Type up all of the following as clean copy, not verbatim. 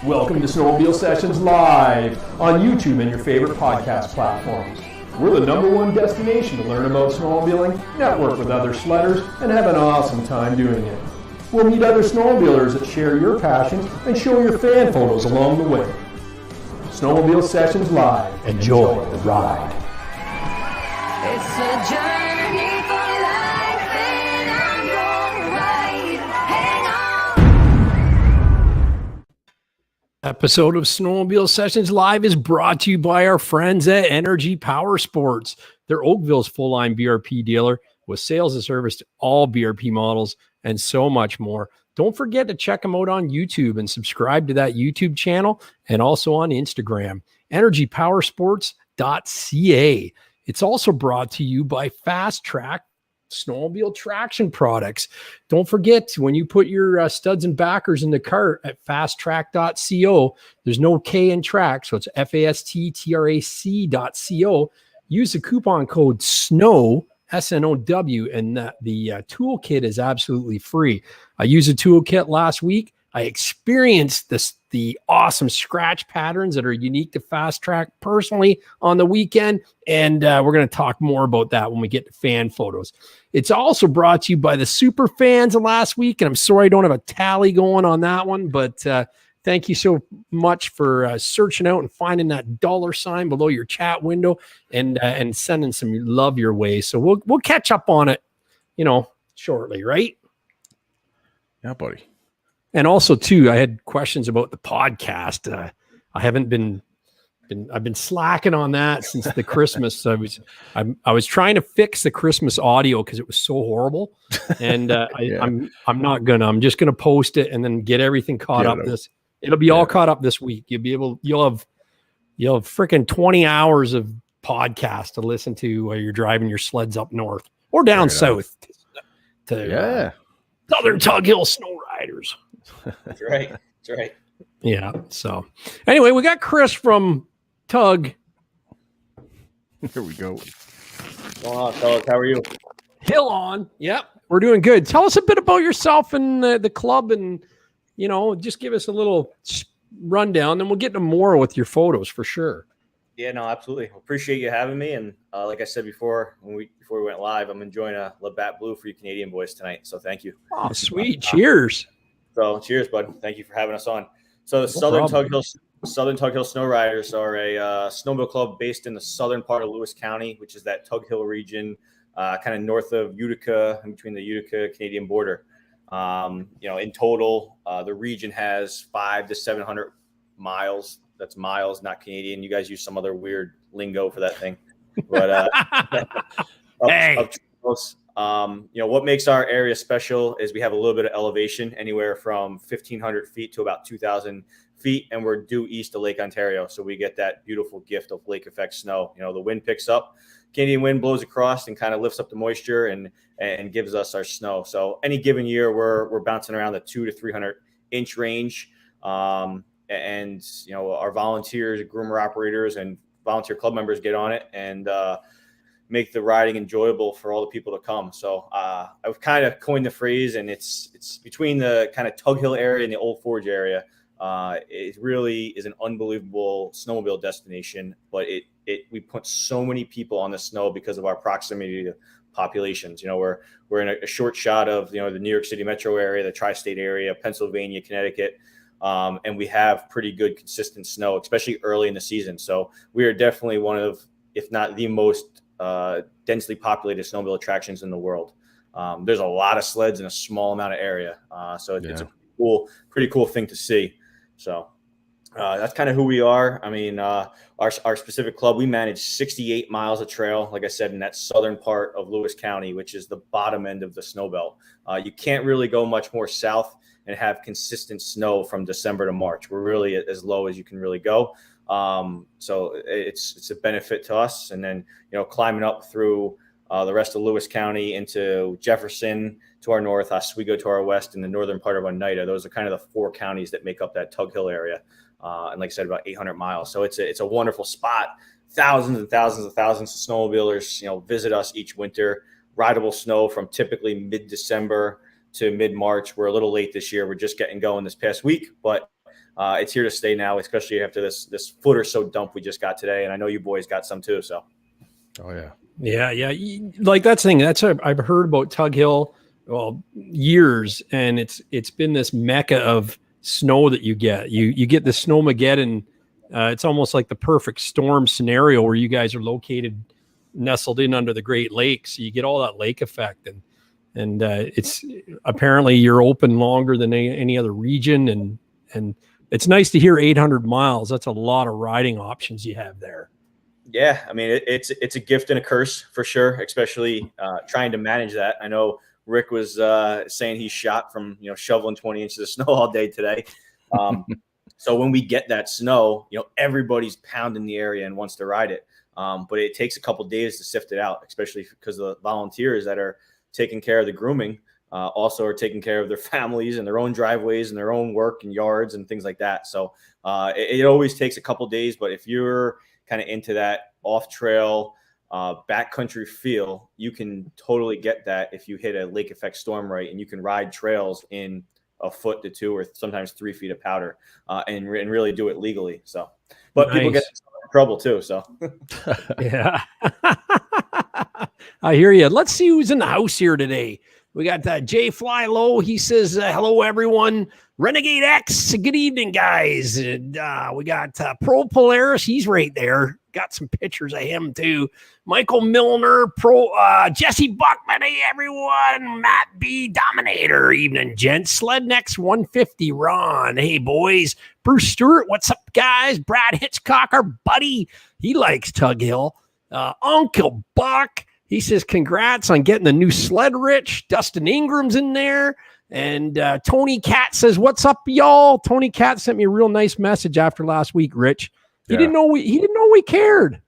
Welcome to Snowmobile Sessions Live on YouTube and your favorite podcast platforms. We're the #1 destination to learn about snowmobiling, network with other sledders, and have an awesome time doing it. We'll meet other snowmobilers that share your passion and show your fan photos along the way. Snowmobile Sessions Live. Enjoy the ride. It's a journey for life, and I'm gonna ride. Hang on. Episode of Snowmobile Sessions Live is brought to you by our friends at Energy Power Sports. They're Oakville's full-line BRP dealer with sales and service to all BRP models and so much more. Don't forget to check them out on YouTube and subscribe to that YouTube channel and also on Instagram, energypowersports.ca. It's also brought to you by Fast Track Snowmobile Traction Products. Don't forget, when you put your studs and backers in the cart at fasttrack.co, there's no K in track, so it's fasttrac.co. Use the coupon code SNOW, SNOW, and the toolkit is absolutely free. I used a toolkit last week. I experienced the awesome scratch patterns that are unique to Fast Track personally on the weekend, and we're going to talk more about that when we get to fan photos. It's also brought to you by the super fans of last week, and I'm sorry I don't have a tally going on that one, but thank you so much for searching out and finding that $sign below your chat window and sending some love your way. So we'll catch up on it, shortly, right? Yeah, buddy. And also too, I had questions about the podcast. I've been slacking on that since the Christmas. I was trying to fix the Christmas audio because it was so horrible, and I'm just gonna post it and then get everything caught up. It'll be all caught up this week. You'll have freaking 20 hours of podcast to listen to while you're driving your sleds up north or down south to Southern Tug Hill Sno-Riders. That's right. That's right. Yeah. So anyway, we got Chris from Tug. Here we go. What's going on, fellas? How are you? Hill on. Yep. We're doing good. Tell us a bit about yourself and the club, and just give us a little rundown, then we'll get into more with your photos for sure. Yeah, no, absolutely. Appreciate you having me. And like I said before we went live, I'm enjoying a Labatt Blue for you Canadian boys tonight. So thank you. Oh, sweet. Cheers. So cheers, bud. Thank you for having us on. So the Southern Tug Hill Sno-Riders are a snowmobile club based in the southern part of Lewis County, which is that Tug Hill region, kind of north of Utica, in between the Utica-Canadian border. In total, the region has 500 to 700 miles. That's miles, not Canadian. You guys use some other weird lingo for that thing. But what makes our area special is we have a little bit of elevation, anywhere from 1,500 feet to about 2,000 feet, and we're due east of Lake Ontario. So we get that beautiful gift of lake effect snow. The wind picks up, Canadian wind blows across and kind of lifts up the moisture and gives us our snow. So any given year, we're bouncing around the 200 to 300 inch range. Our volunteers, groomer operators, and volunteer club members get on it and make the riding enjoyable for all the people to come. So I've kind of coined the phrase, and it's between the kind of Tug Hill area and the Old Forge area. It really is an unbelievable snowmobile destination, but we put so many people on the snow because of our proximity to populations. We're in a short shot of the New York City metro area, the tri-state area, Pennsylvania, Connecticut, and we have pretty good consistent snow, especially early in the season. So we are definitely one of, if not the most densely populated snowmobile attractions in the world. There's a lot of sleds in a small amount of area, so it's a pretty cool thing to see. So that's kind of who we are. I mean, our specific club, we manage 68 miles of trail, like I said, in that southern part of Lewis County, which is the bottom end of the snow belt. You can't really go much more south and have consistent snow from December to March. We're really as low as you can really go. So it's a benefit to us. And then, climbing up through the rest of Lewis County into Jefferson to our north, Oswego to our west, and the northern part of Oneida. Those are kind of the 4 counties that make up that Tug Hill area. And like I said, about 800 miles. So it's a wonderful spot. Thousands and thousands of snowmobilers, visit us each winter. Rideable snow from typically mid-December to mid-March. We're a little late this year. We're just getting going this past week, but it's here to stay now, especially after this foot or so dump we just got today. And I know you boys got some too. So. Oh yeah. Yeah. Like that's the thing. I've heard about Tug Hill, years, and it's been this mecca of snow that you get. You get the Snowmageddon. It's almost like the perfect storm scenario where you guys are located, nestled in under the Great Lakes. So you get all that lake effect, and it's apparently you're open longer than any other region, and it's nice to hear 800 miles. That's a lot of riding options you have there. Yeah, I mean it's a gift and a curse for sure, especially trying to manage that. I know Rinck was saying he's shot from shoveling 20 inches of snow all day today. So when we get that snow, everybody's pounding the area and wants to ride it. But it takes a couple days to sift it out, especially because the volunteers that are taking care of the grooming also are taking care of their families and their own driveways and their own work and yards and things like that. So it always takes a couple days. But if you're kind of into that off trail backcountry feel, you can totally get that if you hit a lake effect storm right, and you can ride trails in a foot to 2 or sometimes 3 feet of powder and really do it legally. So, but nice. People get in trouble too. So yeah, I hear you. Let's see who's in the house here today. We got Jay Fly Low. He says, hello, everyone. Renegade X, good evening, guys. And, we got Pro Polaris. He's right there. Got some pictures of him, too. Michael Milner, Jesse Buckman. Hey, everyone. Matt B. Dominator. Evening, gents. Sled Next 150. Ron. Hey, boys. Bruce Stewart. What's up, guys? Brad Hitchcock, our buddy. He likes Tug Hill. Uncle Buck. He says, congrats on getting the new sled, Rich. Dustin Ingram's in there. And Tony Cat says, what's up, y'all? Tony Cat sent me a real nice message after last week, Rich. He didn't know we cared.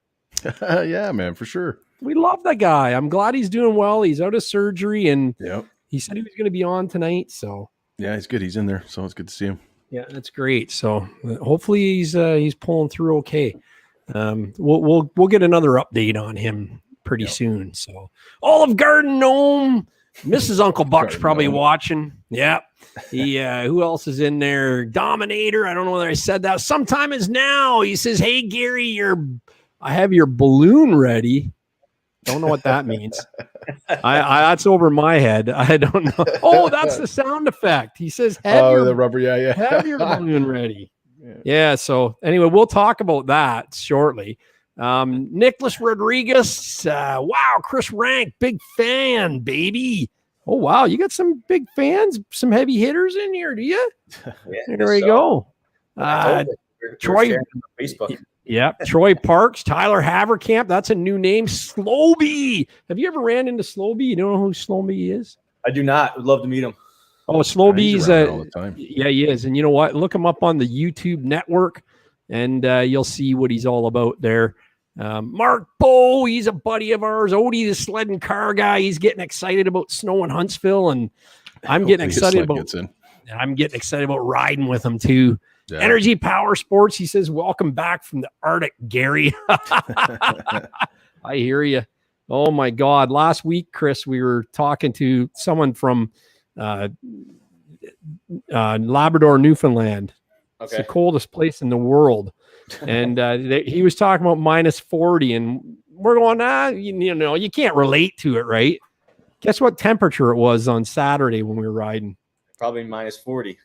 Yeah, man, for sure. We love that guy. I'm glad he's doing well. He's out of surgery, and he said he was going to be on tonight. So yeah, he's good. He's in there. So it's good to see him. Yeah, that's great. So hopefully he's pulling through okay. We'll get another update on him pretty soon. So Olive Garden Gnome, Mrs. Uncle Buck's probably watching. Yeah. Who else is in there? Dominator. I don't know whether I said that. Sometime is now. He says, hey, Gary, I have your balloon ready. Don't know what that means. I that's over my head. I don't know. Oh, that's the sound effect. He says, the rubber. Yeah. Have your balloon ready. Yeah. So anyway, we'll talk about that shortly. Nicholas Rodriguez. Wow. Chris Rank, big fan, baby. Oh, wow. You got some big fans, some heavy hitters in here, do you? Yeah, there you go. Troy. Facebook. Yeah. Troy Parks, Tyler Haverkamp. That's a new name. Slowbee. Have you ever ran into Slowbee? You don't know who Slowbee is? I do not. Would love to meet him. Oh, Slowbee's all the time. Yeah, he is. And you know what? Look him up on the YouTube network, and you'll see what he's all about there. Mark Bowe, he's a buddy of ours. Odie, the sled and car guy, he's getting excited about snow in Huntsville, and I'm getting excited about riding with him too. Yeah. Energy Power Sports, he says, welcome back from the Arctic, Gary. I hear you. Oh my God. Last week, Chris, we were talking to someone from Labrador, Newfoundland. Okay. It's the coldest place in the world. And he was talking about minus 40, and we're going, you can't relate to it, right? Guess what temperature it was on Saturday when we were riding? Probably minus 40.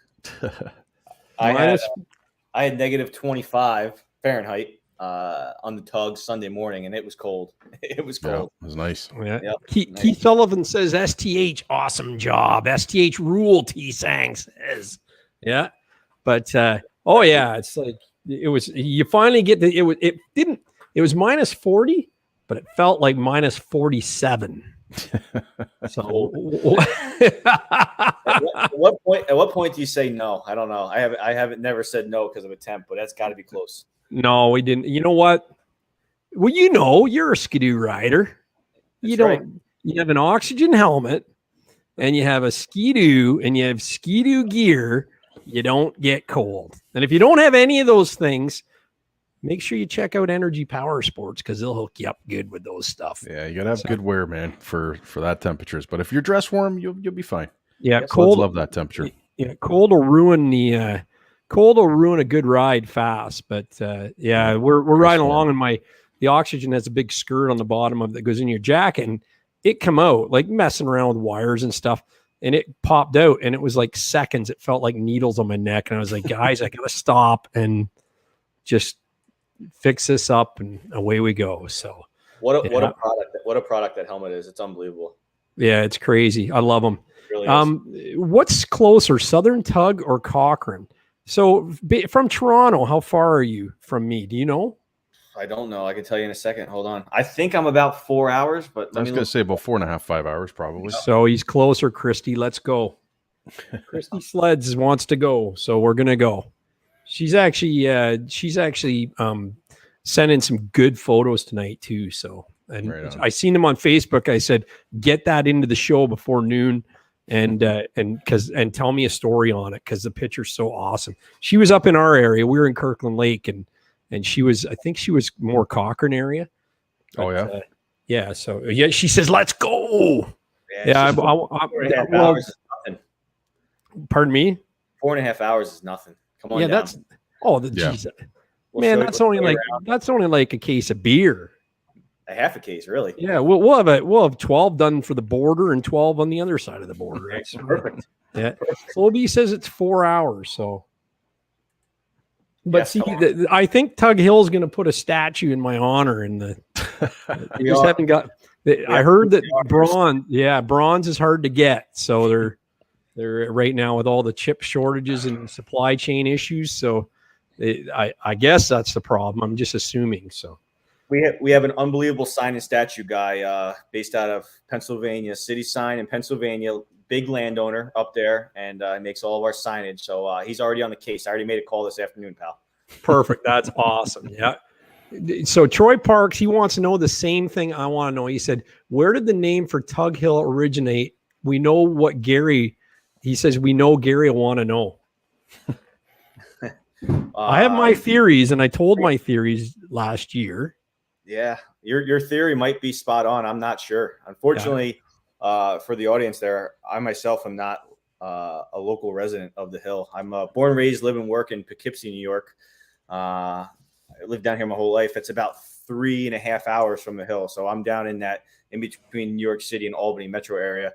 I had negative 25 Fahrenheit on the tug Sunday morning, and it was cold. It was cold. Yeah, it was nice. Yeah. Yep. Keith Sullivan says, STH, awesome job. STH rule, T-Sang says. Yeah. But, it's like, you finally get it was minus 40, but it felt like minus 47. So at what point do you say no? I don't know. I haven't never said no because of a temp, but that's got to be close. No, we didn't. You know what? Well, you're a skidoo rider. You have an oxygen helmet, and you have a skidoo, and you have skidoo gear. You don't get cold. And if you don't have any of those things, make sure you check out Energy Power Sports, because they'll hook you up good with those stuff. Yeah, you gotta have good wear, man, for that temperatures. But if you're dressed warm, you'll be fine. Yeah, cold. Love that temperature. Yeah, cold will ruin the Cold will ruin a good ride fast, but yeah, we're riding along, and the oxygen has a big skirt on the bottom of that goes in your jacket, and it come out like messing around with wires and stuff, and it popped out, and it was like seconds. It felt like needles on my neck, and I was like, guys, I gotta stop and just fix this up, and away we go. So what a product that helmet is. It's unbelievable. Yeah, it's crazy. I love them. Really what's closer, Southern Tug or Cochrane? So from Toronto, how far are you from me? Do you know? I don't know. I can tell you in a second. Hold on. I think I'm about 4 hours, but I was going to say about 4.5, 5 hours probably. So he's closer, Christy. Let's go. Christy Sleds wants to go, so we're gonna go. She's actually sending some good photos tonight too. So, and I seen them on Facebook. I said, get that into the show before noon. And tell me a story on it, because the picture's so awesome. She was up in our area. We were in Kirkland Lake, and she was, I think she was more Cochrane area. But, oh yeah, yeah. So yeah, she says, "Let's go." Yeah, hours is nothing. Pardon me. 4.5 hours is nothing. Come on. Yeah, down. Geez, man, that's only like a case of beer. A half a case, really. Yeah, we'll have 12 done for the border and 12 on the other side of the border. That's perfect. Yeah. Slowbee says it's 4 hours. So, but see, I think Tug Hill is going to put a statue in my honor. In the, just haven't got. I heard that bronze is hard to get. So they're right now with all the chip shortages and supply chain issues. So I guess that's the problem. I'm just assuming. So. We have an unbelievable sign and statue guy based out of Pennsylvania, City Sign in Pennsylvania, big landowner up there, and makes all of our signage. So he's already on the case. I already made a call this afternoon, pal. Perfect. That's awesome. Yeah. So Troy Parks, he wants to know the same thing I want to know. He said, where did the name for Tug Hill originate? We know what Gary, he says, we know Gary will want to know. I have my theories, and I told my theories last year. Yeah, your theory might be spot on. I'm not sure. Unfortunately, for the audience there, I myself am not a local resident of the Hill. I'm born, raised, live, and work in Poughkeepsie, New York. I lived down here my whole life. It's about 3.5 hours from the Hill. So I'm down in between New York City and Albany metro area.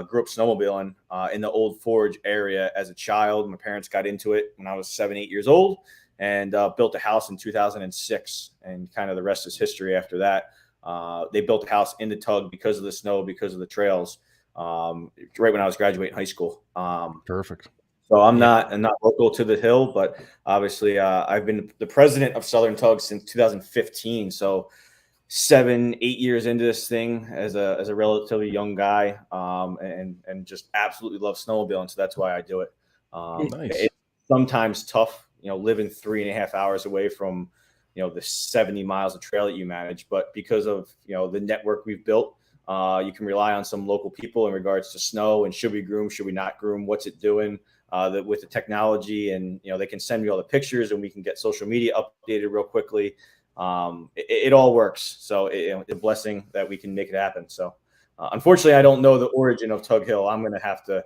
Grew up snowmobiling in the Old Forge area as a child. My parents got into it when I was 7, 8 years old. And built a house in 2006, and kind of the rest is history after that. They built a house in the Tug because of the snow, because of the trails, right when I was graduating high school. Perfect. So I'm not local to the Hill, but obviously I've been the president of Southern Tug since 2015. So 7, 8 years into this thing as a relatively young guy, and just absolutely love snowmobiling. So that's why I do it. Nice. It's sometimes tough, living 3.5 hours away from, the 70 miles of trail that you manage. But because of, the network we've built, you can rely on some local people in regards to snow and should we groom, should we not groom, what's it doing with the technology. And, they can send me all the pictures and we can get social media updated real quickly. It all works. So it's a blessing that we can make it happen. So unfortunately, I don't know the origin of Tug Hill. I'm going to have to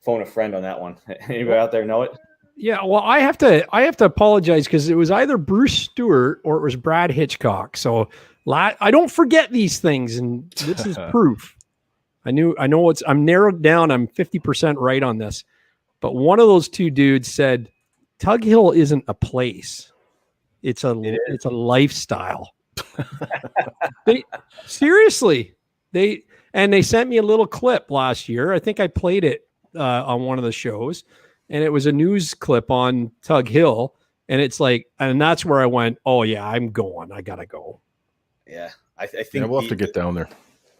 phone a friend on that one. Anybody out there know it? Yeah, well, I have to apologize, because it was either Bruce Stewart or it was Brad Hitchcock. So I don't forget these things, and this is proof. I'm narrowed down. I'm 50% right on this, but one of those two dudes said Tug Hill isn't a place; it's a lifestyle. Seriously, they sent me a little clip last year. I think I played it on one of the shows. And it was a news clip on Tug Hill. And it's like, and that's where I went, oh yeah, I'm going. I got to go. Yeah. I think we'll have to get down there.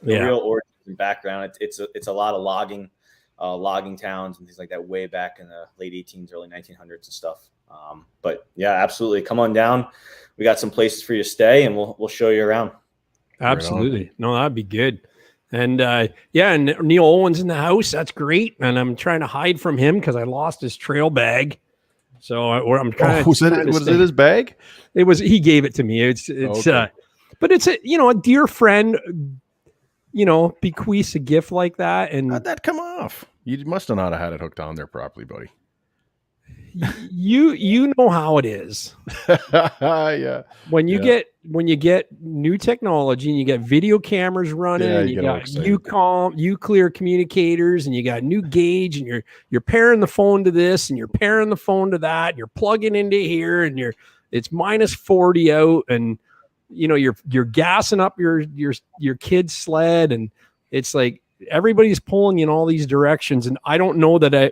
The real origin and background. It's a lot of logging towns and things like that way back in the late 1800s, early 1900s and stuff. But yeah, absolutely. Come on down. We got some places for you to stay, and we'll show you around. Absolutely. No, that'd be good. And and Neil Owen's in the house. That's great. And I'm trying to hide from him because I lost his trail bag. So I'm trying to. Was it his bag? It was. He gave it to me. It's okay. But it's a dear friend. Bequeaths a gift like that. And how'd that come off? You must have not had it hooked on there properly, buddy. you know how it is. Yeah. When you get new technology and you get video cameras running, Yeah, and you you get all got excited. Uclear communicators, and you got new gauge, and you're pairing the phone to this, and you're pairing the phone to that, and you're plugging into here, and it's minus 40 out, and you're gassing up your kid's sled, and it's like everybody's pulling you in all these directions, and I don't know that I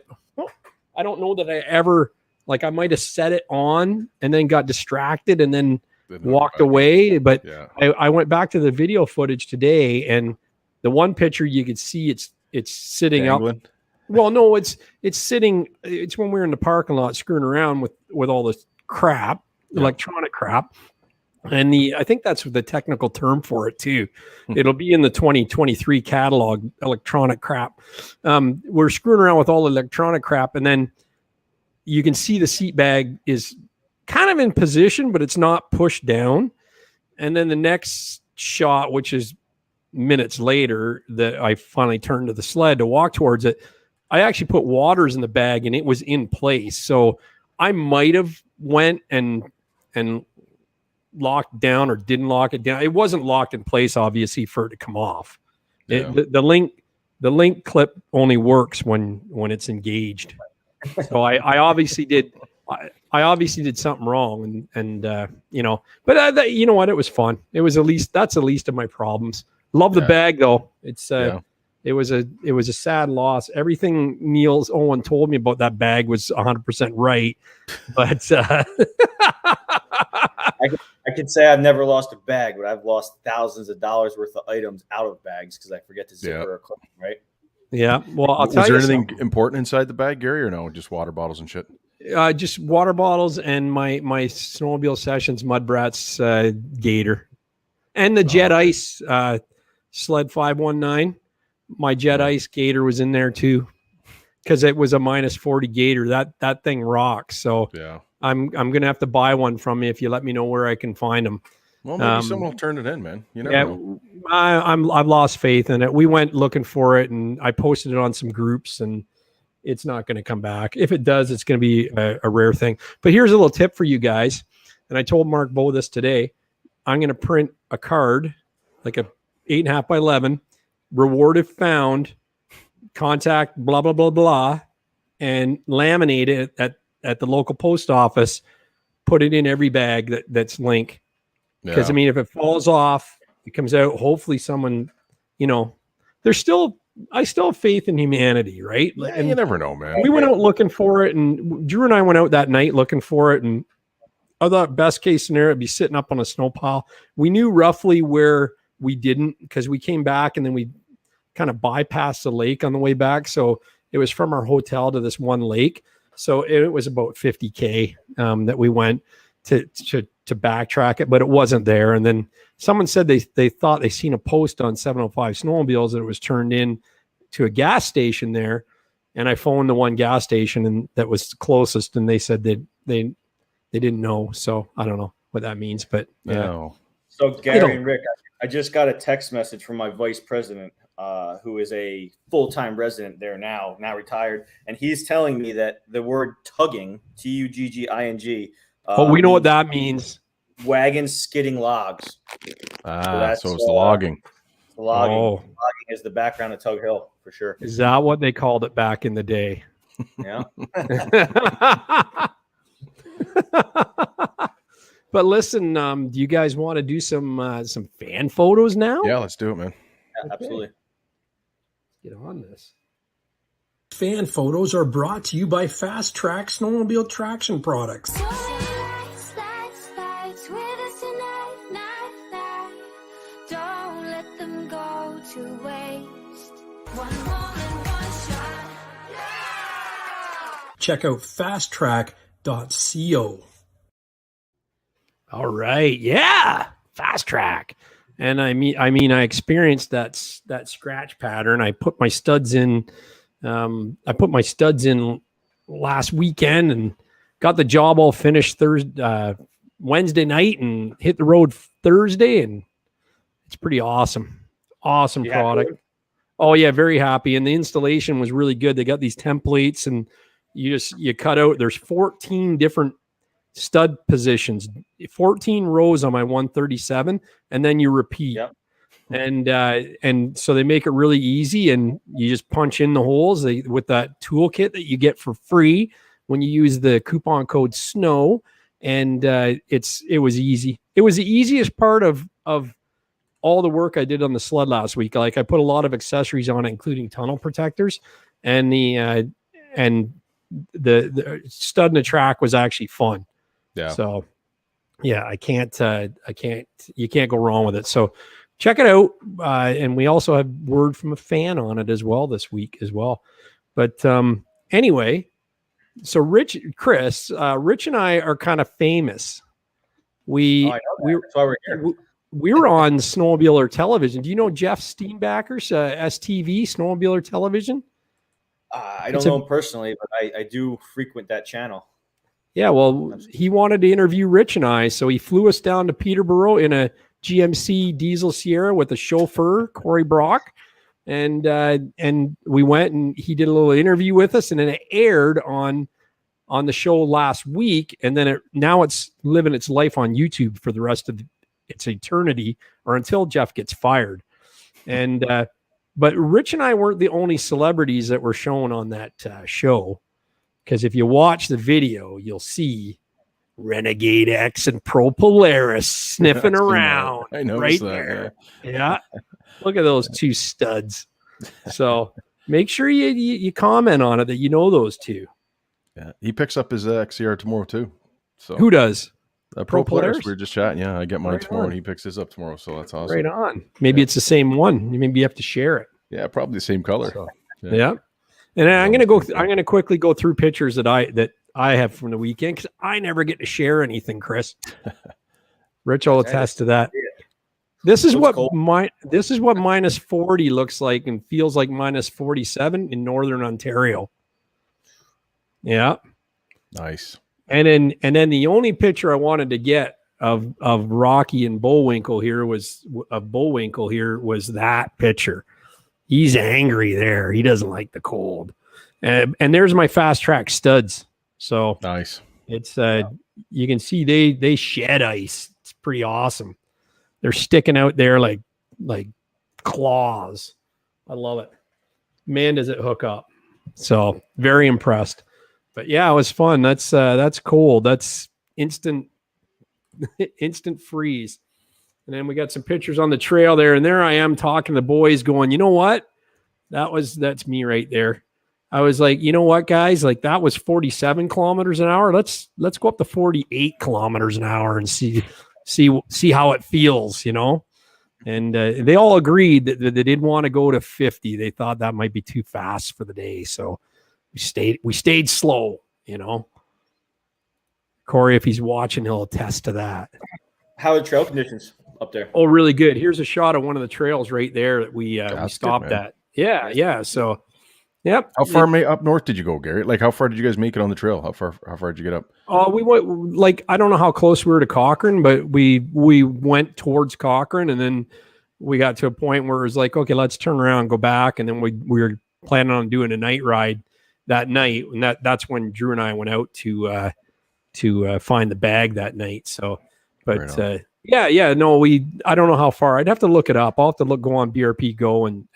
ever, like, I might have set it on and then got distracted and then walked away. But Yeah. I went back to the video footage today, and the one picture you could see it's sitting Dangling. up. Well, no, it's sitting. It's when we were in the parking lot screwing around with all this crap, electronic crap. And I think that's the technical term for it too. It'll be in the 2023 catalog, electronic crap. We're screwing around with all the electronic crap, and then you can see the seat bag is kind of in position, but it's not pushed down. And then the next shot, which is minutes later, that I finally turned to the sled to walk towards it, I actually put waters in the bag and it was in place. So I might have went and locked down or didn't lock it down. It wasn't locked in place, obviously, for it to come off. Yeah. The link clip only works when it's engaged. So I obviously did. I obviously did something wrong, and but you know what? It was fun. It was that's the least of my problems. Love the bag though. It's it was a sad loss. Everything Niels Owen told me about that bag was 100% right, but I can say I've never lost a bag, but I've lost thousands of dollars worth of items out of bags because I forget to zipper or clip them, right? Yeah. Well, I'll tell Was you there anything something. important inside the bag, Gary, or no? Just water bottles and shit? Just water bottles and my Snowmobile Sessions MUDBRATS gator, and the Jet Ice Sled 519. My Jet Ice gator was in there too, because it was a minus 40 gator. That thing rocks. So Yeah. I'm gonna have to buy one from you if you let me know where I can find them. Well, maybe someone will turn it in, man. You never know. I've lost faith in it. We went looking for it, and I posted it on some groups, and it's not going to come back. If it does, it's going to be a rare thing. But here's a little tip for you guys, and I told Mark Bowe this today. I'm going to print a card, like a 8.5 by 11, reward if found, contact blah blah blah blah, and laminate it at the local post office. Put it in every bag that's link. Because I mean, if it falls off, it comes out. Hopefully, someone, I still have faith in humanity, right? Yeah, and you never know, man. we went out looking for it, and Drew and I went out that night looking for it, and I thought best case scenario it'd be sitting up on a snow pile. We knew roughly where we didn't, because we came back and then we kind of bypassed the lake on the way back. So it was from our hotel to this one lake. So it was about 50K that we went to backtrack it, but it wasn't there. And then someone said they thought they seen a post on 705 Snowmobiles that it was turned in to a gas station there. And I phoned the one gas station and that was closest, and they said that they didn't know. So I don't know what that means, but yeah. No. So Gary and Rick, I just got a text message from my vice president, who is a full-time resident there now retired, and he's telling me that the word tugging, tugging, we know what that means. Wagons skidding logs. So it's the logging. Logging. Oh. Logging is the background of Tug Hill for sure. Is that what they called it back in the day? Yeah. But listen, do you guys want to do some fan photos now? Yeah, let's do it, man. Yeah, absolutely. Get on this. Fan photos are brought to you by Fast Track Snowmobile Traction Products. Slides with us tonight, night. Don't let them go to waste. One moment, one shot. Check out fasttrack.co. All right, yeah, Fast Track. And I I experienced that scratch pattern. I put my studs in. I put my studs in last weekend and got the job all finished Wednesday night and hit the road Thursday, and it's pretty awesome. Awesome product. Oh yeah, very happy. And the installation was really good. They got these templates, and you cut out. There's 14 different stud positions, 14 rows on my 137, and then you repeat. Yep. And so they make it really easy, and you just punch in the holes with that toolkit that you get for free when you use the coupon code SNOW. And it was easy. It was the easiest part of all the work I did on the sled last week. Like I put a lot of accessories on it, including tunnel protectors, and the stud in the track was actually fun. Yeah. So yeah, you can't go wrong with it. So check it out. And we also have word from a fan on it as well this week as well. But anyway, so Rich and I are kind of famous. That's why we're here. We were on Snowmobiler television. Do you know Jeff Steenbacker's STV Snowmobiler television? I don't know him personally, but I do frequent that channel. Yeah, well, he wanted to interview Rich and I, so he flew us down to Peterborough in a GMC Diesel Sierra with a chauffeur, Corey Brock, and we went and he did a little interview with us, and then it aired on the show last week, and then now it's living its life on YouTube for the rest of its eternity, or until Jeff gets fired. And but Rich and I weren't the only celebrities that were shown on that show, because if you watch the video, you'll see Renegade X and Pro Polaris sniffing around I noticed right that, there. Yeah. Look at those two studs. So make sure you comment on it that you know those two. Yeah, he picks up his XCR tomorrow too. So who does? Pro Polaris. We were just chatting. Yeah, I get mine tomorrow, and he picks his up tomorrow. So that's awesome. Right on. Maybe it's the same one. Maybe you have to share it. Yeah, probably the same color. So, yeah. And I'm gonna quickly go through pictures that I have from the weekend, because I never get to share anything, Chris. Rich will attest to that. This is what minus 40 looks like and feels like minus 47 in northern Ontario. Yeah. Nice. And then the only picture I wanted to get of Rocky and Bullwinkle here was that picture. He's angry there. He doesn't like the cold. And there's my fast track studs. So nice. It's you can see they shed ice. It's pretty awesome. They're sticking out there like claws. I love it. Man, does it hook up. So very impressed. But yeah, it was fun. That's cold. That's instant freeze. And then we got some pictures on the trail there, and there I am talking to the boys going, you know what? That's me right there. I was like, you know what, guys? Like that was 47 kilometers an hour. Let's go up to 48 kilometers an hour and see how it feels, you know? And they all agreed that they didn't want to go to 50. They thought that might be too fast for the day. So we stayed slow, you know? Corey, if he's watching, he'll attest to that. How are the trail conditions up there? Oh, really good. Here's a shot of one of the trails right there that we stopped good, at. Yeah. So, yep. How far up north did you go, Gary? Like, how far did you guys make it on the trail? How far did you get up? We went, like, I don't know how close we were to Cochrane, but we went towards Cochrane, and then we got to a point where it was like, okay, let's turn around and go back. And then we were planning on doing a night ride that night. And that's when Drew and I went out to find the bag that night. So, but I don't know how far. I'd have to look it up. I'll have to go on BRP Go and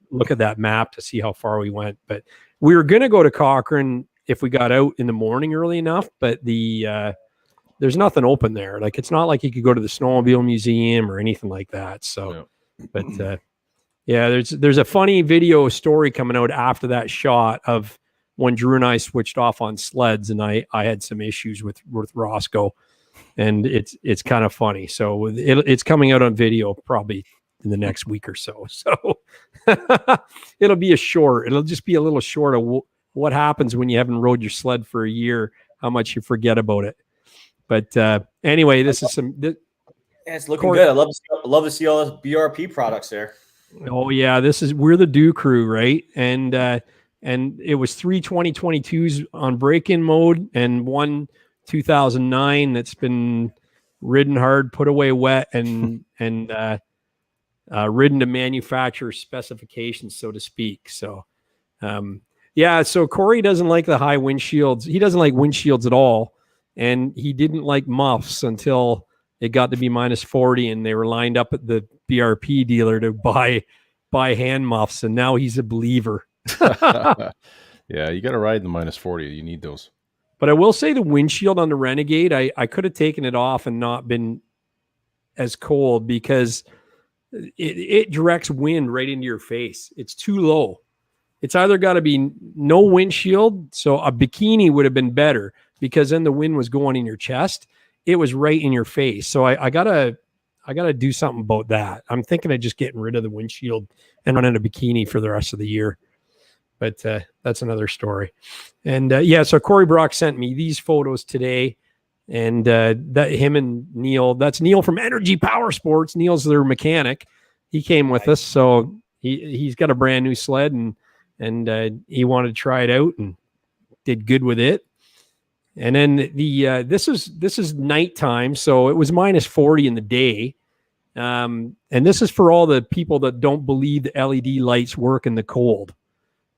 look at that map to see how far we went. But we were going to go to Cochrane if we got out in the morning early enough, but there's nothing open there. Like, it's not like you could go to the Snowmobile Museum or anything like that. So, but there's a funny video story coming out after that shot of when Drew and I switched off on sleds, and I had some issues with Roscoe, and it's kind of funny. So it's coming out on video probably in the next week or so. So it'll be it'll just be a little short of what happens when you haven't rode your sled for a year, how much you forget about it. But anyway, this is some. It's looking good. I love to see all those BRP products there. Oh yeah, we're the Do Crew, right? And it was 3 2022s on break-in mode, and one 2009 that's been ridden hard, put away wet, and ridden to manufacturer specifications, so to speak. So Yeah, so Corey doesn't like the high windshields. He doesn't like windshields at all, and he didn't like muffs until it got to be -40, and they were lined up at the BRP dealer to buy hand muffs, and now he's a believer. Yeah, you got to ride the -40. You need those. But I will say the windshield on the Renegade, I could have taken it off and not been as cold because it directs wind right into your face. It's too low. It's either got to be no windshield, so a bikini would have been better because then the wind was going in your chest. It was right in your face. So I gotta do something about that. I'm thinking of just getting rid of the windshield and running a bikini for the rest of the year. But that's another story. And so Corey Brock sent me these photos today, and that him and Neil. That's Neil from Energy Power Sports. Neil's their mechanic. He came with us, so he's got a brand new sled, and he wanted to try it out and did good with it. And then this is nighttime, so it was -40 in the day. And this is for all the people that don't believe the LED lights work in the cold.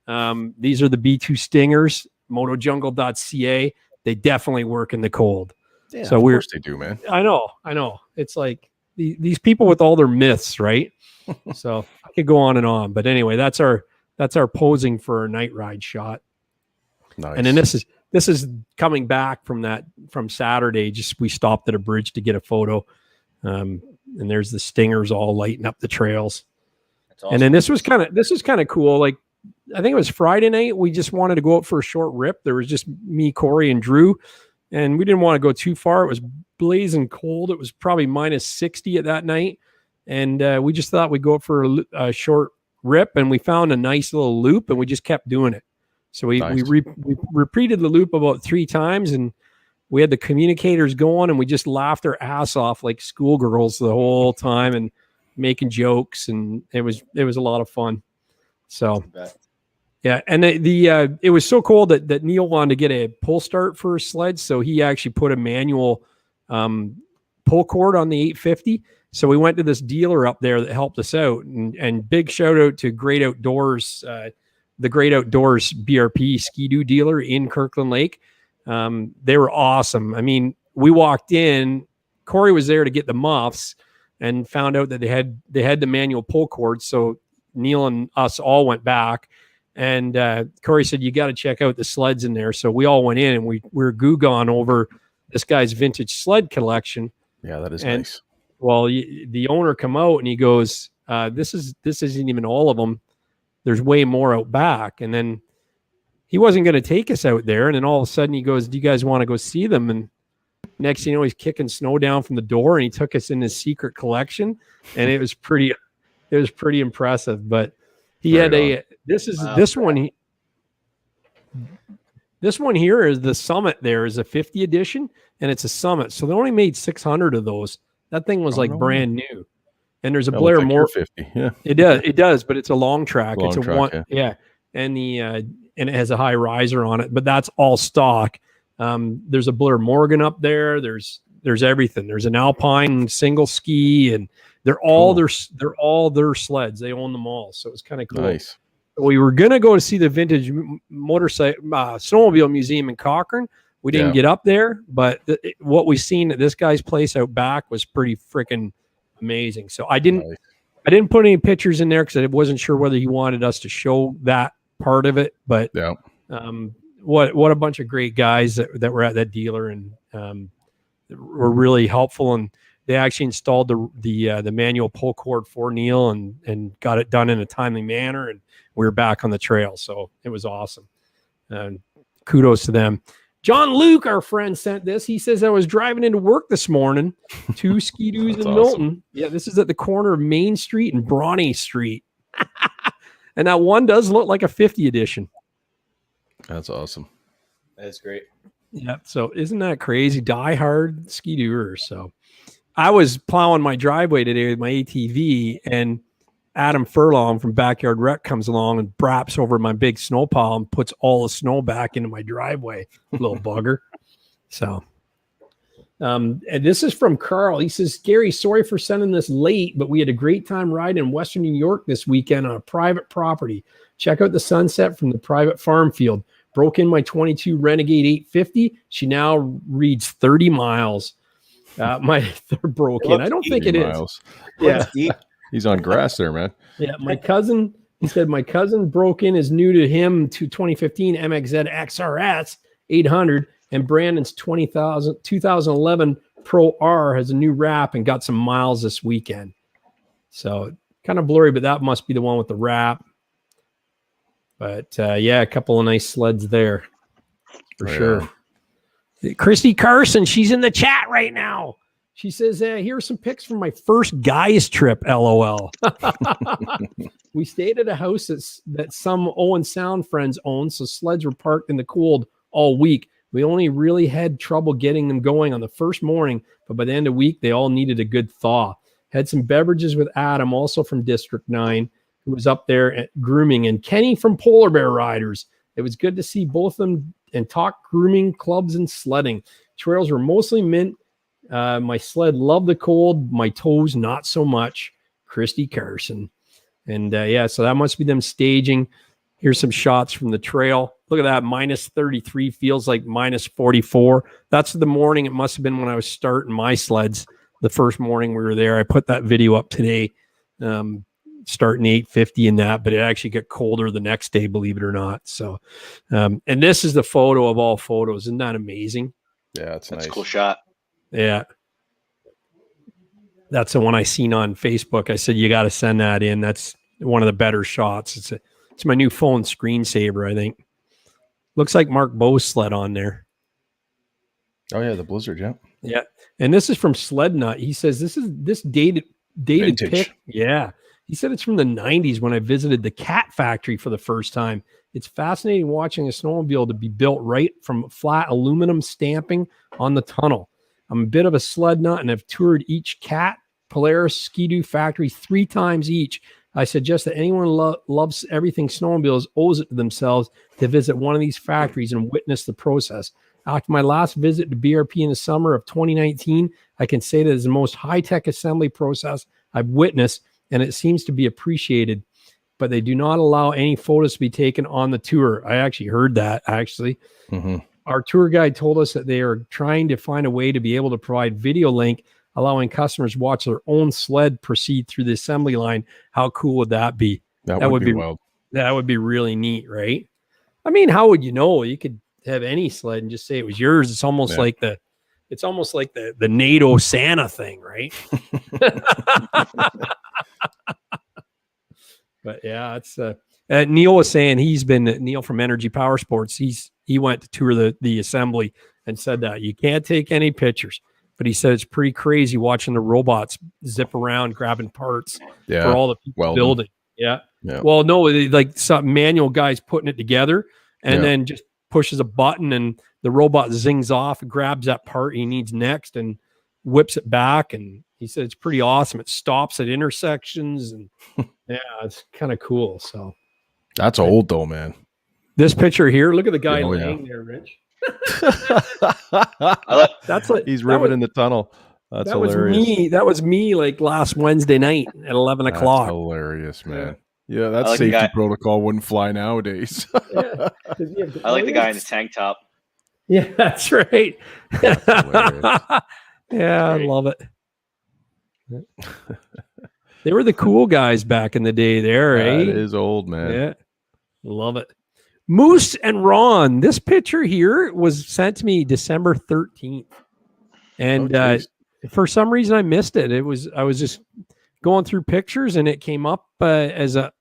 These are the B2 Stingers, motojungle.ca. They definitely work in the cold. Yeah, so of course they do, man. I know. It's like these people with all their myths, right? So I could go on and on, but anyway, that's our posing for a night ride shot. Nice. And then this is coming back from Saturday. Just we stopped at a bridge to get a photo, and there's the Stingers all lighting up the trails. That's awesome. And then this was kind of cool. Like I think it was Friday night. We just wanted to go out for a short rip. There was just me, Corey, and Drew, and we didn't want to go too far. It was blazing cold. It was probably -60 at that night, and we just thought we'd go out for a short rip, and we found a nice little loop, and we just kept doing it. So we repeated the loop about 3 times, and we had the communicators going, and we just laughed our ass off like schoolgirls the whole time and making jokes, and it was a lot of fun. So yeah, and it was so cool that Neil wanted to get a pull start for his sled, so he actually put a manual pull cord on the 850. So we went to this dealer up there that helped us out, and big shout out to Great Outdoors. The Great Outdoors BRP Ski-Doo dealer in Kirkland Lake. They were awesome. I mean, we walked in, Corey was there to get the muffs and found out that they had the manual pull cord. So Neil and us all went back, and Corey said, you got to check out the sleds in there. So we all went in, and we were goo-gone over this guy's vintage sled collection. Yeah, that is nice. Well, the owner come out and he goes, this isn't even all of them. There's way more out back. And then he wasn't going to take us out there. And then all of a sudden he goes, do you guys want to go see them? And next thing you know, he's kicking snow down from the door, and he took us in his secret collection. And it was pretty impressive. But he had this one here is the Summit. There is a 50 edition, and it's a Summit. So they only made 600 of those. That thing was brand new. And there's a Blair Moore 50. Yeah, it does, but it's a long track. Long it's a track, one, yeah. And and it has a high riser on it, but that's all stock. There's a Blair Morgan up there. There's everything. There's an Alpine single ski, and they're all their sleds. They own them all, so it's kind of cool. Nice. We were gonna go to see the vintage motorcycle snowmobile museum in Cochrane. We didn't get up there, but what we seen at this guy's place out back was pretty freaking amazing. So I didn't put any pictures in there because I wasn't sure whether he wanted us to show that part of it. But what a bunch of great guys that were at that dealer, and were really helpful. And they actually installed the manual pull cord for Neil and got it done in a timely manner. And we were back on the trail, so it was awesome. Kudos to them. John Luke, our friend, sent this. He says, I was driving into work this morning, 2 Ski-Doos in Milton. Yeah, this is at the corner of Main Street and Bronte Street. And that one does look like a 50 edition. That's awesome. That's great. Yeah, so isn't that crazy? Die-hard ski-doers. So I was plowing my driveway today with my ATV, and Adam Furlong from Backyard Rec comes along and braps over my big snow pile and puts all the snow back into my driveway, little bugger. So And this is from Carl. He says, Gary, sorry for sending this late, but we had a great time riding in Western New York this weekend on a private property. Check out the sunset from the private farm field. Broke in my 22 Renegade 850. She now reads 30 miles. They're broke in. I don't think it is. Yeah. He's on grass there, man. Yeah. My cousin, he said, my cousin broke in is new to him to 2015 MXZ XRS 800. And Brandon's 2011 Pro R has a new wrap and got some miles this weekend. So kind of blurry, but that must be the one with the wrap. But yeah, a couple of nice sleds there for sure. Christy Carson, she's in the chat right now. She says, here are some pics from my first guys trip, LOL. We stayed at a house that some Owen Sound friends own, so sleds were parked in the cold all week. We only really had trouble getting them going on the first morning, but by the end of the week, they all needed a good thaw. Had some beverages with Adam, also from District 9, who was up there at Grooming, and Kenny from Polar Bear Riders. It was good to see both of them and talk grooming, clubs, and sledding. Trails were mostly mint. My sled loved the cold. My toes, not so much. Christy Carson. And yeah, so that must be them staging. Here's some shots from the trail. Look at that, minus 33 feels like minus 44. That's the morning. It must have been when I was starting my sleds the first morning we were there. I put that video up today, starting 850 in that, but it actually got colder the next day, believe it or not. So, and this is the photo of all photos. Isn't that amazing? Yeah, that's nice. A cool shot. Yeah. That's the one I seen on Facebook. I said, you got to send that in. That's one of the better shots. It's my new phone screensaver, I think. Looks like Mark Bowe's sled on there. Oh yeah, the Blizzard, yeah. Yeah. And this is from Sled Nut. He says this dated Vintage. pic. Yeah. He said it's from the 90s when I visited the Cat Factory for the first time. It's fascinating watching a snowmobile to be built right from flat aluminum stamping on the tunnel. I'm a bit of a sled nut and have toured each Cat, Polaris, Ski-Doo factory 3 times each. I suggest that anyone loves everything snowmobiles owes it to themselves to visit one of these factories and witness the process. After my last visit to BRP in the summer of 2019, I can say that it's the most high-tech assembly process I've witnessed, and it seems to be appreciated. But they do not allow any photos to be taken on the tour. I actually heard that, actually. Mm-hmm. Our tour guide told us that they are trying to find a way to be able to provide video link, allowing customers to watch their own sled proceed through the assembly line. How cool would that be? That would be wild. That would be really neat, right? I mean, how would you know? You could have any sled and just say it was yours. It's almost like the NATO Santa thing, right? But yeah, it's Neil was saying Neil from Energy Power Sports. He went to tour the assembly and said that you can't take any pictures, but he said it's pretty crazy watching the robots zip around grabbing parts for all the people building. Yeah. Well, no, like some manual guys putting it together and then just pushes a button and the robot zings off and grabs that part he needs next and whips it back. And he said it's pretty awesome. It stops at intersections and yeah, it's kind of cool. So that's old though, man. This picture here, look at the guy laying there, Rich. That's like he's riveting the tunnel. That's hilarious. That was me like last Wednesday night at 11 o'clock. Hilarious, man. Yeah, that like safety protocol wouldn't fly nowadays. I like the guy in the tank top. Yeah, that's right. Yeah, I love it. They were the cool guys back in the day there, eh? It is old, man. Yeah, love it. Moose and Ron. This picture here was sent to me December 13th. And for some reason I missed it. I was just going through pictures and it came up as a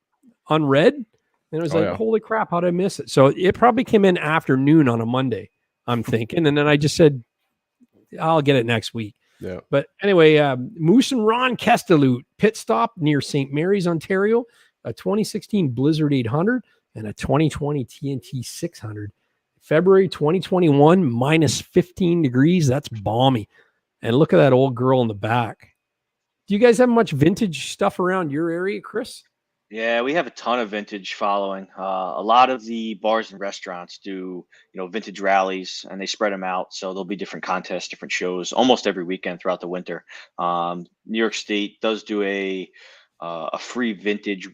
unread. And it was holy crap, how did I miss it? So it probably came in afternoon on a Monday, I'm thinking. And then I just said, I'll get it next week. Yeah. But anyway, Moose and Ron Kesteloot, pit stop near St. Mary's, Ontario, a 2016 Blizzard 800 and a 2020 TNT 600. February 2021, minus 15 degrees. That's balmy. And look at that old girl in the back. Do you guys have much vintage stuff around your area, Chris? Yeah, we have a ton of vintage following. A lot of the bars and restaurants do, vintage rallies, and they spread them out. So there'll be different contests, different shows, almost every weekend throughout the winter. New York State does do a free vintage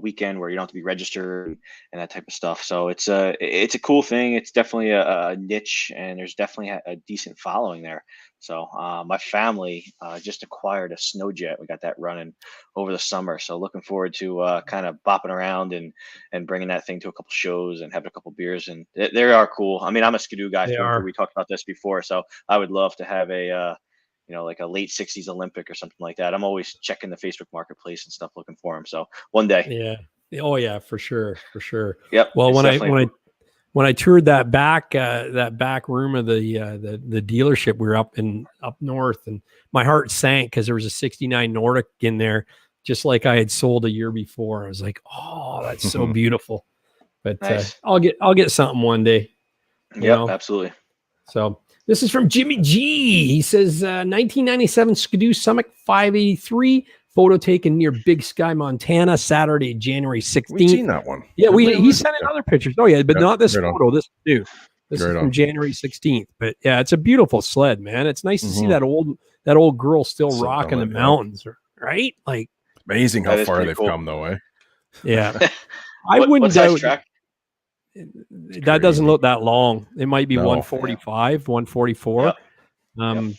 weekend where you don't have to be registered and that type of stuff. So it's a cool thing. It's definitely a niche, and there's definitely a decent following there. So my family just acquired a snow jet. We got that running over the summer. So looking forward to kind of bopping around and bringing that thing to a couple shows and having a couple beers. And they are cool. I mean, I'm a Skidoo guy through and through. We talked about this before. So I would love to have like a late 60s Olympic or something like that. I'm always checking the Facebook marketplace and stuff, looking for them. So one day. Yeah. Oh yeah, for sure. For sure. Yep. Well, when I toured that back room of the dealership, we were up north, and my heart sank because there was a 69 Nordic in there, just like I had sold a year before. I was like, oh, that's so beautiful. But nice. I'll get something one day. Yep, absolutely. So this is from Jimmy G. He says 1997 Skidoo Summit 583. Photo taken near Big Sky, Montana, Saturday, January 16th. We've seen that one. Yeah, he sent in other pictures. Oh, yeah, but not this photo. This is new. This is from January 16th. But yeah, it's a beautiful sled, man. It's nice to see that old girl still rocking the mountains, right? Like, amazing how far they've come, though, eh? Yeah. I wouldn't doubt track? That doesn't look that long. It might be 145, 144. Yep.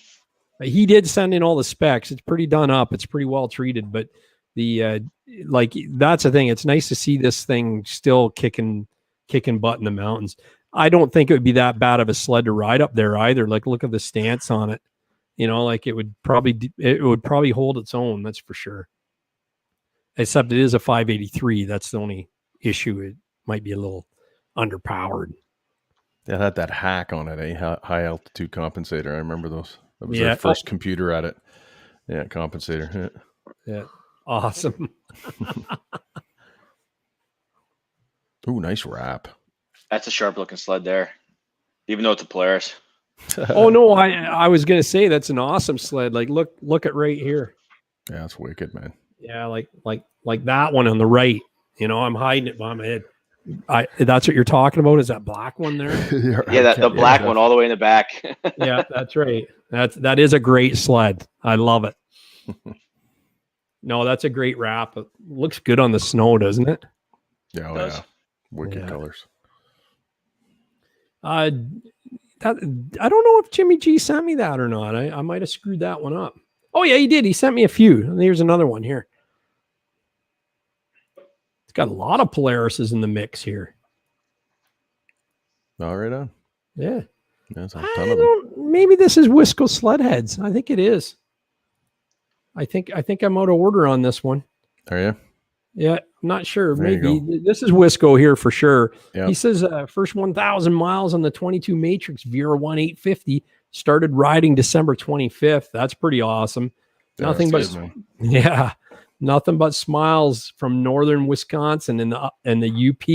He did send in all the specs. It's pretty done up. It's pretty well treated, but that's the thing. It's nice to see this thing still kicking butt in the mountains. I don't think it would be that bad of a sled to ride up there either. Like, look at the stance on it. Like it would probably hold its own. That's for sure. Except it is a 583. That's the only issue. It might be a little underpowered. It had that hack on it, a high altitude compensator. I remember those. That was our first computer at it. Yeah, compensator. Yeah. Awesome. Ooh, nice wrap. That's a sharp looking sled there, even though it's a Polaris. Oh no, I was gonna say that's an awesome sled. Like look at right here. Yeah, it's wicked, man. Yeah, like that one on the right. I'm hiding it behind my head. That's what you're talking about, is that black one there? Yeah, the black one all the way in the back. Yeah, that's right. That is a great sled. I love it. No, that's a great wrap. It looks good on the snow, doesn't it? Yeah, yeah. Wicked colors. I don't know if Jimmy G sent me that or not. I might have screwed that one up. Oh yeah, he did. He sent me a few. And here's another one here. It's got a lot of Polarises in the mix here. All right on. Yeah. There's a ton of them. Maybe this is Wisco sled heads. I think it is. I think I'm out of order on this one. Are you? Yeah, I'm not sure. Maybe this is Wisco here for sure. Yep. He says first 1,000 miles on the 22 Matrix Vera 1850. Started riding December 25th. That's pretty awesome. Yeah, Nothing but smiles from northern Wisconsin and the UP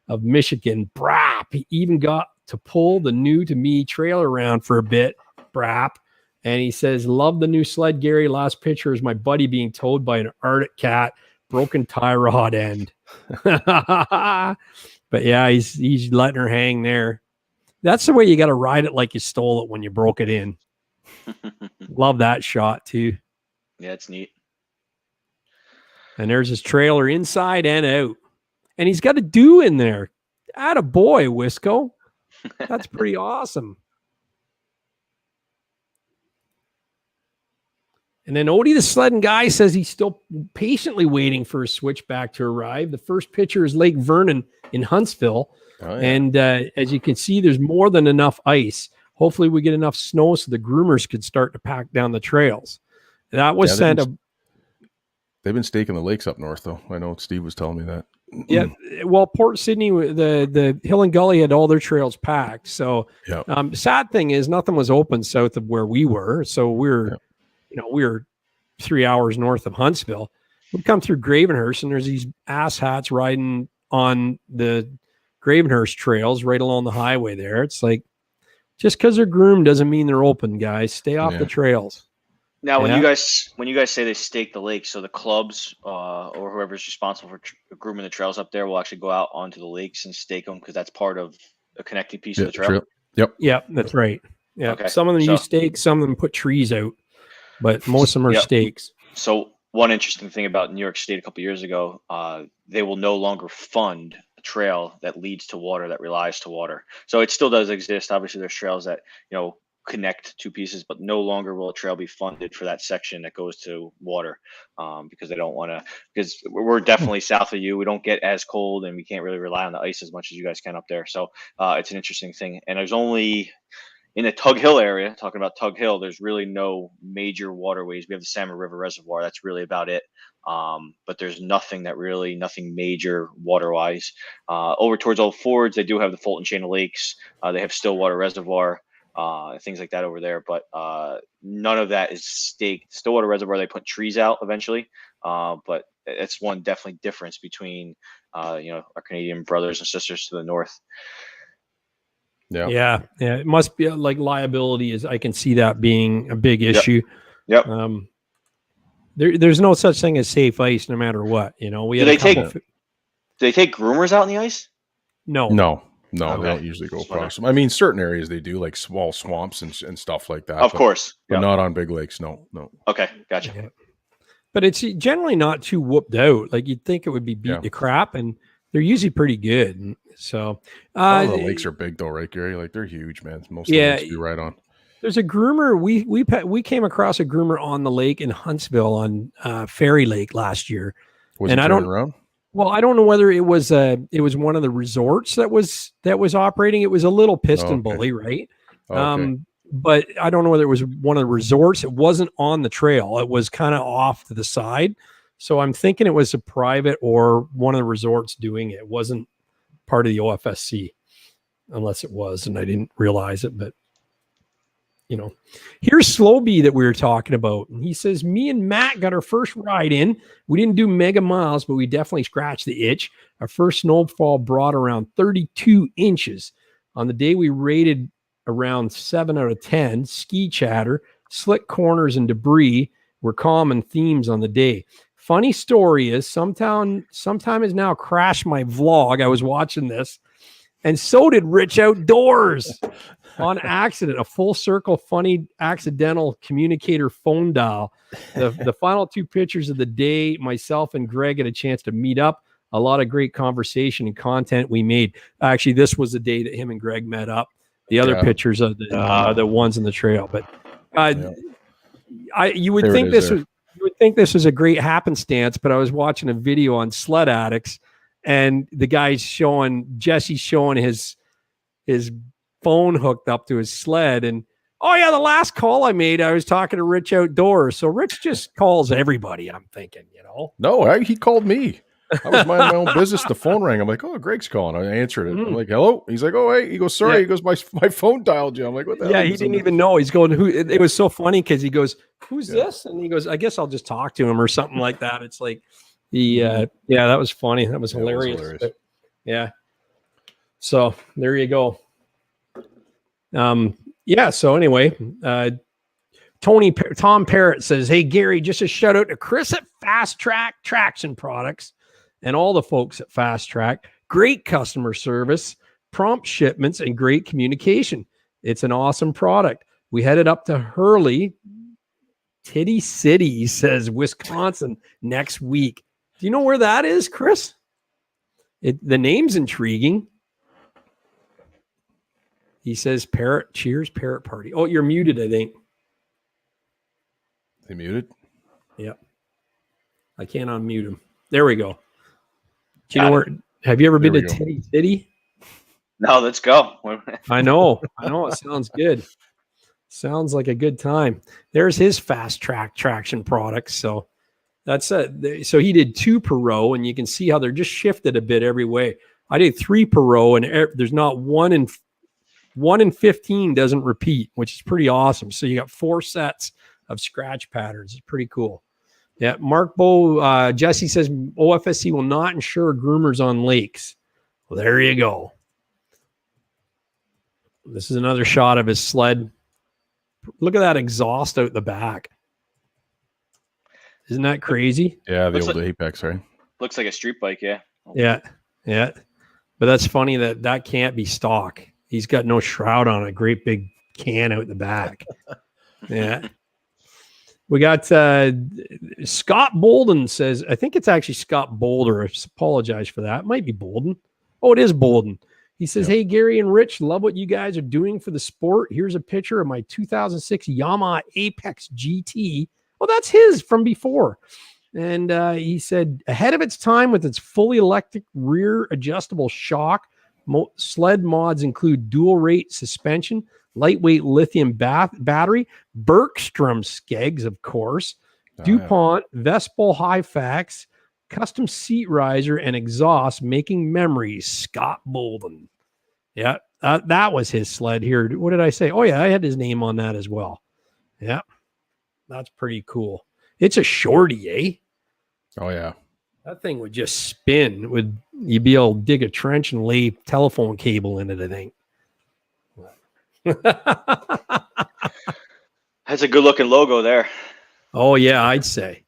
of Michigan. Brap. He even got to pull the new to me trailer around for a bit. Brap. And he says, love the new sled, Gary. Last picture is my buddy being towed by an Arctic cat. Broken tie rod end. But yeah, he's letting her hang there. That's the way you got to ride it, like you stole it when you broke it in. Love that shot too. Yeah, it's neat. And there's his trailer inside and out. And he's got a do in there. Atta boy, Wisco. That's pretty awesome. And then Odie, the sledding guy, says he's still patiently waiting for a switchback to arrive. The first picture is Lake Vernon in Huntsville. Oh, yeah. And as you can see, there's more than enough ice. Hopefully we get enough snow so the groomers could start to pack down the trails. That was sent. They've been staking the lakes up north, though. I know Steve was telling me that. Yeah. Well, Port Sydney, the Hill and Gully had all their trails packed. So sad thing is nothing was open south of where we were. So we're 3 hours north of Huntsville. We come through Gravenhurst and there's these asshats riding on the Gravenhurst trails right along the highway there. It's like, just because they're groomed doesn't mean they're open, guys. Stay off the trails. Now, Yeah. when you guys say they stake the lake, so the clubs or whoever's responsible for grooming the trails up there will actually go out onto the lakes and stake them because that's part of a connecting piece of the trail. Yep. Yeah, that's right. Yeah, Okay. some of them use stakes, some of them put trees out, but most of them are stakes. So one interesting thing about New York State a couple years ago, they will no longer fund a trail that leads to water, that relies to water. So it still does exist. Obviously, there's trails that connect two pieces, but no longer will a trail be funded for that section that goes to water, because they don't want to. Because we're definitely south of you, we don't get as cold, and we can't really rely on the ice as much as you guys can up there. So it's an interesting thing. And there's only in the Tug Hill area, talking about Tug Hill, there's really no major waterways. We have the Salmon River Reservoir. That's really about it. But there's nothing major water-wise. Over towards Old Fords, they do have the Fulton Chain of Lakes. They have Stillwater Reservoir, things like that over there. But none of that is staked. Stillwater Reservoir, they put trees out eventually. But it's one definitely difference between, our Canadian brothers and sisters to the north. Yeah. It must be like liability is. I can see that being a big issue. Yep. There's no such thing as safe ice, no matter what. We do they take groomers out in the ice? No, they don't usually go across them. I mean, certain areas they do, like small swamps and stuff like that. Of course, but not on big lakes. No. Okay, gotcha. Yeah. But it's generally not too whooped out. Like you'd think it would be beat to crap, and they're usually pretty good. And so the lakes are big though, right, Gary? Like they're huge, man. Most of the lakes be right on. There's a groomer. We came across a groomer on the lake in Huntsville on Ferry Lake last year. Was it turning around? Well, I don't know whether it was one of the resorts that was operating. It was a little piston bully, right? Okay. But I don't know whether it was one of the resorts. It wasn't on the trail. It was kind of off to the side. So I'm thinking it was a private or one of the resorts doing it. It wasn't part of the OFSC, unless it was, and I didn't realize it. But here's Slowbee that we were talking about. And he says, me and Matt got our first ride in. We didn't do mega miles, but we definitely scratched the itch. Our first snowfall brought around 32 inches. On the day we rated around 7 out of 10. Ski chatter, slick corners, and debris were common themes on the day. Funny story is sometime has now crashed my vlog. I was watching this, and so did Rich Outdoors. On accident, a full circle, funny, accidental communicator phone dial. The final two pictures of the day, myself and Greg had a chance to meet up. A lot of great conversation and content we made. Actually, this was the day that him and Greg met up. The other pictures of the ones in the trail. But you would think this was a great happenstance, but I was watching a video on Sled Addicts, and the guy's Jesse's showing his phone hooked up to his sled, and the last call I made, I was talking to Rich Outdoors. So Rich just calls everybody, I'm thinking, No, he called me. I was minding my own business. The phone rang. I'm like, oh, Greg's calling. I answered it. I'm like, hello. He's like, oh, hey. He goes, sorry. He goes, my phone dialed you. I'm like, what the hell? Yeah, he didn't even know. He's going, who? It was so funny because he goes, who's this? And he goes, I guess I'll just talk to him or something like that. It's like that was funny. That was hilarious. But, yeah. So there you go. So anyway, Tom Parrott says, hey, Gary, just a shout out to Chris at Fast Track Traction Products and all the folks at Fast Track. Great customer service, prompt shipments, and great communication. It's an awesome product. We headed up to Hurley, Titty City, says Wisconsin, next week. Do you know where that is, Chris? The name's intriguing. He says, Parrot, cheers, Parrot Party. Oh, you're muted, I think. They muted? Yep. I can't unmute him. There we go. Do you know where? Have you ever been to Titty City? No, let's go. I know. It sounds good. Sounds like a good time. There's his Fast Track Traction Products. So that's it. So he did 2 per row, and you can see how they're just shifted a bit every way. I did 3 per row, and there's not 1 in 15 doesn't repeat, which is pretty awesome. So you got 4 sets of scratch patterns. It's pretty cool. Yeah, Mark Bow, Jesse says OFSC will not insure groomers on lakes. Well, there you go. This is another shot of his sled. Look at that exhaust out the back. Isn't that crazy? Yeah, the Looks old like- Apex, right? Looks like a street bike, yeah. Yeah. Yeah. But that's funny that can't be stock. He's got no shroud on a great big can out the back. Yeah. We got Scott Bolden says, I think it's actually Scott Boulder. I apologize for that. It might be Bolden. Oh, it is Bolden. He says, Hey, Gary and Rich, love what you guys are doing for the sport. Here's a picture of my 2006 Yamaha Apex GT. Oh, that's his from before. And he said, ahead of its time with its fully electric rear adjustable shock, sled mods include dual rate suspension, lightweight lithium battery, Bergstrom skegs, of course, DuPont, Vespol Hyfax, custom seat riser, and exhaust, making memories. Scott Bolden. Yeah, that was his sled here. What did I say? Oh, yeah, I had his name on that as well. Yeah, that's pretty cool. It's a shorty, eh? Oh, yeah. That thing would just spin. You'd be able to dig a trench and lay telephone cable in it, I think. That's a good looking logo there. Oh, yeah, I'd say.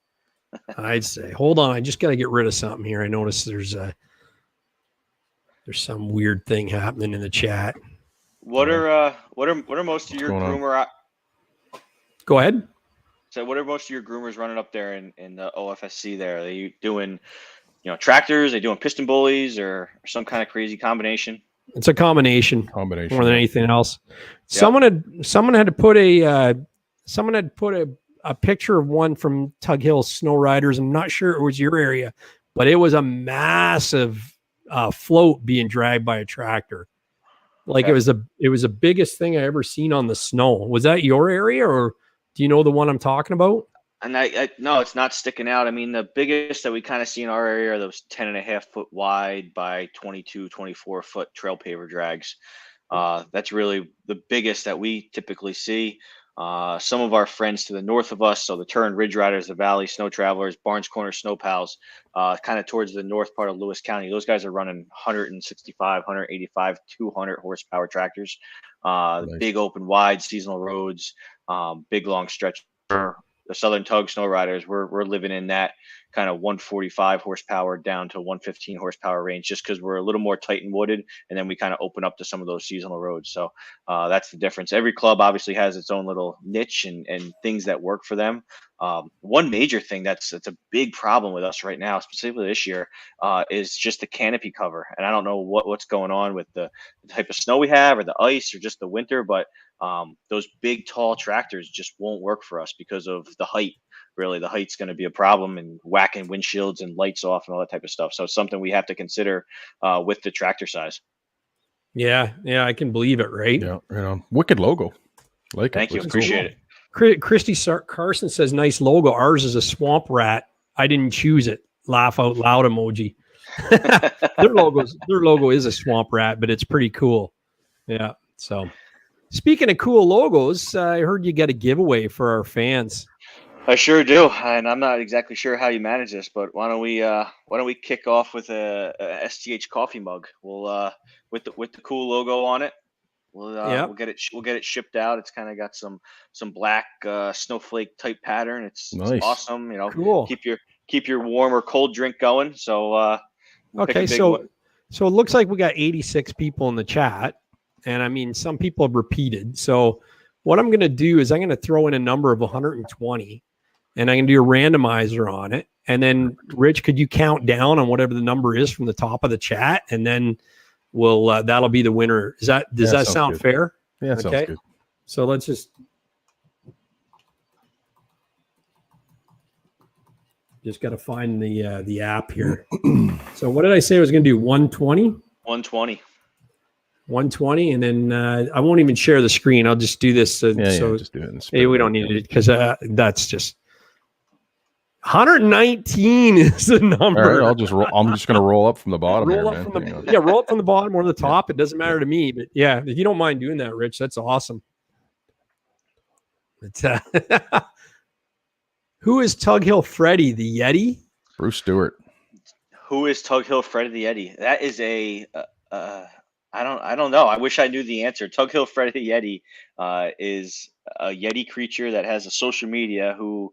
Hold on, I just got to get rid of something here. I noticed there's some weird thing happening in the chat. What are most of your going on? groomer? Go ahead. So what are most of your groomers running up there in the OFSC there? Are they doing, tractors? Are they doing piston bullies or some kind of crazy combination? It's a combination more than anything else. Yep. Someone had put a picture of one from Tug Hill Sno-Riders. I'm not sure it was your area, but it was a massive float being dragged by a tractor. Like it was the biggest thing I ever seen on the snow. Was that your area, or do you know the one I'm talking about? And no, it's not sticking out. I mean, the biggest that we kind of see in our area are those 10.5-foot wide by 22, 24-foot trail paver drags. That's really the biggest that we typically see. Some of our friends to the north of us, so the Turin Ridge Riders, the Valley Snow Travelers, Barnes Corner Snow Pals, kind of towards the north part of Lewis County. Those guys are running 165, 185, 200 horsepower tractors, Nice. big open wide seasonal roads, big long stretch. The Southern Tug Sno-Riders, we're living in that kind of 145 horsepower down to 115 horsepower range, just because we're a little more tight and wooded, and then we kind of open up to some of those seasonal roads. So that's the difference. Every club obviously has its own little niche and things that work for them. One major thing that's a big problem with us right now, specifically this year, is just the canopy cover. And I don't know what's going on with the type of snow we have, or the ice, or just the winter, but those big tall tractors just won't work for us because of the height. Really, the height's going to be a problem, and whacking windshields and lights off and all that type of stuff. So it's something we have to consider with the tractor size. Yeah, I can believe it, right? Yeah, wicked logo. Like Thank it. you, Looks appreciate cool. it. Christy Carson says, nice logo. Ours is a swamp rat. I didn't choose it. Laugh out loud emoji. Their logo is a swamp rat, but it's pretty cool. Yeah. So speaking of cool logos, I heard you got a giveaway for our fans. I sure do, and I'm not exactly sure how you manage this, but why don't we kick off with a STH coffee mug? We'll with the cool logo on it. We'll get it shipped out. It's kind of got some black snowflake type pattern. It's Nice. awesome. Cool. Keep your warm or cold drink going. So Okay, so it looks like we got 86 people in the chat, and I mean some people have repeated. So what I'm going to do is I'm going to throw in a number of 120, and I'm going to do a randomizer on it. And then Rich, could you count down on whatever the number is from the top of the chat, and then we'll that'll be the winner. Does that sound good. fair? Yeah, it sounds good. So let's just got to find the app here. So what did I say I was going to do? 120? 120. 120, and then I won't even share the screen. I'll just do this. So just do it. Hey, we don't need it because that's just 119 is the number. All right, I'm just going to roll up from the bottom. Roll up from the bottom or the top. It doesn't matter to me. But yeah, if you don't mind doing that, Rich, that's awesome. But, who is Tug Hill Freddy, the Yeti? Bruce Stewart. Who is Tug Hill Freddy the Yeti? That is I don't know. I wish I knew the answer. Tug Hill Freddy the Yeti is a Yeti creature that has a social media who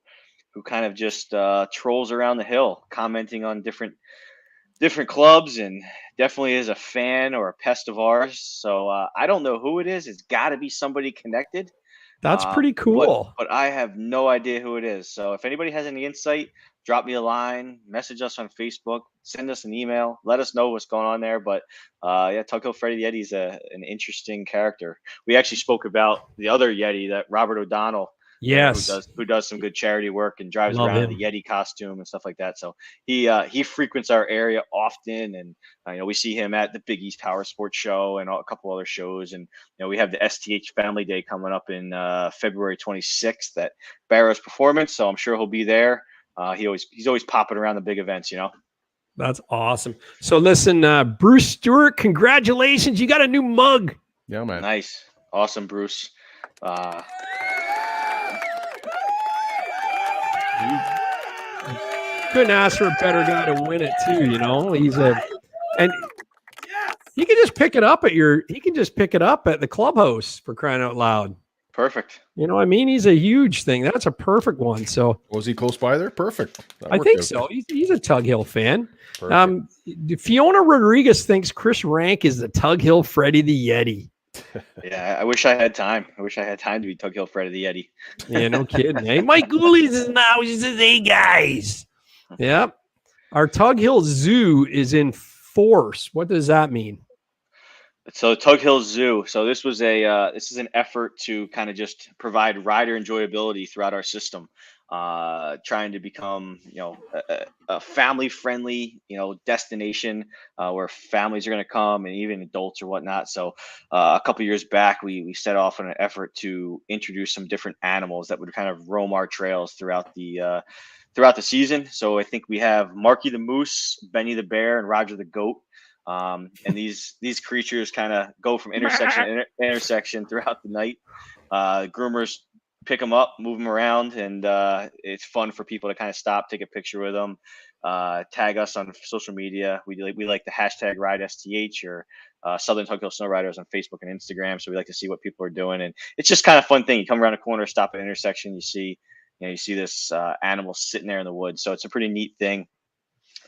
who kind of just trolls around the hill, commenting on different clubs, and definitely is a fan or a pest of ours. So I don't know who it is. It's got to be somebody connected. That's pretty cool. But I have no idea who it is. So if anybody has any insight, drop me a line, message us on Facebook, send us an email, let us know what's going on there. But yeah, Tug Hill Freddy the Yeti is an interesting character. We actually spoke about the other Yeti, that Robert O'Donnell. Yes. Who does some good charity work and drives Love around him. in the Yeti costume and stuff like that. So he frequents our area often, and we see him at the Big East Power Sports Show and a couple other shows. And we have the STH Family Day coming up in February 26th at Barrow's Performance. So I'm sure he'll be there. He's always popping around the big events. That's awesome. So listen, Bruce Stewart, congratulations! You got a new mug. Yeah, man. Nice, awesome, Bruce. Couldn't ask for a better guy to win it too. And he can just pick it up at the clubhouse, for crying out loud. Perfect. I mean, he's a huge thing. That's a perfect one. So Was he close by there? Perfect. That I worked think out. so. He's a Tug Hill fan. Perfect. Fiona Rodriguez thinks Chris Rinck is the Tug Hill Freddy the Yeti. Yeah, I wish I had time. I wish I had time to be Tug Hill Freddy the Yeti. Yeah, no kidding. Hey, Mike Goolies is now. He says, "Hey guys." Yep. Our Tug Hill Zoo is in force. What does that mean? So Tug Hill Zoo. So this is an effort to kind of just provide rider enjoyability throughout our system, trying to become a family friendly destination where families are going to come, and even adults or whatnot. So a couple years back, we set off on an effort to introduce some different animals that would kind of roam our trails throughout the season. So I think we have Marky the Moose, Benny the Bear, and Roger the Goat. And these creatures kind of go from intersection to intersection throughout the night. Groomers pick them up, move them around, and it's fun for people to kind of stop, take a picture with them, tag us on social media. We like the hashtag RideSTH or Southern Tug Hill Sno-Riders on Facebook and Instagram. So we like to see what people are doing, and it's just kind of fun thing. You come around a corner, stop at an intersection, you see this animal sitting there in the woods. So it's a pretty neat thing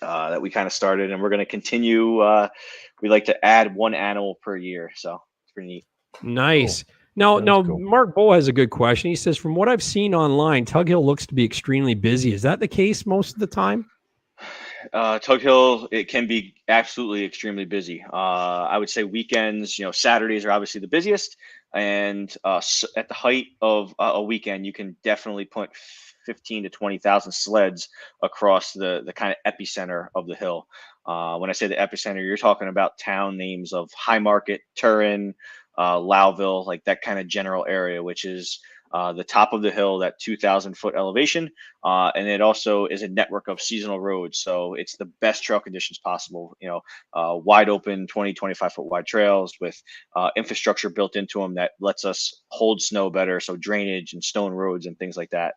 that we kind of started, and we're going to continue. We like to add one animal per year, so it's pretty neat. Nice. Cool. Now, Cool. Mark Bull has a good question. He says, from what I've seen online, Tug Hill looks to be extremely busy. Is that the case most of the time? Tug Hill, it can be absolutely extremely busy. I would say weekends, Saturdays are obviously the busiest, and at the height of a weekend, you can definitely put 15 to 20,000 sleds across the kind of epicenter of the hill. When I say the epicenter, you're talking about town names of Highmarket, Turin, Lowville, like that kind of general area, which is the top of the hill, that 2,000-foot elevation. And it also is a network of seasonal roads. So it's the best trail conditions possible, wide open 20, 25-foot wide trails with infrastructure built into them that lets us hold snow better. So drainage and stone roads and things like that.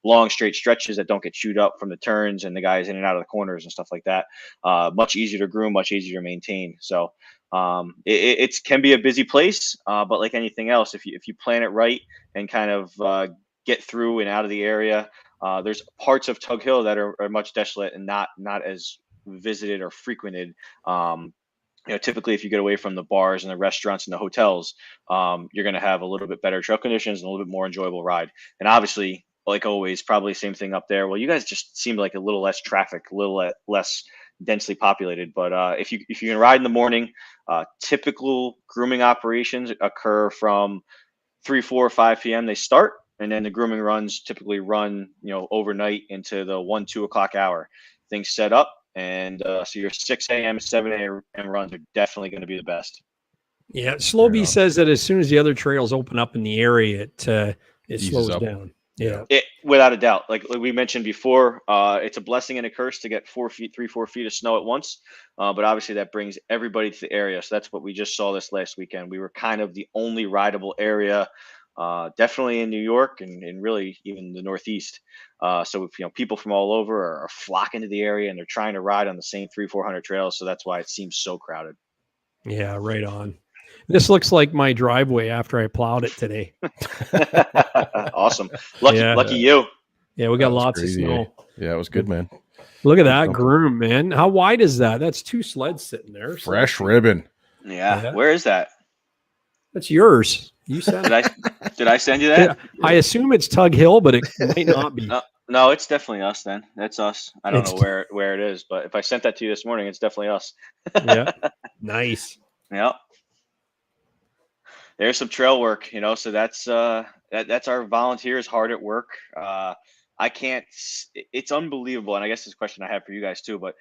Long straight stretches that don't get chewed up from the turns and the guys in and out of the corners and stuff like that. Much easier to groom, much easier to maintain. So it can be a busy place, but like anything else, if you plan it right and kind of get through and out of the area, there's parts of Tug Hill that are much desolate and not as visited or frequented. Typically if you get away from the bars and the restaurants and the hotels, you're going to have a little bit better trail conditions and a little bit more enjoyable ride. And obviously, like always, probably same thing up there. Well, you guys just seem like a little less traffic, a little less densely populated. But if you can ride in the morning, typical grooming operations occur from 3, 4, 5 p.m. They start, and then the grooming runs typically run overnight into the 1, 2 o'clock hour. Things set up, and so your 6 a.m., 7 a.m. runs are definitely going to be the best. Yeah, Slowbee says that as soon as the other trails open up in the area, it Eases slows up. down. Yeah. Without a doubt, like we mentioned before, it's a blessing and a curse to get 4 feet of snow at once. But obviously that brings everybody to the area. So that's what we just saw this last weekend. We were kind of the only rideable area, definitely in New York and really even the Northeast. So if, people from all over are flocking to the area and they're trying to ride on the same 300-400 trails. So that's why it seems so crowded. Yeah, right on. This looks like my driveway after I plowed it today. Awesome. Lucky you. Yeah, we got That was lots crazy, of snow. Yeah, it was good, man. Look at that something. groom, man. How wide is that? That's 2 sleds sitting there. So Fresh ribbon. Yeah. Yeah. Where is that? that's yours. You sent Did it. I send you that? I assume it's Tug Hill, but it might not be. No, it's definitely us then. That's us. I don't It's- know where it is, but if I sent that to you this morning, it's definitely us. Yeah. Nice. Yep. There's some trail work, so that's that's our volunteers hard at work. I can't, it's unbelievable. And I guess this question I have for you guys too, but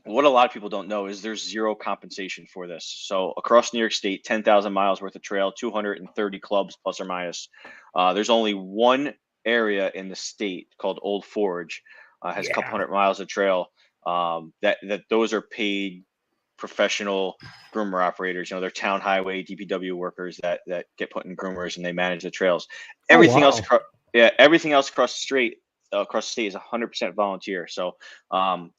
what a lot of people don't know is there's zero compensation for this. So across New York State, 10,000 miles worth of trail, 230 clubs plus or minus. There's only one area in the state called Old Forge, has a couple hundred miles of trail. That those are paid professional groomer operators. They're town highway DPW workers that get put in groomers and they manage the trails. Everything else, everything else across the state is 100% volunteer. So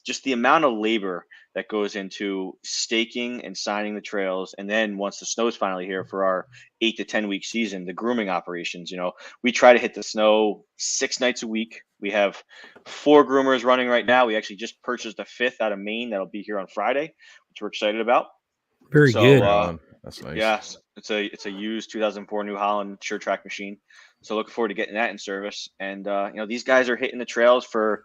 just the amount of labor that goes into staking and signing the trails, and then once the snow is finally here for our 8 to 10 week season, the grooming operations, we try to hit the snow 6 nights a week. We have 4 groomers running right now. We actually just purchased a 5th out of Maine that'll be here on Friday, which we're excited about. Very good. That's nice. Yeah, it's a used 2004 New Holland sure track machine. So looking forward to getting that in service. And these guys are hitting the trails for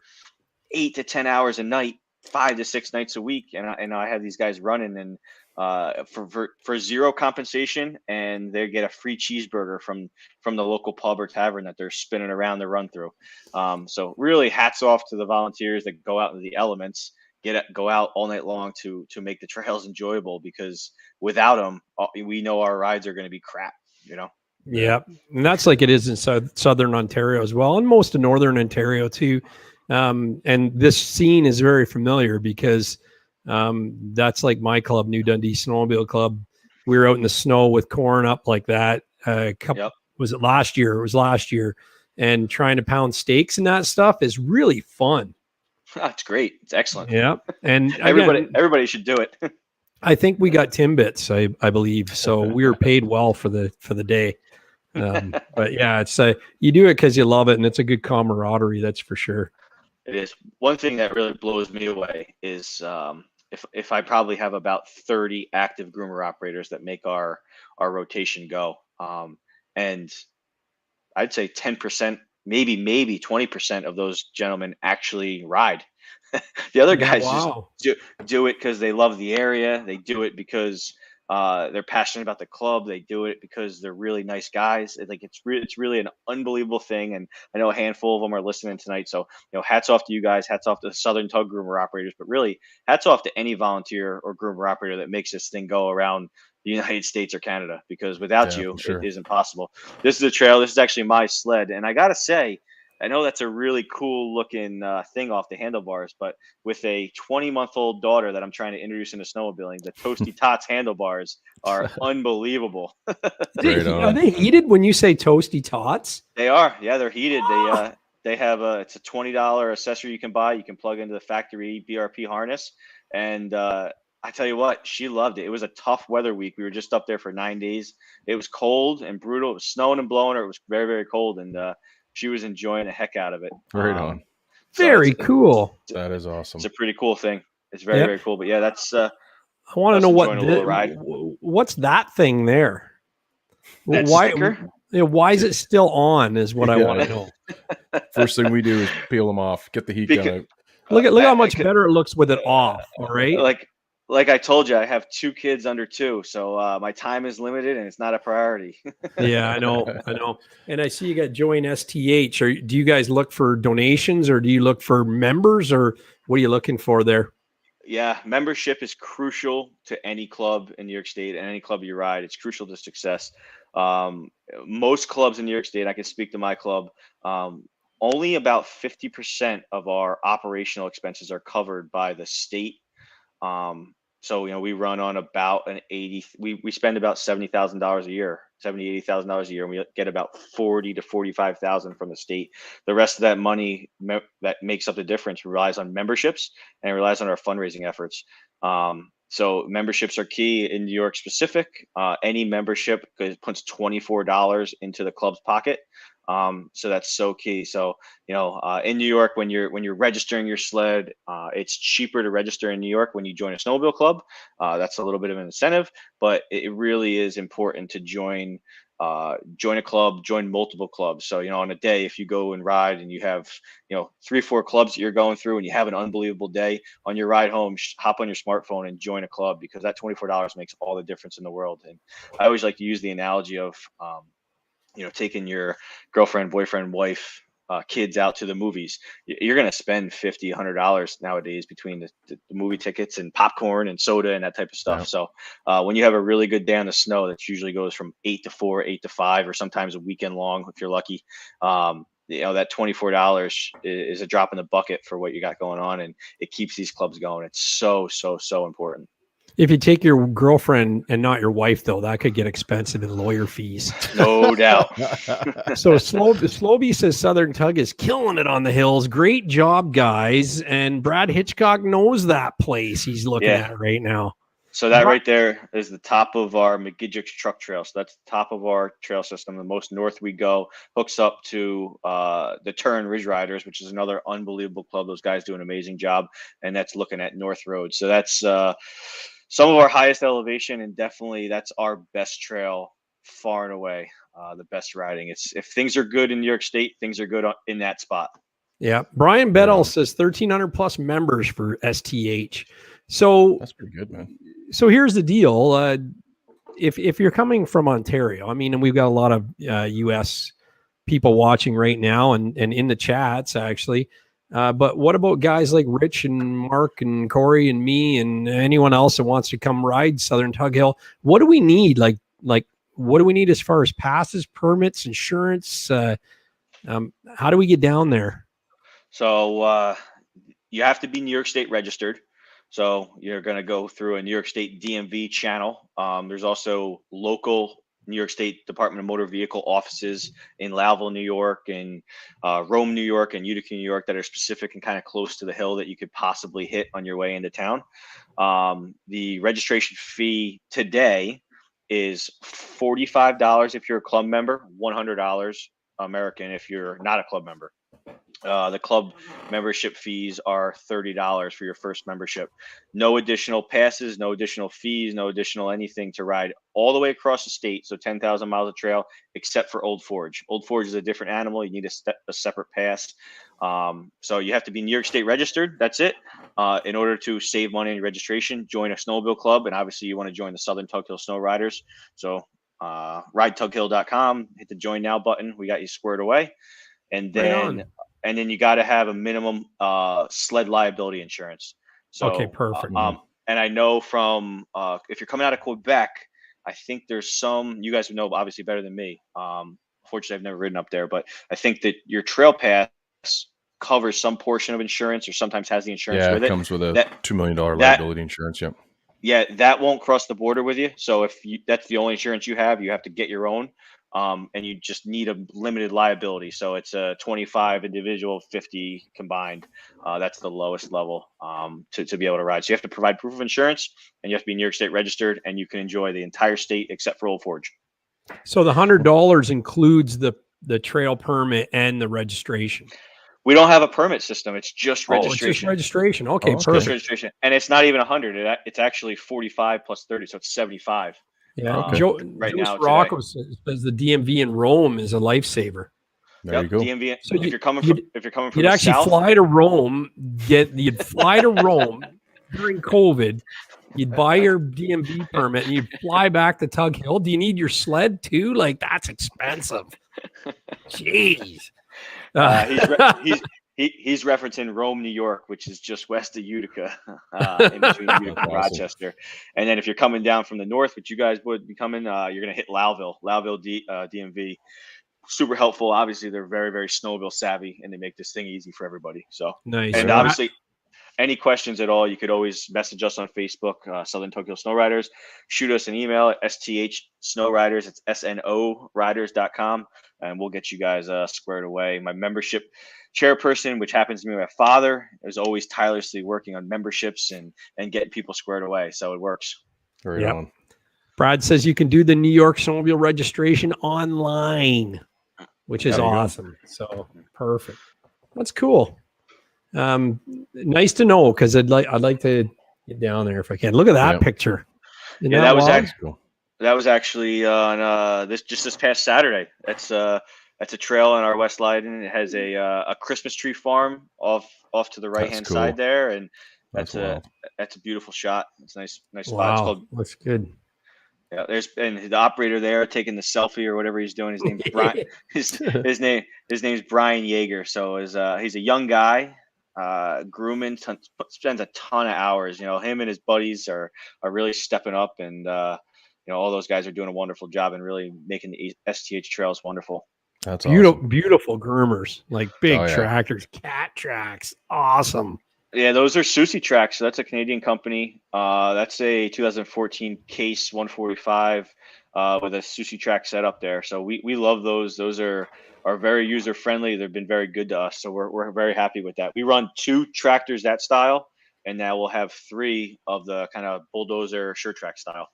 8 to 10 hours a night, 5 to 6 nights a week, and I have these guys running and for zero compensation, and they get a free cheeseburger from the local pub or tavern that they're spinning around the run through. So really, hats off to the volunteers that go out into the elements, go out all night long to make the trails enjoyable, because without them, we know our rides are going to be crap. Yeah, and that's like it is in Southern Ontario as well, and most of Northern Ontario too. And this scene is very familiar because that's like my club, New Dundee Snowmobile Club. We were out in the snow with corn up like that. Was it last year? It was last year, and trying to pound stakes and that stuff is really fun. It's great. It's excellent. Yeah, and everybody should do it. I think we got Timbits, I believe, so we were paid well for the day. But yeah, it's you do it because you love it, and it's a good camaraderie, that's for sure. It is. One thing that really blows me away is if I probably have about 30 active groomer operators that make our rotation go, and I'd say 10%, maybe 20% of those gentlemen actually ride. The other guys just do it because they love the area. They do it because they're passionate about the club. They do it because they're really nice guys. It's really an unbelievable thing. And I know a handful of them are listening tonight. So, hats off to you guys. Hats off to the Southern Tug groomer operators, but really hats off to any volunteer or groomer operator that makes this thing go around the United States or Canada, because without you, it isn't possible. This is a trail. This is actually my sled. And I got to say, I know that's a really cool looking thing off the handlebars, but with a 20-month-old daughter that I'm trying to introduce into snowmobiling, the Toasty Tots handlebars are unbelievable. Are they heated when you say Toasty Tots? They are. Yeah, they're heated. They have it's a $20 accessory you can buy. You can plug into the factory BRP harness. And I tell you what, she loved it. It was a tough weather week. We were just up there for 9 days. It was cold and brutal. It was snowing and blowing her. It was very, very cold. And she was enjoying the heck out of it. Right on. Very cool. That is awesome. It's a pretty cool thing. It's very, very cool. But yeah, that's. I want to know what's that thing there? Why is it still on? Is what I want to know. First thing we do is peel them off, get the heat gun out. Look how much better it looks with it off. All right. Like I told you, I have 2 kids under 2, so my time is limited and it's not a priority. Yeah, I know. And I see you got Join STH. Do you guys look for donations, or do you look for members, or what are you looking for there? Yeah, membership is crucial to any club in New York State and any club you ride. It's crucial to success. Most clubs in New York State, I can speak to my club, only about 50% of our operational expenses are covered by the state. So, we run on about we spend about $70,000 a year, $80,000 a year, and we get about 40 to 45,000 from the state. The rest of that money that makes up the difference relies on memberships and relies on our fundraising efforts. So memberships are key in New York specific. Any membership puts $24 into the club's pocket. So that's so key. So, in New York, when you're registering your sled, it's cheaper to register in New York when you join a snowmobile club. That's a little bit of an incentive, but it really is important to join a club, join multiple clubs. So, on a day, if you go and ride and you have, 3-4 clubs that you're going through and you have an unbelievable day, on your ride home, hop on your smartphone and join a club, because that $24 makes all the difference in the world. And I always like to use the analogy of, taking your girlfriend, boyfriend, wife, kids out to the movies. You're going to spend $50, $100 nowadays between the movie tickets and popcorn and soda and that type of stuff. Yeah. So when you have a really good day on the snow, that usually goes from 8 to 4, 8 to 5, or sometimes a weekend long if you're lucky. That $24 is a drop in the bucket for what you got going on, and it keeps these clubs going. It's so, so, so important. If you take your girlfriend and not your wife, though, that could get expensive in lawyer fees. No doubt. So Slowby says Southern Tug is killing it on the hills. Great job, guys. And Brad Hitchcock knows that place. He's looking at it right now. So that right there is the top of our McGidrick's truck trail. So that's the top of our trail system. The most north we go hooks up to the Turn Ridge Riders, which is another unbelievable club. Those guys do an amazing job, and that's looking at North Road. So that's some of our highest elevation, and definitely that's our best trail far and away. The best riding. If things are good in New York State, things are good in that spot. Yeah. Brian Bedell says 1,300 plus members for STH. So that's pretty good, man. So here's the deal. If you're coming from Ontario, and we've got a lot of U.S. people watching right now and in the chats, actually. But what about guys like Rich and Mark and Corey and me and anyone else that wants to come ride Southern Tug Hill? What do we need? Like what do we need as far as passes, permits, insurance? How do we get down there? So you have to be New York State registered. So you're going to go through a New York State DMV channel. There's also local New York State Department of Motor Vehicle offices in Lowville, New York, and Rome, New York, and Utica, New York, that are specific and kind of close to the hill that you could possibly hit on your way into town. The registration fee today is $45 if you're a club member, $100 American if you're not a club member. The club membership fees are $30 for your first membership. No additional passes, no additional fees, no additional anything to ride all the way across the state. So 10,000 miles of trail, except for Old Forge. Old Forge is a different animal. You need a separate pass. So you have to be New York State registered. That's it. In order to save money on your registration, join a snowmobile club. And obviously you want to join the Southern Tug Hill Sno-Riders. So ridetughill.com, hit the join now button. We got you squared away. And then you got to have a minimum sled liability insurance. So, okay, perfect. And I know from if you're coming out of Quebec, I think there's some, you guys would know obviously better than me. Fortunately, I've never ridden up there, but I think that your trail pass covers some portion of insurance, or sometimes has the insurance with it. Yeah, it comes with a $2 million liability insurance. Yep. Yeah, that won't cross the border with you. So if that's the only insurance you have to get your own. And you just need a limited liability. So it's a 25 individual, 50 combined. That's the lowest level to be able to ride. So you have to provide proof of insurance, and you have to be New York State registered, and you can enjoy the entire state except for Old Forge. So the $100 includes the trail permit and the registration. We don't have a permit system. It's just registration. It's just registration. Okay, perfect. Just registration. And it's not even 100. It's actually 45 plus 30. So it's 75. Yeah, okay. Joe now Rocco says the DMV in Rome is a lifesaver. There you go. DMV. So if you're coming from you'd actually south, fly to Rome. You'd fly to Rome during COVID. You'd buy your DMV permit and you'd fly back to Tug Hill. Do you need your sled too? Like, that's expensive. Jeez. He's referencing Rome, New York, which is just west of Utica, in between Utica and Rochester. And then if you're coming down from the north, which you guys would be coming, you're going to hit Lowville DMV. Super helpful. Obviously, they're very, very snowmobile savvy, and they make this thing easy for everybody. So nice. And obviously, any questions at all, you could always message us on Facebook, Southern Tug Hill Sno-Riders. Shoot us an email at STH-Sno-Riders. It's SNOriders.com, and we'll get you guys squared away. My membership chairperson, which happens to be my father, is always tirelessly working on memberships and getting people squared away. So it works. Right on. Brad says you can do the New York snowmobile registration online. which is There you go. awesome. So perfect. That's cool. Nice to know, because I'd like to get down there if I can. Look at that Yeah. picture. Isn't Yeah, that was wild? actually on this past Saturday. That's a trail in our West Leiden. It has a Christmas tree farm off to the right hand cool. side there, and That's that's a beautiful shot. It's a nice spot. It's Wow, called, that's good. yeah. And the operator there taking the selfie or whatever he's doing. His name's Brian. His name's Brian Yeager. So he's a young guy. Grooming spends a ton of hours. Him and his buddies are really stepping up, and all those guys are doing a wonderful job and really making the STH trails wonderful. That's Beautiful groomers, like big Oh, yeah. tractors, cat tracks. Awesome. Yeah, those are Susi tracks. So that's a Canadian company. That's a 2014 Case 145 with a Susi track set up there. So we love those. Those are very user friendly. They've been very good to us. So we're very happy with that. We run 2 tractors that style, and now we'll have 3 of the kind of bulldozer sure track style.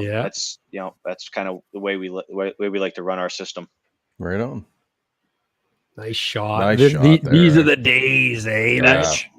Yeah. That's kind of the way we like to run our system. Right on. Nice shot. Nice shot These there. are the days, eh?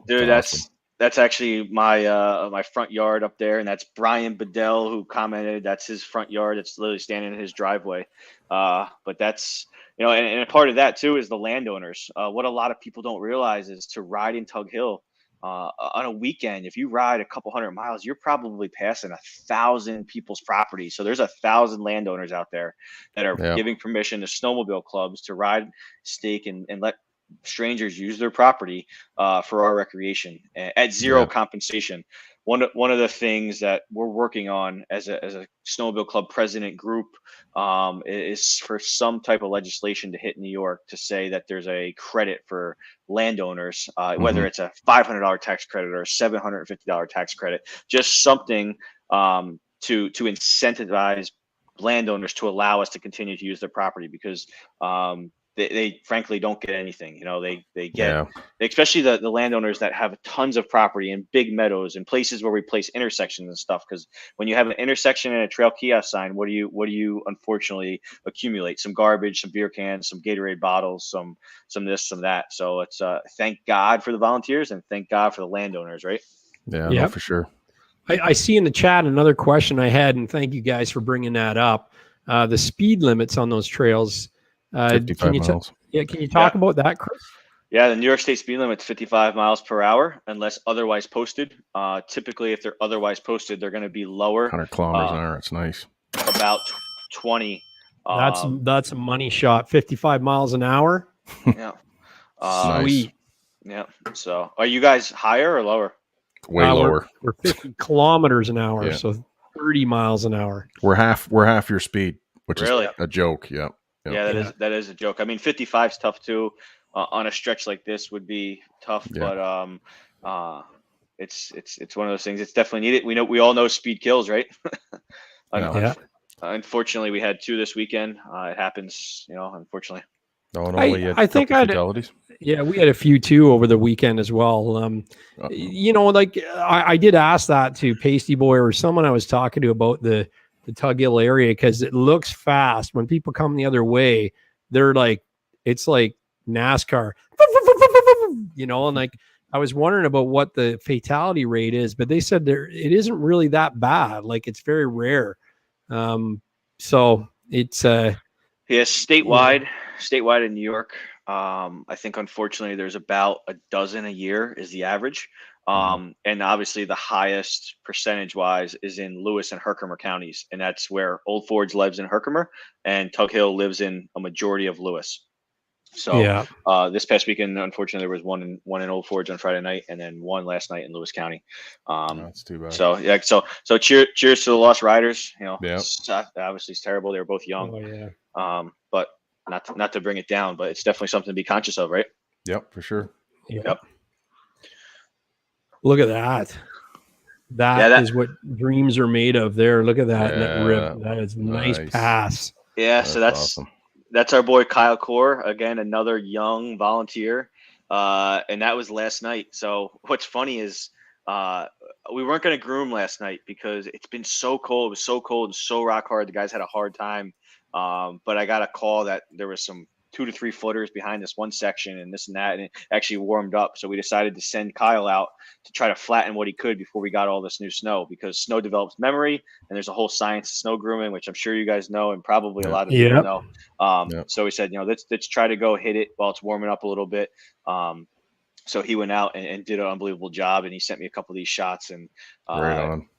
Dude, That's awesome. that's actually my front yard up there, and that's Brian Bedell who commented. That's his front yard. It's literally standing in his driveway. But that's and a part of that too is the landowners. What a lot of people don't realize is to ride in Tug Hill on a weekend. If you ride a couple hundred miles, you're probably passing 1,000 people's property. So there's 1,000 landowners out there that are giving permission to snowmobile clubs to ride, stake, and let strangers use their property for our recreation at zero compensation. One of the things that we're working on as a snowmobile club president group is for some type of legislation to hit New York to say that there's a credit for landowners, whether it's a $500 tax credit or a $750 tax credit, just something to incentivize landowners to allow us to continue to use their property, because they frankly don't get anything. They get, especially the landowners that have tons of property in big meadows and places where we place intersections and stuff. Because when you have an intersection and a trail kiosk sign, what do you unfortunately accumulate? Some garbage, some beer cans, some Gatorade bottles, some this, some that. So it's thank God for the volunteers and thank God for the landowners, right? Yeah, no, for sure. I see in the chat another question I had, and thank you guys for bringing that up. The speed limits on those trails. 55 miles. Can you talk about that, Chris? Yeah, the New York State speed limit is 55 miles per hour unless otherwise posted. Typically, if they're otherwise posted, they're going to be lower. 100 kilometers an hour. It's nice. About 20. That's a money shot. 55 miles an hour. Yeah. Sweet. Yeah. So, are you guys higher or lower? Way lower. We're 50 kilometers an hour, so 30 miles an hour. We're half your speed, which Really? is a joke. Yeah. Yeah, that is a joke. I mean, 55 is tough too. On a stretch like this would be tough, but it's one of those things. It's definitely needed. We all know speed kills, right? Unfortunately, we had 2 this weekend. It happens, unfortunately. Oh, no, I think fatalities. Yeah, we had a few too over the weekend as well. I did ask that to Pasty Boy or someone I was talking to about the Tug Hill area, because it looks fast. When people come the other way, they're like, it's like NASCAR, and like I was wondering about what the fatality rate is, but they said it isn't really that bad. Like, it's very rare. So it's statewide in New York. I think unfortunately there's about a dozen a year is the average. And obviously the highest percentage wise is in Lewis and Herkimer counties. And that's where Old Forge lives in Herkimer and Tug Hill lives in a majority of Lewis. So this past weekend, unfortunately, there was one in Old Forge on Friday night and then one last night in Lewis County. That's too bad. So so cheers to the lost riders. Obviously it's terrible. They were both young. But not to bring it down, but it's definitely something to be conscious of, right? Yep, for sure. Yep. Look at that. That is what dreams are made of there. Look at that. That rip. That is nice pass. Yeah, so that's awesome. That's our boy Kyle Core, again, another young volunteer. And that was last night. So what's funny is we weren't going to groom last night because it's been so cold. It was so cold and so rock hard. The guys had a hard time. But I got a call that there was some 2 to 3 footers behind this one section and this and that, and it actually warmed up. So we decided to send Kyle out to try to flatten what he could before we got all this new snow, because snow develops memory, and there's a whole science of snow grooming, which I'm sure you guys know, and probably a lot of people know. So we said, let's try to go hit it while it's warming up a little bit. So he went out and did an unbelievable job, and he sent me a couple of these shots, and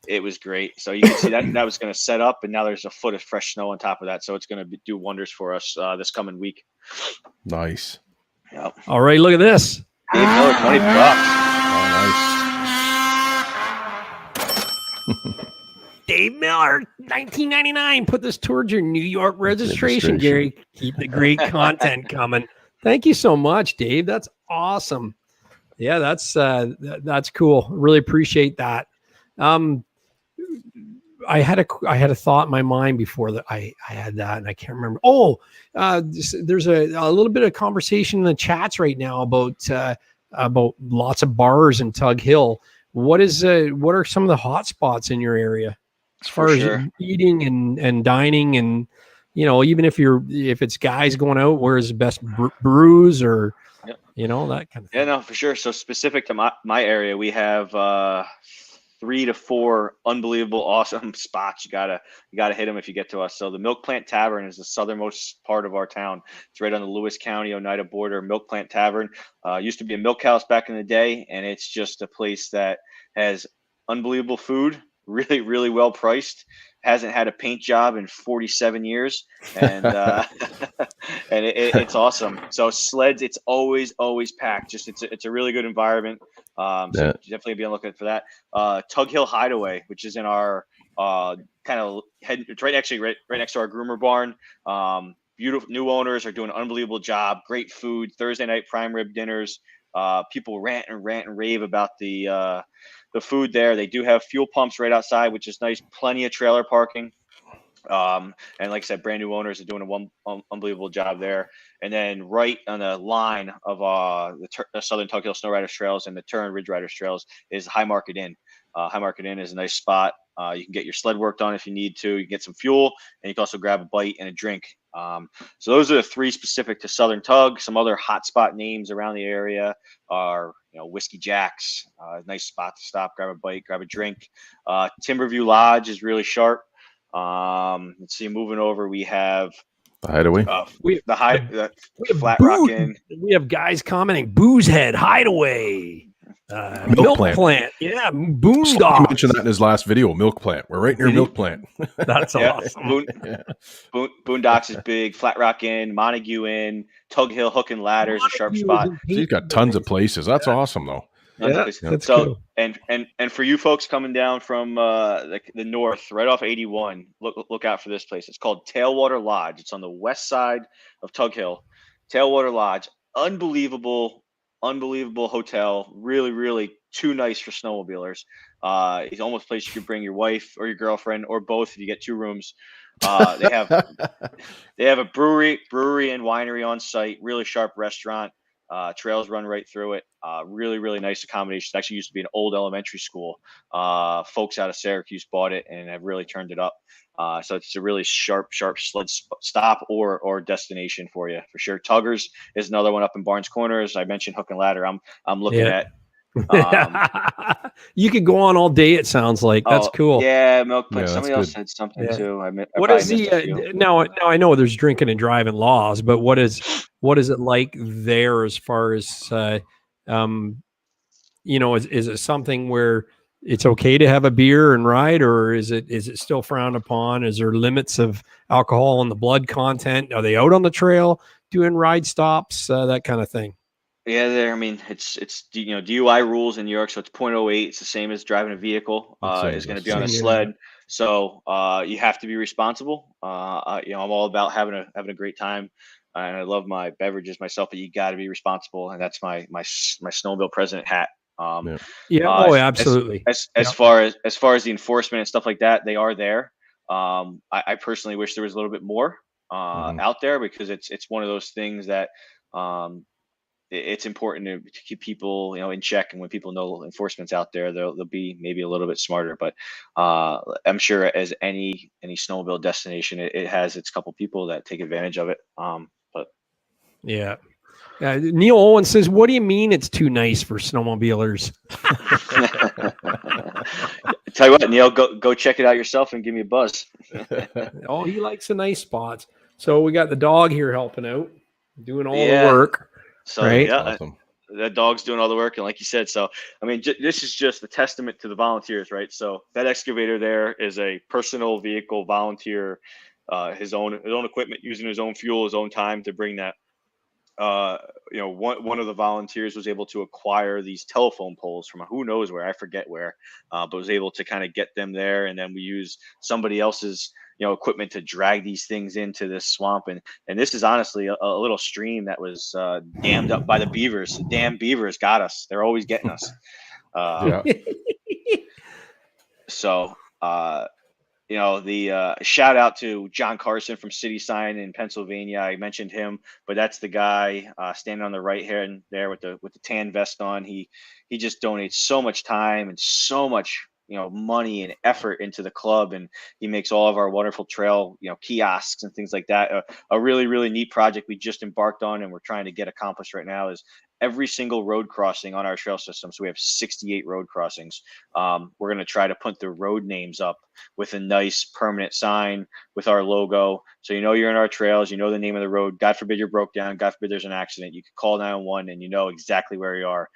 it was great. So you can see that was going to set up, and now there's a foot of fresh snow on top of that. So it's going to do wonders for us this coming week. Nice. Yep. All right, look at this. Dave Miller, $20. Oh, Dave Miller, 1999. Put this towards your New York registration, Gary. Keep the great content coming. Thank you so much, Dave. That's awesome. Yeah, that's cool. Really appreciate that. I had a thought in my mind before that I had that, and I can't remember. There's a little bit of conversation in the chats right now about lots of bars in Tug Hill. What are some of the hot spots in your area as far as eating and dining, and even if it's guys going out, where's the best brews or that kind of thing? Yeah, no, for sure. So specific to my area, we have 3 to 4 unbelievable, awesome spots. You gotta hit them if you get to us. So the Milk Plant Tavern is the southernmost part of our town. It's right on the Lewis County Oneida border. Milk Plant Tavern used to be a milk house back in the day, and it's just a place that has unbelievable food, really, really well priced. Hasn't had a paint job in 47 years, and and it's awesome. So Sleds, it's always packed. It's a really good environment. So definitely be on the lookout for that. Tug Hill Hideaway, which is in our kind of it's right next to our groomer barn. Beautiful new owners are doing an unbelievable job. Great food. Thursday night prime rib dinners. People rant and rave about the food there. They do have fuel pumps right outside, which is nice. Plenty of trailer parking. And like I said, brand new owners are doing an unbelievable job there. And then right on the line of the Southern Tug Hill Sno-Riders trails and the Turin Ridge Riders trails is High Market Inn. High Market Inn is a nice spot. You can get your sled worked on if you need to. You can get some fuel, and you can also grab a bite and a drink. So those are the 3 specific to Southern Tug. Some other hotspot names around the area are, Whiskey Jack's, nice spot to stop, grab a bite, grab a drink. Timberview Lodge is really sharp. Let's see, moving over, we have the Hideaway. The Flat Rock Inn. We have guys commenting, Booze Head Hideaway. Milk plant. Yeah, Boondocks. He mentioned that in his last video. Milk Plant. We're right near Milk Plant. That's awesome. Boondocks is big. Flat Rock Inn, Montague Inn, Tug Hill Hook and Ladders, a sharp spot. He's got tons of places. That's awesome, though. Yeah, that's cool. And for you folks coming down from the north, right off 81, look out for this place. It's called Tailwater Lodge. It's on the west side of Tug Hill. Tailwater Lodge, unbelievable hotel. Really, really too nice for snowmobilers. It's almost a place you could bring your wife or your girlfriend or both if you get 2 rooms. They have a brewery and winery on site. Really sharp restaurant. Trails run right through it. Really, really nice accommodation. It actually used to be an old elementary school. Folks out of Syracuse bought it and have really turned it up. So it's a really sharp sled stop or destination for you for sure. Tuggers is another one up in Barnes Corners. I mentioned Hook and Ladder. I'm looking at. You could go on all day. It sounds like that's cool. Yeah, Milk Plant. Somebody else said something too. What is the now? I know there's drinking and driving laws, but what is it like there as far as is it something where it's okay to have a beer and ride, or is it still frowned upon? Is there limits of alcohol in the blood content? Are they out on the trail doing ride stops, that kind of thing? Yeah, I mean, it's DUI rules in New York, so it's 0.08. It's the same as driving a vehicle. Is going to be on a sled, so you have to be responsible. I'm all about having a great time, and I love my beverages myself, but you got to be responsible, and that's my snowmobile president hat. Absolutely. As far as the enforcement and stuff like that, they are there. I personally wish there was a little bit more out there, because it's one of those things that it's important to keep people in check, and when people know enforcement's out there, they'll be maybe a little bit smarter. But I'm sure as any snowmobile destination, it has its couple people that take advantage of it. But Yeah. Neil Owen says, what do you mean it's too nice for snowmobilers? Tell you what, Neil, go check it out yourself and give me a buzz. Oh, he likes the nice spots. So we got the dog here helping out, doing all the Yeah. work. So Right. yeah, Awesome. the dog's doing all the work, and like you said, so I mean, this is just a testament to the volunteers, right? So that excavator there is a personal vehicle volunteer, his own equipment, using his own fuel, his own time to bring that. One of the volunteers was able to acquire these telephone poles from who knows where, I forget where, but was able to kind of get them there, and then we use somebody else's equipment to drag these things into this swamp, and this is honestly a little stream that was dammed up by the beavers. The damn beavers got us. They're always getting us. Yeah. So the shout out to John Carson from City Sign in Pennsylvania. I mentioned him, but that's the guy standing on the right hand there with the tan vest on. He just donates so much time and so much money and effort into the club, and he makes all of our wonderful trail kiosks and things like that. A really, really neat project we just embarked on and we're trying to get accomplished right now is every single road crossing on our trail system. So we have 68 road crossings. We're going to try to put the road names up with a nice permanent sign with our logo. So you're in our trails, the name of the road. God forbid you're broke down. God forbid there's an accident. You can call 911 and you know exactly where you are.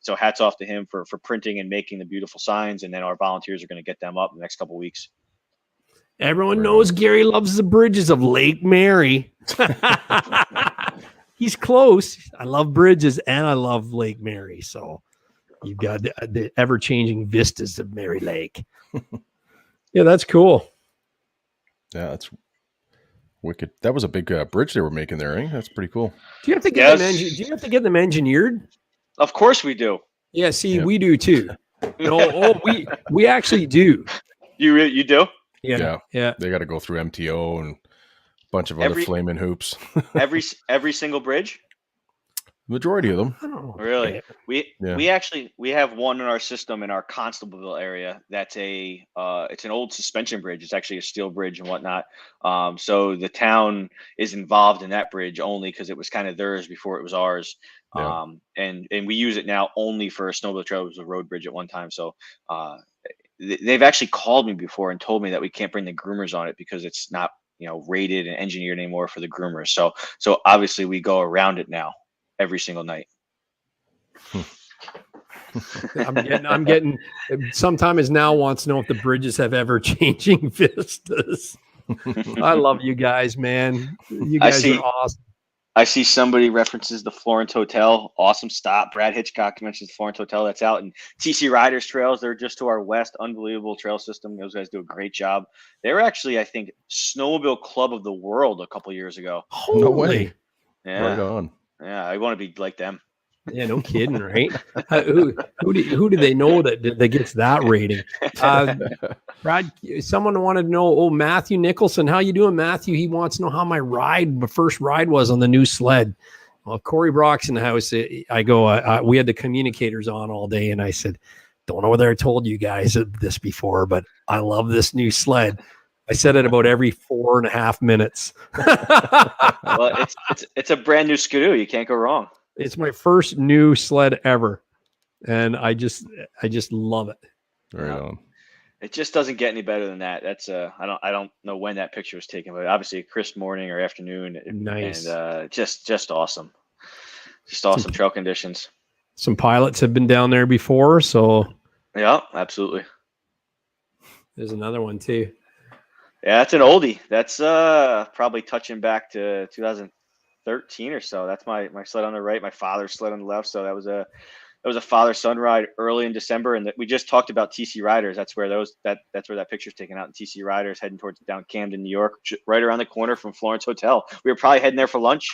So hats off to him for printing and making the beautiful signs. And then our volunteers are going to get them up in the next couple of weeks. Everyone knows Gary loves the bridges of Lake Mary. He's close. I love bridges and I love Lake Mary. So you've got the ever-changing vistas of Mary Lake. Yeah, that's cool. Yeah, that's wicked. That was a big bridge they were making there, eh? That's pretty cool. Do you have to get them? Do you have to get them engineered? Of course we do. Yeah, see, we do too. We actually do. You do? Yeah. They got to go through MTO and a bunch of other flaming hoops. every single bridge. Majority of them. Really? We have one in our system in our Constableville area. That's it's an old suspension bridge. It's actually a steel bridge and whatnot. So the town is involved in that bridge only because it was kind of theirs before it was ours. Yeah. And we use it now only for a snowmobile trail. It was a road bridge at one time. So they've actually called me before and told me that we can't bring the groomers on it because it's not rated and engineered anymore for the groomers. So obviously we go around it now every single night. I'm getting sometimes now wants to know if the bridges have ever changing vistas. I love you guys, man. You guys are awesome. I see somebody references the Florence Hotel. Awesome stop. Brad Hitchcock mentions the Florence Hotel. That's out in TC Riders trails. They're just to our west. Unbelievable trail system. Those guys do a great job. They were actually, I think, Snowmobile Club of the World a couple years ago. No way. Yeah. Right on. Yeah, I want to be like them. Yeah, no kidding, right? Who do they know that gets that rating? Brad, someone wanted to know, Matthew Nicholson, how you doing, Matthew? He wants to know how my first ride was on the new sled. Well, Corey Brock's in the house. I go, we had the communicators on all day, and I said, don't know whether I told you guys this before, but I love this new sled. I said it about every 4.5 minutes. Well, it's a brand new Skidoo. You can't go wrong. It's my first new sled ever, and I just love it. Right on. It just doesn't get any better than that. That's I don't know when that picture was taken, but obviously a crisp morning or afternoon. Nice. And just awesome. Just awesome trail conditions. Some pilots have been down there before, so yeah, absolutely. There's another one too. Yeah, that's an oldie. That's probably touching back to 2013 or so. That's my sled on the right, my father's sled on the left. So that was a father-son ride early in December, and we just talked about TC Riders. That's where that's where that picture's taken out in TC Riders, heading towards down Camden, New York, right around the corner from Florence Hotel. We were probably heading there for lunch.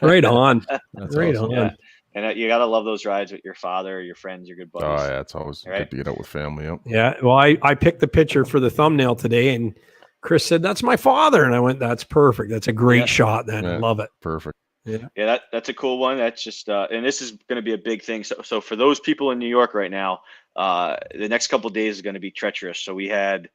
Right on. That's right awesome. on. Yeah. And you gotta love those rides with your father, your friends, your good buddies. Oh yeah, it's always Right? good to get out with family. Yep. Yeah. Well, I picked the picture for the thumbnail today, and Chris said, "That's my father," and I went, "That's perfect. That's a great shot. Then I love it." Perfect. Yeah, that's a cool one. That's just and this is going to be a big thing. So for those people in New York right now, the next couple of days is going to be treacherous. So we had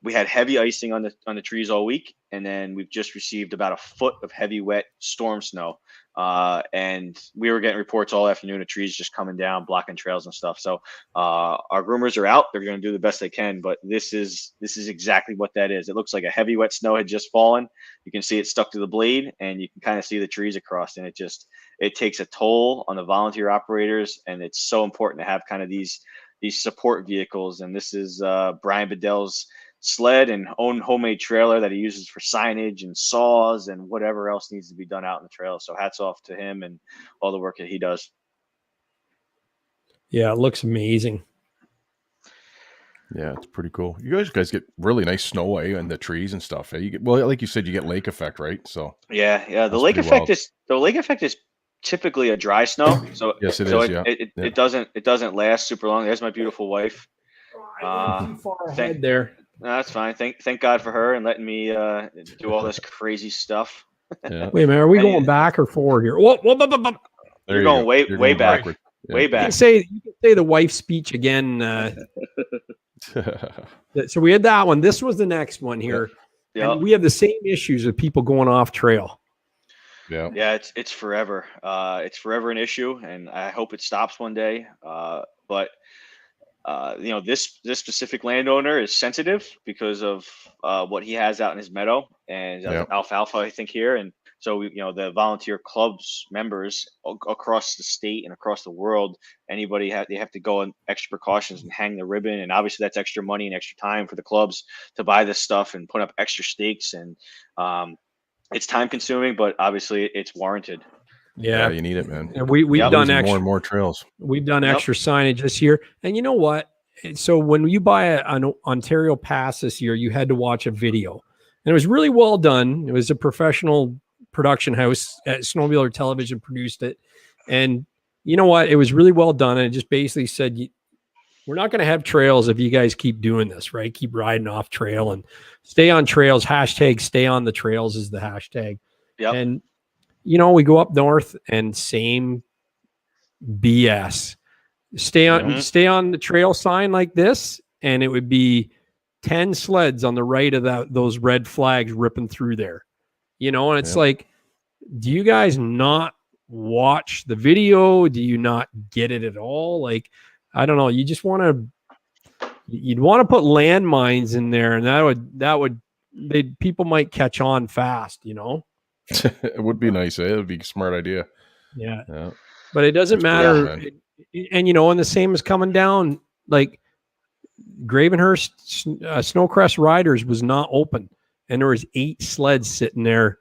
we had heavy icing on the trees all week, and then we've just received about a foot of heavy wet storm snow. And we were getting reports all afternoon of trees just coming down, blocking trails and stuff. So our groomers are out. They're going to do the best they can, but this is exactly what that is. It looks like a heavy wet snow had just fallen. You can see it stuck to the blade, and you can kind of see the trees across, and it takes a toll on the volunteer operators, and it's so important to have kind of these support vehicles. And this is Brian Bedell's sled and own homemade trailer that he uses for signage and saws and whatever else needs to be done out in the trail. So hats off to him and all the work that he does. Yeah, it looks amazing. Yeah, it's pretty cool. You guys get really nice snow and the trees and stuff. You get, well, like you said, you get lake effect, right? So yeah. The lake effect is typically a dry snow. So yes, it so is. It doesn't last super long. There's my beautiful wife. Too far ahead there. No, that's fine. Thank God for her and letting me do all this crazy stuff. Yeah. Wait a minute, are we going back or forward here? Whoa. You're going way back. Yeah. Way You back. can say the wife's speech again. So we had that one. This was the next one here. Yeah. And we have the same issues with people going off trail. Yeah. Yeah, it's forever. It's forever an issue, and I hope it stops one day. But this specific landowner is sensitive because of what he has out in his meadow and alfalfa, I think, here. And so the volunteer clubs members across the state and across the world, they have to go on extra precautions and hang the ribbon, and obviously that's extra money and extra time for the clubs to buy this stuff and put up extra stakes, and it's time consuming, but obviously it's warranted. Yeah, you need it, man. And we've done extra, more and more trails. We've done extra signage this year. And you know what? So when you buy an Ontario pass this year, you had to watch a video. And it was really well done. It was a professional production house at Snowmobile Television produced it. And you know what? It was really well done. And it just basically said, we're not going to have trails if you guys keep doing this, right? Keep riding off trail and stay on trails. Hashtag stay on the trails is the hashtag. Yep. And we go up north and same BS. Stay on the trail sign like this, and it would be 10 sleds on the right of those red flags ripping through there. And it's like, do you guys not watch the video? Do you not get it at all? Like, I don't know. You just you'd want to put landmines in there, and people might catch on fast, It would be nice. It would be a smart idea. Yeah. But it doesn't matter. And the same is coming down, like Gravenhurst Snowcrest Riders was not open, and there was 8 sleds sitting there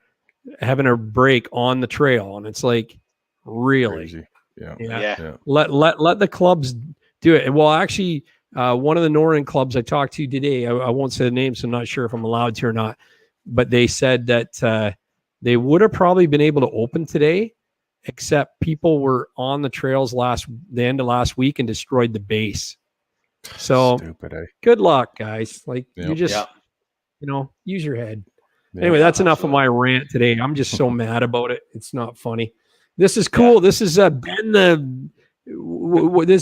having a break on the trail. And it's like, really? Crazy. Yeah. Let the clubs do it. Well, actually, one of the Northern clubs I talked to today, I won't say the name, so I'm not sure if I'm allowed to or not, but they said that they would have probably been able to open today, except people were on the trails the end of last week and destroyed the base. So stupid, eh? Good luck, guys. Like you just, use your head. Anyway, that's enough of my rant today. I'm just so mad about it. It's not funny. This is cool. Yeah. This is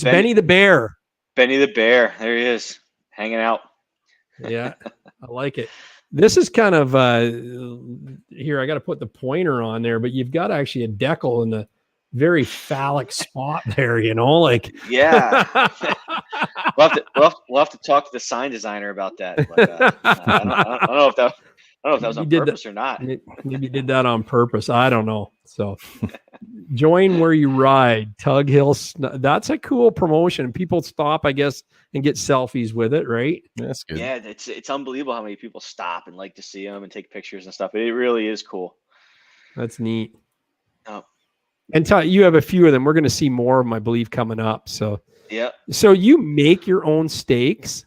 Benny the Bear. Benny the Bear. There he is, hanging out. Yeah, I like it. This is kind of here. I got to put the pointer on there, but you've got actually a decal in the very phallic spot there. Like yeah. we'll have to talk to the sign designer about that. But, I don't know if that was on purpose or not. Maybe you did that on purpose. I don't know. So join where you ride. Tug Hill. That's a cool promotion. People stop, I guess, and get selfies with it, right? That's good. Yeah, it's unbelievable how many people stop and like to see them and take pictures and stuff. It really is cool. That's neat. Oh. And you have a few of them. We're going to see more of them, I believe, coming up. So yeah. So you make your own stakes?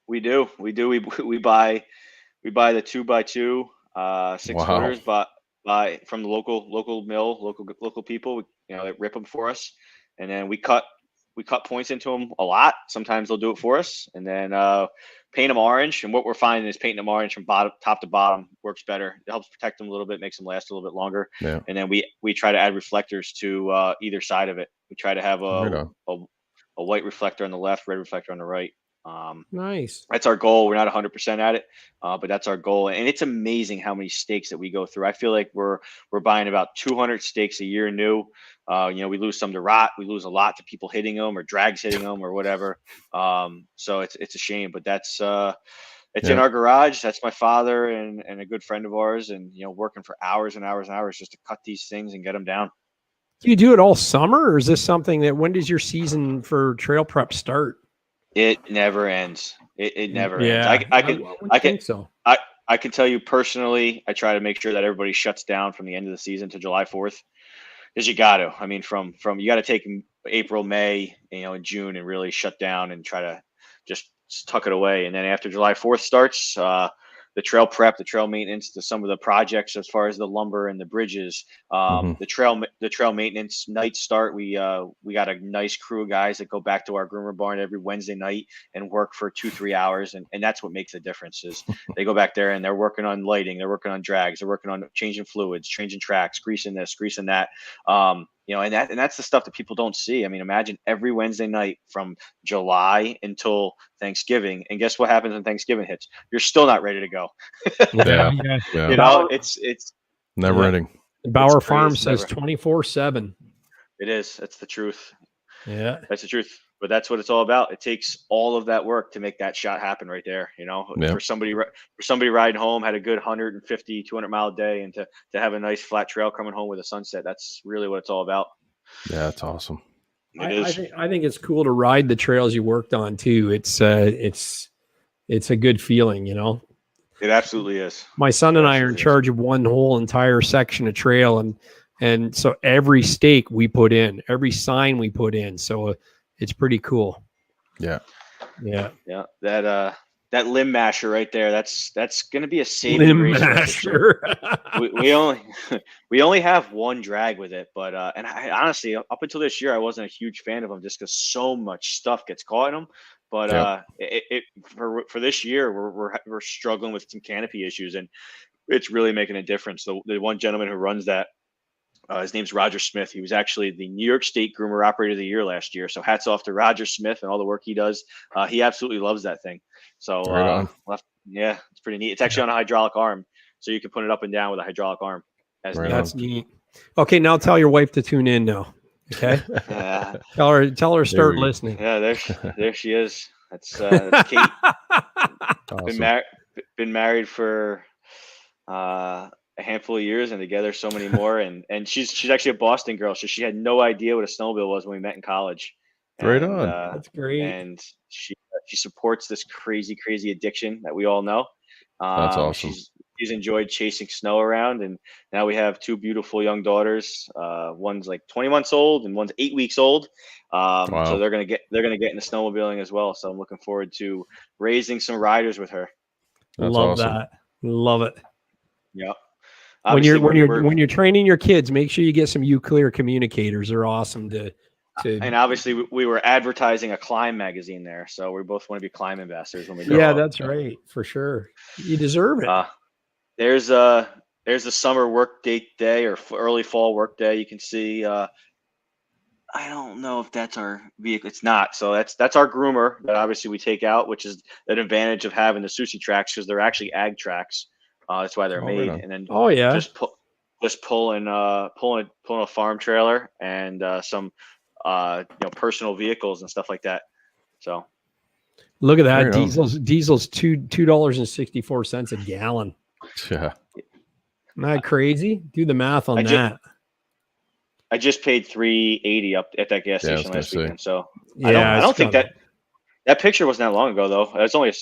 We do. We buy the 2x2 6-footers, but from the local mill, local people, they rip them for us, and then we cut points into them a lot. Sometimes they'll do it for us, and then paint them orange. And what we're finding is painting them orange from top to bottom works better. It helps protect them a little bit, makes them last a little bit longer. Yeah. And then we try to add reflectors to either side of it. We try to have a white reflector on the left, red reflector on the right. Nice. That's our goal. We're not 100% at it, but that's our goal. And it's amazing how many stakes that we go through. I feel like we're buying about 200 stakes a year new. We lose some to rot. We lose a lot to people hitting them or drags hitting them or whatever. So it's a shame, but that's it's in our garage. That's my father and a good friend of ours, and working for hours and hours and hours just to cut these things and get them down. Do you do it all summer, or is this something that when does your season for trail prep start? It never ends. It never ends. I can tell you personally, I try to make sure that everybody shuts down from the end of the season to July 4th, because you got to. I mean, from you got to take April, May, and June and really shut down and try to just tuck it away. And then after July 4th starts, the trail prep, the trail maintenance, some of the projects as far as the lumber and the bridges, the trail maintenance nights start. We got a nice crew of guys that go back to our groomer barn every Wednesday night and work for 2-3 hours, and that's what makes the difference. Is they go back there and they're working on lighting, they're working on drags, they're working on changing fluids, changing tracks, greasing this, greasing that. And that's the stuff that people don't see. I mean, imagine every Wednesday night from July until Thanksgiving, and guess what happens when Thanksgiving hits? You're still not ready to go. Yeah. It's Never ending. Bauer Farm says 24/7. It is. That's the truth. Yeah, that's the truth. But that's what it's all about. It takes all of that work to make that shot happen right there. For somebody riding home, had a good 150, 200-mile day, and to have a nice flat trail coming home with a sunset. That's really what it's all about. Yeah, it's awesome. I think it's cool to ride the trails you worked on too. It's a good feeling, It absolutely is. My son and I are in charge of one whole entire section of trail, and so every stake we put in, every sign we put in. So it's pretty cool. Yeah. That limb masher right there. That's going to be a saving limb masher. we only have one drag with it, but and I honestly, up until this year, I wasn't a huge fan of them just because so much stuff gets caught in them. But for this year, we're struggling with some canopy issues, and it's really making a difference. The one gentleman who runs that, his name's Roger Smith. He was actually the New York State Groomer Operator of the Year last year. So hats off to Roger Smith and all the work he does. He absolutely loves that thing. So it's pretty neat. It's actually on a hydraulic arm, so you can put it up and down with a hydraulic arm. That's neat. Okay, now tell your wife to tune in now. Okay. Tell her to start listening. Yeah, there she is. That's Kate. Awesome. Been married for a handful of years and together so many more, and she's actually a Boston girl, so she had no idea what a snowmobile was when we met in college. Right on. That's great. And she supports this crazy addiction that we all know. That's awesome. She's enjoyed chasing snow around, and now we have two beautiful young daughters. One's like 20 months old and one's 8 weeks old. Wow. So they're gonna get into snowmobiling as well. So I'm looking forward to raising some riders with her. That's Love awesome. that. Love it. Yeah. When you're training your kids, make sure you get some U-Clear communicators. They're awesome to. And obviously, we were advertising a climb magazine there, so we both want to be climb ambassadors when we go. Yeah, that's right, for sure. You deserve it. There's a summer work day or early fall work day. You can see. I don't know if that's our vehicle. It's not. So that's our groomer that obviously we take out, which is an advantage of having the Sushi tracks because they're actually ag tracks. That's why they're made. And then just pulling a farm trailer and some personal vehicles and stuff like that. So look at that. Diesel's $2.64 a gallon. Yeah. Isn't that crazy? Do the math on that. I just paid $3.80 up at that gas station last weekend. So yeah, I don't think that picture wasn't that long ago though. It was only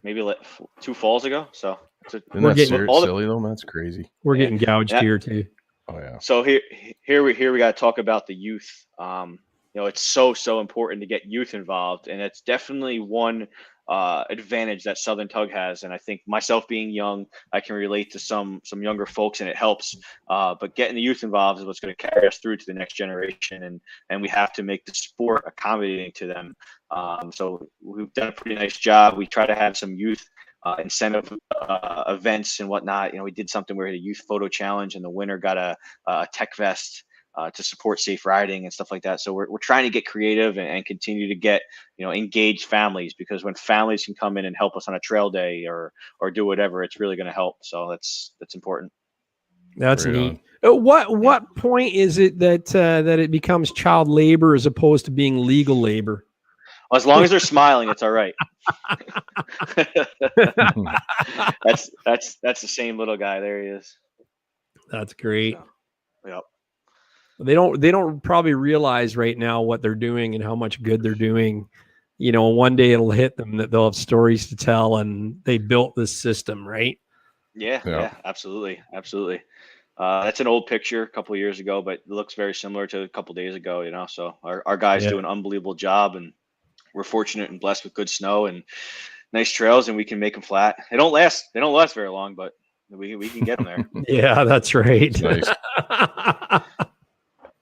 maybe like 2 falls ago. So isn't that silly though? That's crazy. We're getting gouged here too. Oh yeah. So here we got to talk about the youth. It's so important to get youth involved, and it's definitely one advantage that Southern Tug has. And I think myself being young, I can relate to some younger folks, and it helps. But getting the youth involved is what's going to carry us through to the next generation, and we have to make the sport accommodating to them. So we've done a pretty nice job. We try to have some youth incentive events and whatnot. We did something where we had a youth photo challenge, and the winner got a tech vest to support safe riding and stuff like that. So we're trying to get creative and continue to get, engaged families, because when families can come in and help us on a trail day or do whatever, it's really going to help. So that's important. That's Right neat. What point is it that it becomes child labor as opposed to being legal labor? Well, as long as they're smiling, it's all right. That's the same little guy. There he is. That's great. So, yep. They don't probably realize right now what they're doing and how much good they're doing. One day it'll hit them that they'll have stories to tell, and they built this system, right? Yeah, absolutely. That's an old picture a couple of years ago, but it looks very similar to a couple of days ago, so our guys do an unbelievable job, and we're fortunate and blessed with good snow and nice trails, and we can make them flat. They don't last very long, but we can get them there. Yeah, that's right. Nice.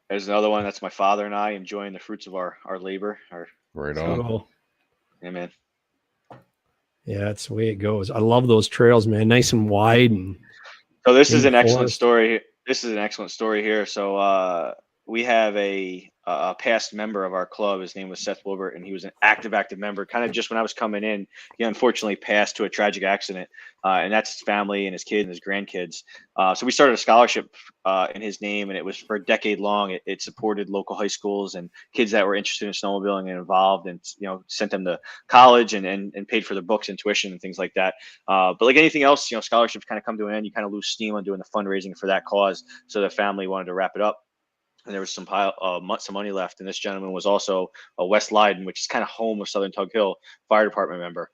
There's another one. That's my father and I enjoying the fruits of our labor. Right on. Cool. Yeah, man. Yeah, that's the way it goes. I love those trails, man. Nice and wide. And so this is an excellent story. This is an excellent story here. So we have a past member of our club. His name was Seth Wilbert, and he was an active member. Kind of just when I was coming in, he unfortunately passed to a tragic accident, and that's his family and his kids and his grandkids. So we started a scholarship in his name, and it was for a decade long. It supported local high schools and kids that were interested in snowmobiling and involved, and sent them to college and paid for their books and tuition and things like that. But like anything else, scholarships kind of come to an end. You kind of lose steam on doing the fundraising for that cause. So the family wanted to wrap it up. And there was some money left. And this gentleman was also a West Leyden, which is kind of home of Southern Tug Hill Fire Department member.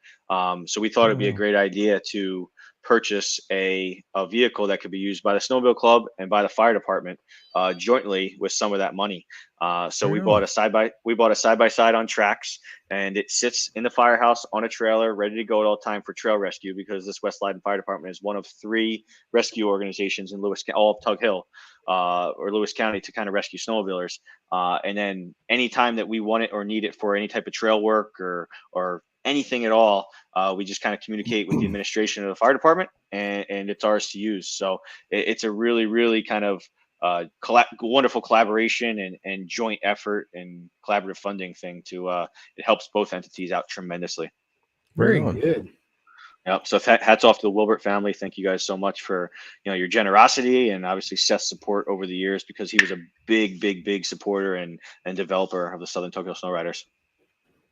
So we thought it'd be a great idea to purchase a vehicle that could be used by the Snowmobile Club and by the fire department jointly with some of that money. So we bought a side by side on tracks, and it sits in the firehouse on a trailer, ready to go at all time for trail rescue, because this West Leyden Fire Department is one of 3 rescue organizations in all of Tug Hill or Lewis County to kind of rescue snowmobilers. And then anytime that we want it or need it for any type of trail work or anything at all, we just kind of communicate with the administration of the fire department, and it's ours to use. So it's a really, really kind of wonderful collaboration and joint effort and collaborative funding thing it helps both entities out tremendously. Very good. Yep. So hats off to the Wilbert family. Thank you guys so much for your generosity, and obviously Seth's support over the years, because he was a big supporter and developer of the Southern Tug Hill Sno-Riders.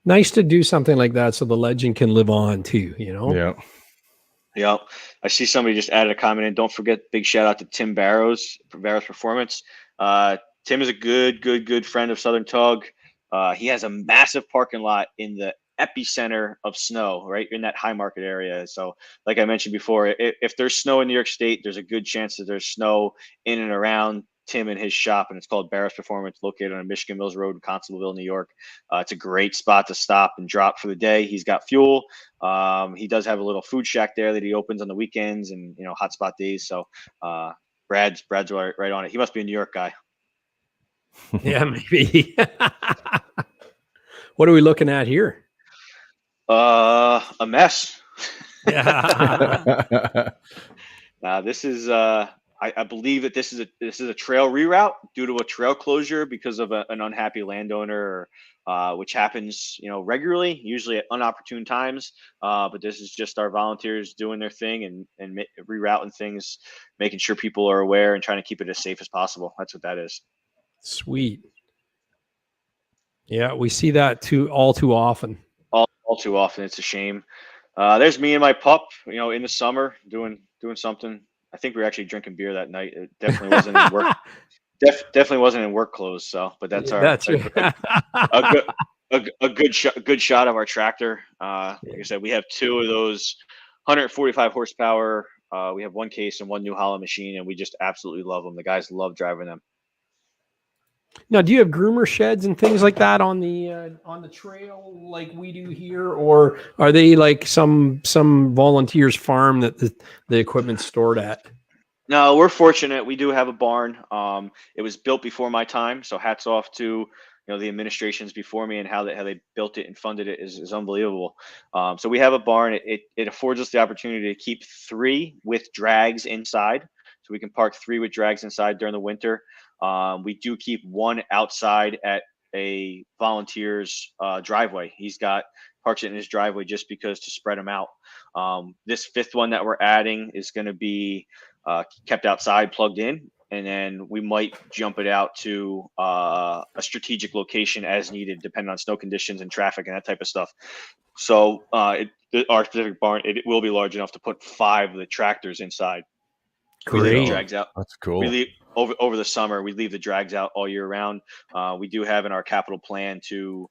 Nice to do something like that so the legend can live on too, Yeah. I see somebody just added a comment in. Don't forget, big shout out to Tim Barrows Performance. Tim is a good friend of Southern Tug. He has a massive parking lot in the epicenter of snow, right in that high market area. So like I mentioned before, if there's snow in New York State, there's a good chance that there's snow in and around Tim and his shop, and it's called Barrows Performance, located on Michigan Mills Road in Constableville, New York. It's a great spot to stop and drop for the day. He's got fuel. He does have a little food shack there that he opens on the weekends and hotspot days. So Brad's right on it. He must be a New York guy. Yeah, maybe. What are we looking at here? A mess. Yeah. This is I believe that this is a trail reroute due to a trail closure because of an unhappy landowner, which happens regularly, usually at unopportune times. But this is just our volunteers doing their thing and rerouting things, making sure people are aware and trying to keep it as safe as possible. That's what that is. Sweet. Yeah, we see that all too often. All too often. It's a shame. There's me and my pup, in the summer doing something. I think we were actually drinking beer that night. It definitely wasn't in work. Definitely wasn't in work clothes. So, but that's a good shot of our tractor. Like I said, we have 2 of those 145 horsepower. We have 1 case and 1 New Holland machine, and we just absolutely love them. The guys love driving them. Now, do you have groomer sheds and things like that on the trail like we do here, or are they like some volunteers' farm that the equipment's stored at? No, we're fortunate. We do have a barn. It was built before my time, so hats off to the administrations before me and how they built it and funded it is unbelievable. So we have a barn. It affords us the opportunity to keep 3 with drags inside, so we can park 3 with drags inside during the winter. We do keep one outside at a volunteer's driveway. He's got parks it in his driveway just because to spread them out. This fifth one that we're adding is going to be kept outside, plugged in, and then we might jump it out to a strategic location as needed, depending on snow conditions and traffic and that type of stuff. So our specific barn, it will be large enough to put 5 of the tractors inside. We leave the drags out. That's cool. We leave over the summer. We leave the drags out all year round. We do have in our capital plan to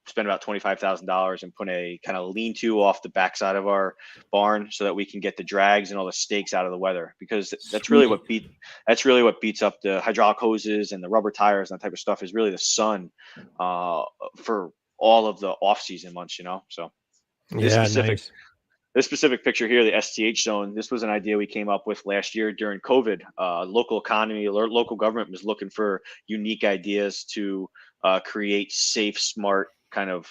spend about $25,000 and put a kind of lean-to off the backside of our barn so that we can get the drags and all the stakes out of the weather, because that's really what beats up the hydraulic hoses and the rubber tires and that type of stuff is really the sun for all of the off-season months, So this specific picture here, the STH zone, this was an idea we came up with last year during COVID. Local economy, local government was looking for unique ideas to create safe, smart kind of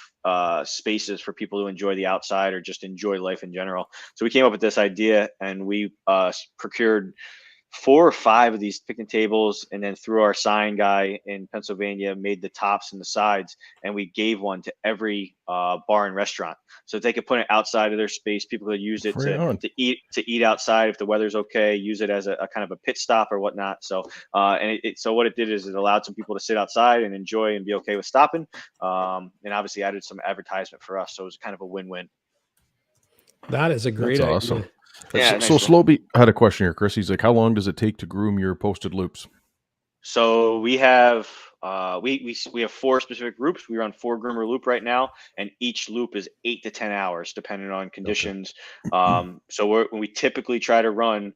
spaces for people to enjoy the outside or just enjoy life in general. So we came up with this idea, and we procured 4 or 5 of these picnic tables, and then through our sign guy in Pennsylvania made the tops and the sides, and we gave one to every bar and restaurant so that they could put it outside of their space. People could use it to eat outside if the weather's okay, use it as a kind of a pit stop or whatnot. So so what it did is it allowed some people to sit outside and enjoy and be okay with stopping, and obviously added some advertisement for us, so it was kind of a win-win. That is a great idea. Awesome. Yeah, so Slowby had a question here, Chris. He's like, how long does it take to groom your posted loops? So we have we have 4 specific groups. We run 4 groomer loop right now, and each loop is 8 to 10 hours depending on conditions. Okay. So we typically try to run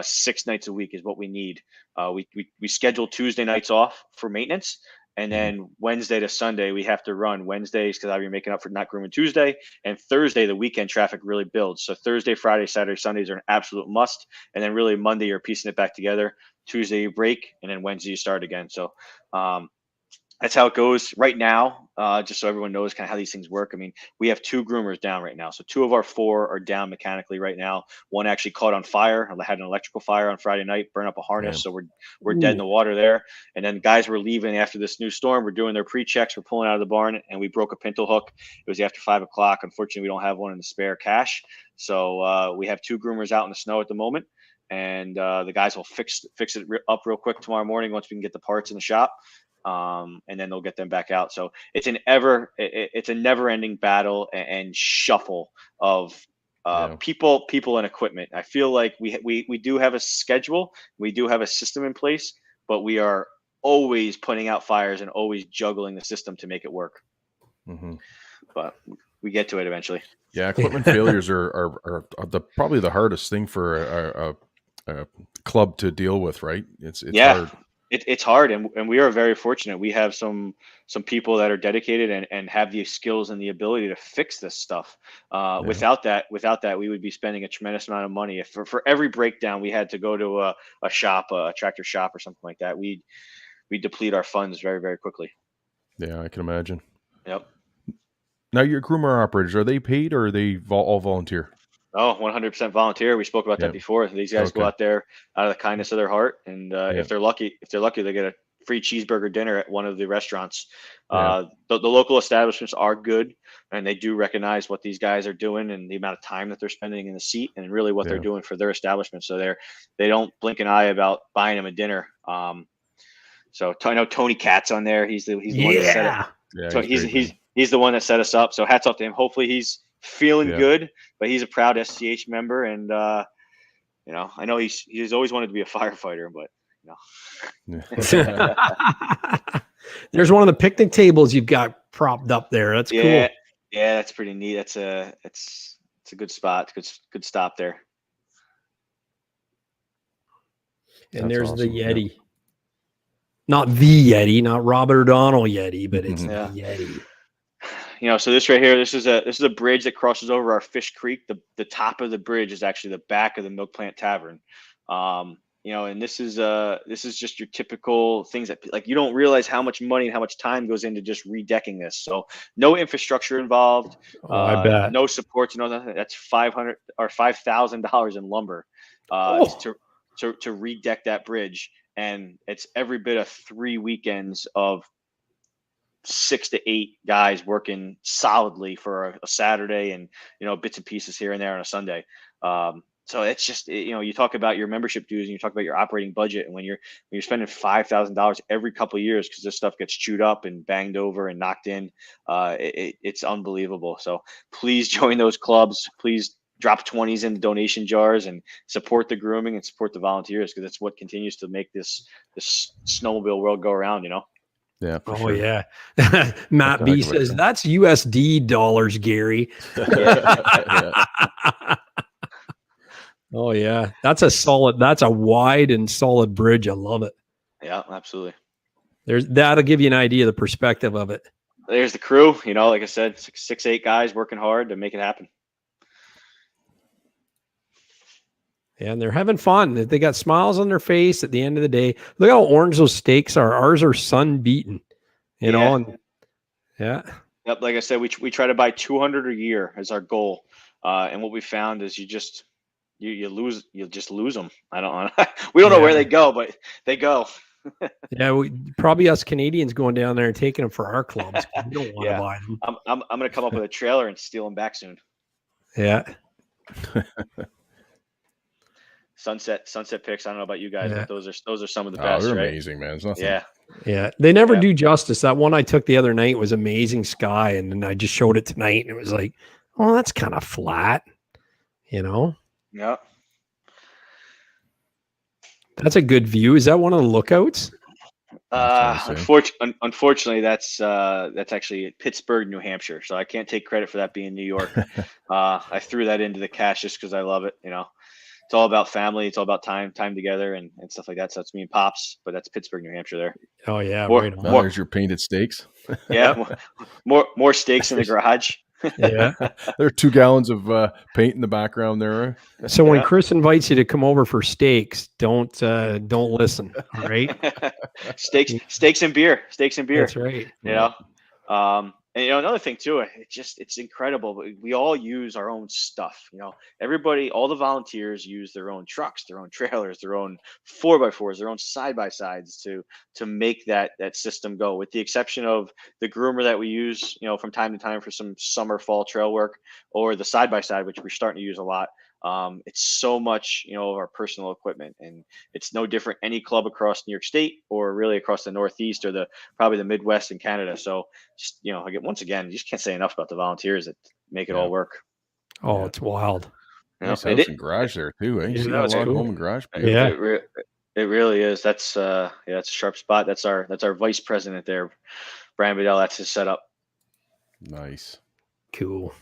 6 nights a week is what we need. We schedule Tuesday nights off for maintenance. And then Wednesday to Sunday, we have to run Wednesdays because you're making up for not grooming Tuesday. And Thursday, the weekend traffic really builds. So Thursday, Friday, Saturday, Sundays are an absolute must. And then really Monday, you're piecing it back together. Tuesday, you break. And then Wednesday, you start again. So that's how it goes right now, just so everyone knows kind of how these things work. I mean, we have 2 groomers down right now. So 2 of our 4 are down mechanically right now. One actually caught on fire. I had an electrical fire on Friday night, burned up a harness. So we're dead in the water there. And then guys were leaving after this new storm. We're doing their pre-checks. We're pulling out of the barn, and we broke a pintle hook. It was after 5 o'clock. Unfortunately, we don't have one in the spare cache. So we have 2 groomers out in the snow at the moment. And the guys will fix it up real quick tomorrow morning once we can get the parts in the shop. And then they'll get them back out. So it's a never-ending battle and shuffle of people and equipment. I feel like we do have a schedule, we do have a system in place, but we are always putting out fires and always juggling the system to make it work. Mm-hmm. But we get to it eventually. Yeah, equipment failures are probably the hardest thing for a club to deal with, right? It's hard. It's hard, and we are very fortunate. We have some people that are dedicated and have the skills and the ability to fix this stuff. Without that, we would be spending a tremendous amount of money. If for every breakdown we had to go to a shop, a tractor shop or something like that, we deplete our funds very, very quickly. Yeah, I can imagine. Yep. Now, your groomer operators, are they paid or are they all volunteer? Oh, 100% volunteer. We spoke about that before. These guys go out there out of the kindness of their heart, and if they're lucky, they get a free cheeseburger dinner at one of the restaurants. The local establishments are good, and they do recognize what these guys are doing and the amount of time that they're spending in the seat, and really what they're doing for their establishment. So they don't blink an eye about buying them a dinner. So I know Tony Katz on there. He's the one that set it. Yeah, so he's the one that set us up. So hats off to him. Hopefully he's feeling good, but he's a proud STH member, and I know he's always wanted to be a firefighter, but there's one of the picnic tables you've got propped up there. That's cool. Yeah, that's pretty neat. It's a good spot. Good stop there. And that's there's awesome. The Yeti. Not the Yeti, not Robert O'Donnell Yeti, but it's the Yeti. So this right here, this is a bridge that crosses over our Fish Creek. The top of the bridge is actually the back of the Milk Plant Tavern. And this is just your typical things that you don't realize how much money and how much time goes into just redecking this. So no infrastructure involved. I bet. No supports, nothing. That's $500 or $5,000 in lumber to redeck that bridge. and it's every bit of 3 weekends of 6 to 8 guys working solidly for a Saturday, and bits and pieces here and there on a Sunday. So it's just, you talk about your membership dues and you talk about your operating budget, and when you're spending $5,000 every couple of years because this stuff gets chewed up and banged over and knocked in, it's unbelievable. So please join those clubs. Please drop 20s in the donation jars and support the grooming and support the volunteers, because it's what continues to make this snowmobile world go around. Yeah. For Oh sure. yeah. Matt B says that's USD dollars, Gary. Yeah. Oh yeah. That's a wide and solid bridge. I love it. Yeah, absolutely. That'll give you an idea of the perspective of it. There's the crew, like I said, 6, 8 guys working hard to make it happen. And they're having fun. They got smiles on their face at the end of the day. Look how orange those steaks are. Ours are sun beaten, and yeah. Yep. Like I said, we try to buy 200 a year as our goal. And what we found is you just lose them. I don't we don't know where they go, but they go. Yeah. Probably us Canadians going down there and taking them for our clubs. We don't want to buy them. I'm going to come up with a trailer and steal them back soon. Yeah. Sunset picks. I don't know about you guys, but those are some of the best. They're right? amazing, man. It's nothing. Yeah. They never do justice. That one I took the other night was amazing sky, and then I just showed it tonight, and it was like, oh, that's kind of flat, Yeah. That's a good view. Is that one of the lookouts? Unfortunately, that's actually Pittsburgh, New Hampshire. So I can't take credit for that being New York. I threw that into the cache just because I love it. It's all about family. It's all about time together and stuff like that. So that's me and Pops, but that's Pittsburgh, New Hampshire there. Oh yeah. There's your painted steaks. Yeah. more steaks in the garage. Yeah. There are 2 gallons of paint in the background there. So when Chris invites you to come over for steaks, don't listen. All right. steaks and beer. That's right. And another thing too, it's incredible. But we all use our own stuff. Everybody, all the volunteers use their own trucks, their own trailers, their own 4x4s, their own side-by-sides to make that system go. With the exception of the groomer that we use, from time to time for some summer, fall trail work, or the side-by-side, which we're starting to use a lot. It's so much, of our personal equipment, and it's no different any club across New York State or really across the Northeast or probably the Midwest in Canada. So just, once again, you just can't say enough about the volunteers that make it all work. Oh, it's wild. Nice house and garage there too. Eh? You see that log home and garage? Yeah. It really is. That's it's a sharp spot. That's our vice president there, Brian Bedell. That's his setup. Nice. Cool.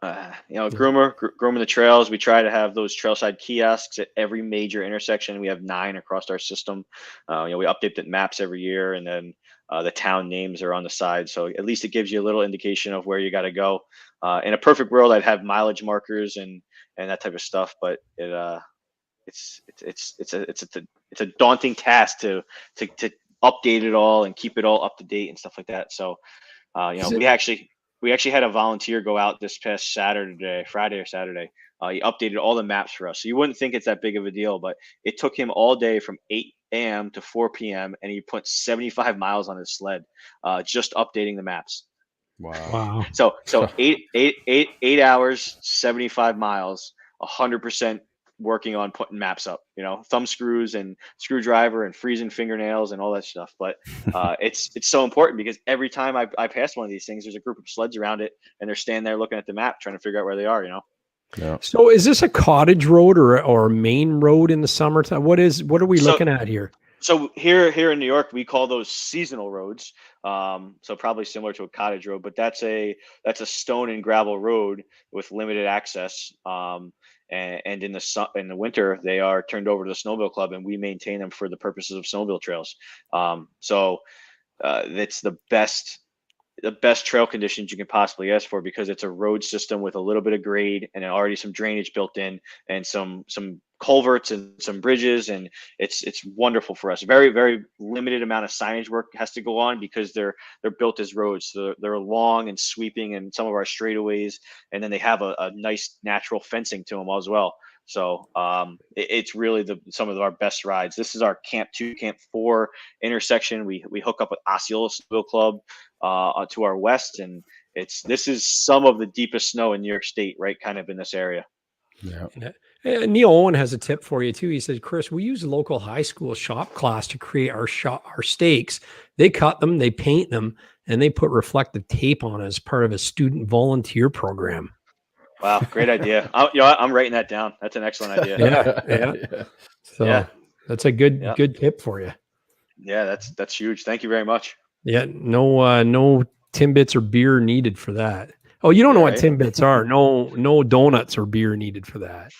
Grooming the trails. We try to have those trailside kiosks at every major intersection. We have 9 across our system. We update the maps every year, and then the town names are on the side. So at least it gives you a little indication of where you got to go. In a perfect world, I'd have mileage markers and that type of stuff, but it's a daunting task to update it all and keep it all up to date and stuff like that. So we actually had a volunteer go out this past Friday or Saturday. He updated all the maps for us. So you wouldn't think it's that big of a deal, but it took him all day from 8 a.m. to 4 p.m. and he put 75 miles on his sled, just updating the maps. Wow. So 8 hours, 75 miles, 100% working on putting maps up, thumb screws and screwdriver and freezing fingernails and all that stuff. But it's so important because every time I pass one of these things, there's a group of sleds around it and they're standing there looking at the map, trying to figure out where they are, Yeah. So is this a cottage road or a main road in the summertime? What are we looking at here? So here in New York, we call those seasonal roads. So probably similar to a cottage road, but that's a stone and gravel road with limited access. And in the winter, they are turned over to the Snowmobile Club, and we maintain them for the purposes of snowmobile trails. So it's the best trail conditions you can possibly ask for because it's a road system with a little bit of grade and already some drainage built in and some culverts and some bridges, and it's wonderful for us. Very, very limited amount of signage work has to go on because they're built as roads. So they're long and sweeping in some of our straightaways, and then they have a nice natural fencing to them as well. So it's really some of our best rides. This is our Camp 2, Camp 4 intersection. We hook up with Osceola Snowmobile Club to our west, and this is some of the deepest snow in New York State, right? Kind of in this area. Yeah. Neil Owen has a tip for you too. He said, Chris, we use local high school shop class to create our stakes. They cut them, they paint them, and they put reflective tape on as part of a student volunteer program. Wow, great idea. I'm writing that down. That's an excellent idea. Yeah. So that's a good tip for you. Yeah, that's huge. Thank you very much. Yeah, no Timbits or beer needed for that. Oh, you don't know what Timbits are. No donuts or beer needed for that.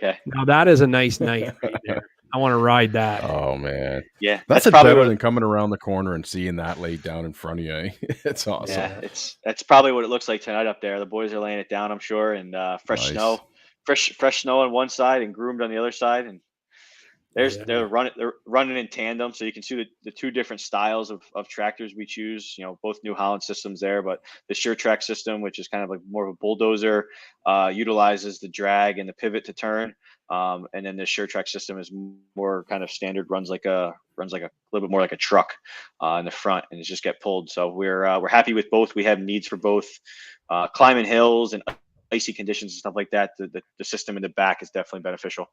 Okay. Now that is a nice night right there. I want to ride that. Oh man. Yeah. That's better than coming around the corner and seeing that laid down in front of you. Eh? It's awesome. Yeah, that's probably what it looks like tonight up there. The boys are laying it down, I'm sure, and fresh snow on one side and groomed on the other side, and they're running in tandem, so you can see the two different styles of tractors we choose. Both New Holland systems there, but the Sure Track system, which is kind of like more of a bulldozer, utilizes the drag and the pivot to turn, and then the Sure Track system is more kind of standard, runs like a little bit more like a truck in the front, and it's just get pulled. So we're happy with both. We have needs for both climbing hills and icy conditions and stuff like that. The system in the back is definitely beneficial.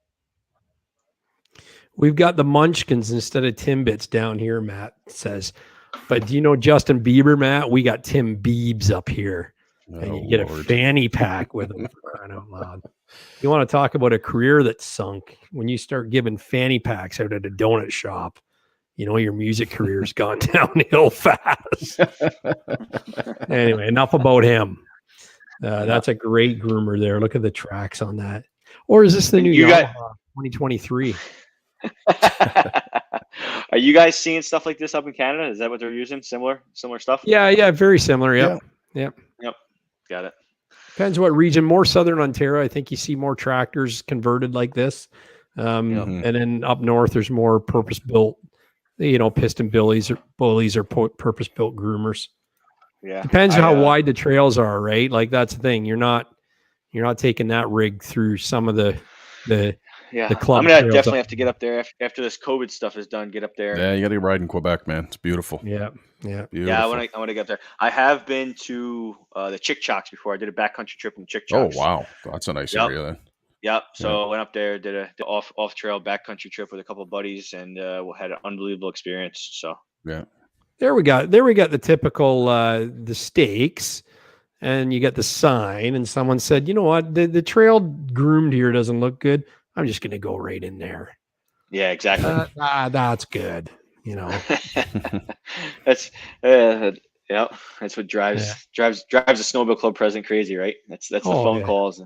We've got the Munchkins instead of Timbits down here, Matt says. But do you know Justin Bieber, Matt? We got Tim Biebs up here. And you get a fanny pack with them, for crying out loud. You want to talk about a career that's sunk when you start giving fanny packs out at a donut shop. Your music career's gone downhill fast. Anyway, enough about him. That's a great groomer there. Look at the tracks on that. Or is this the new Yamaha 2023? Are you guys seeing stuff like this up in Canada? Is that what they're using? Similar stuff? Yeah, very similar. Yep. Got it. Depends what region. More southern Ontario, I think you see more tractors converted like this. And then up north, there's more purpose-built, piston bullies or purpose-built groomers. Yeah. Depends how wide the trails are, right? Like that's the thing. You're not taking that rig through some of the club. I'm gonna definitely have to get up there after this COVID stuff is done. Get up there. Yeah, you got to ride in Quebec, man. It's beautiful. Yeah. Beautiful. Yeah, I want to get up there. I have been to the Chick Chocks before. I did a backcountry trip in Chick Chocks. Oh wow, that's a nice area then. Yep. So I went up there, did a off trail backcountry trip with a couple of buddies, and had an unbelievable experience. So yeah. There we got the typical the stakes, and you got the sign, and someone said, you know what, the trail groomed here doesn't look good. I'm just going to go right in there. Yeah, exactly. That's good. That's that's what drives the snowmobile club president crazy, right? That's the phone calls.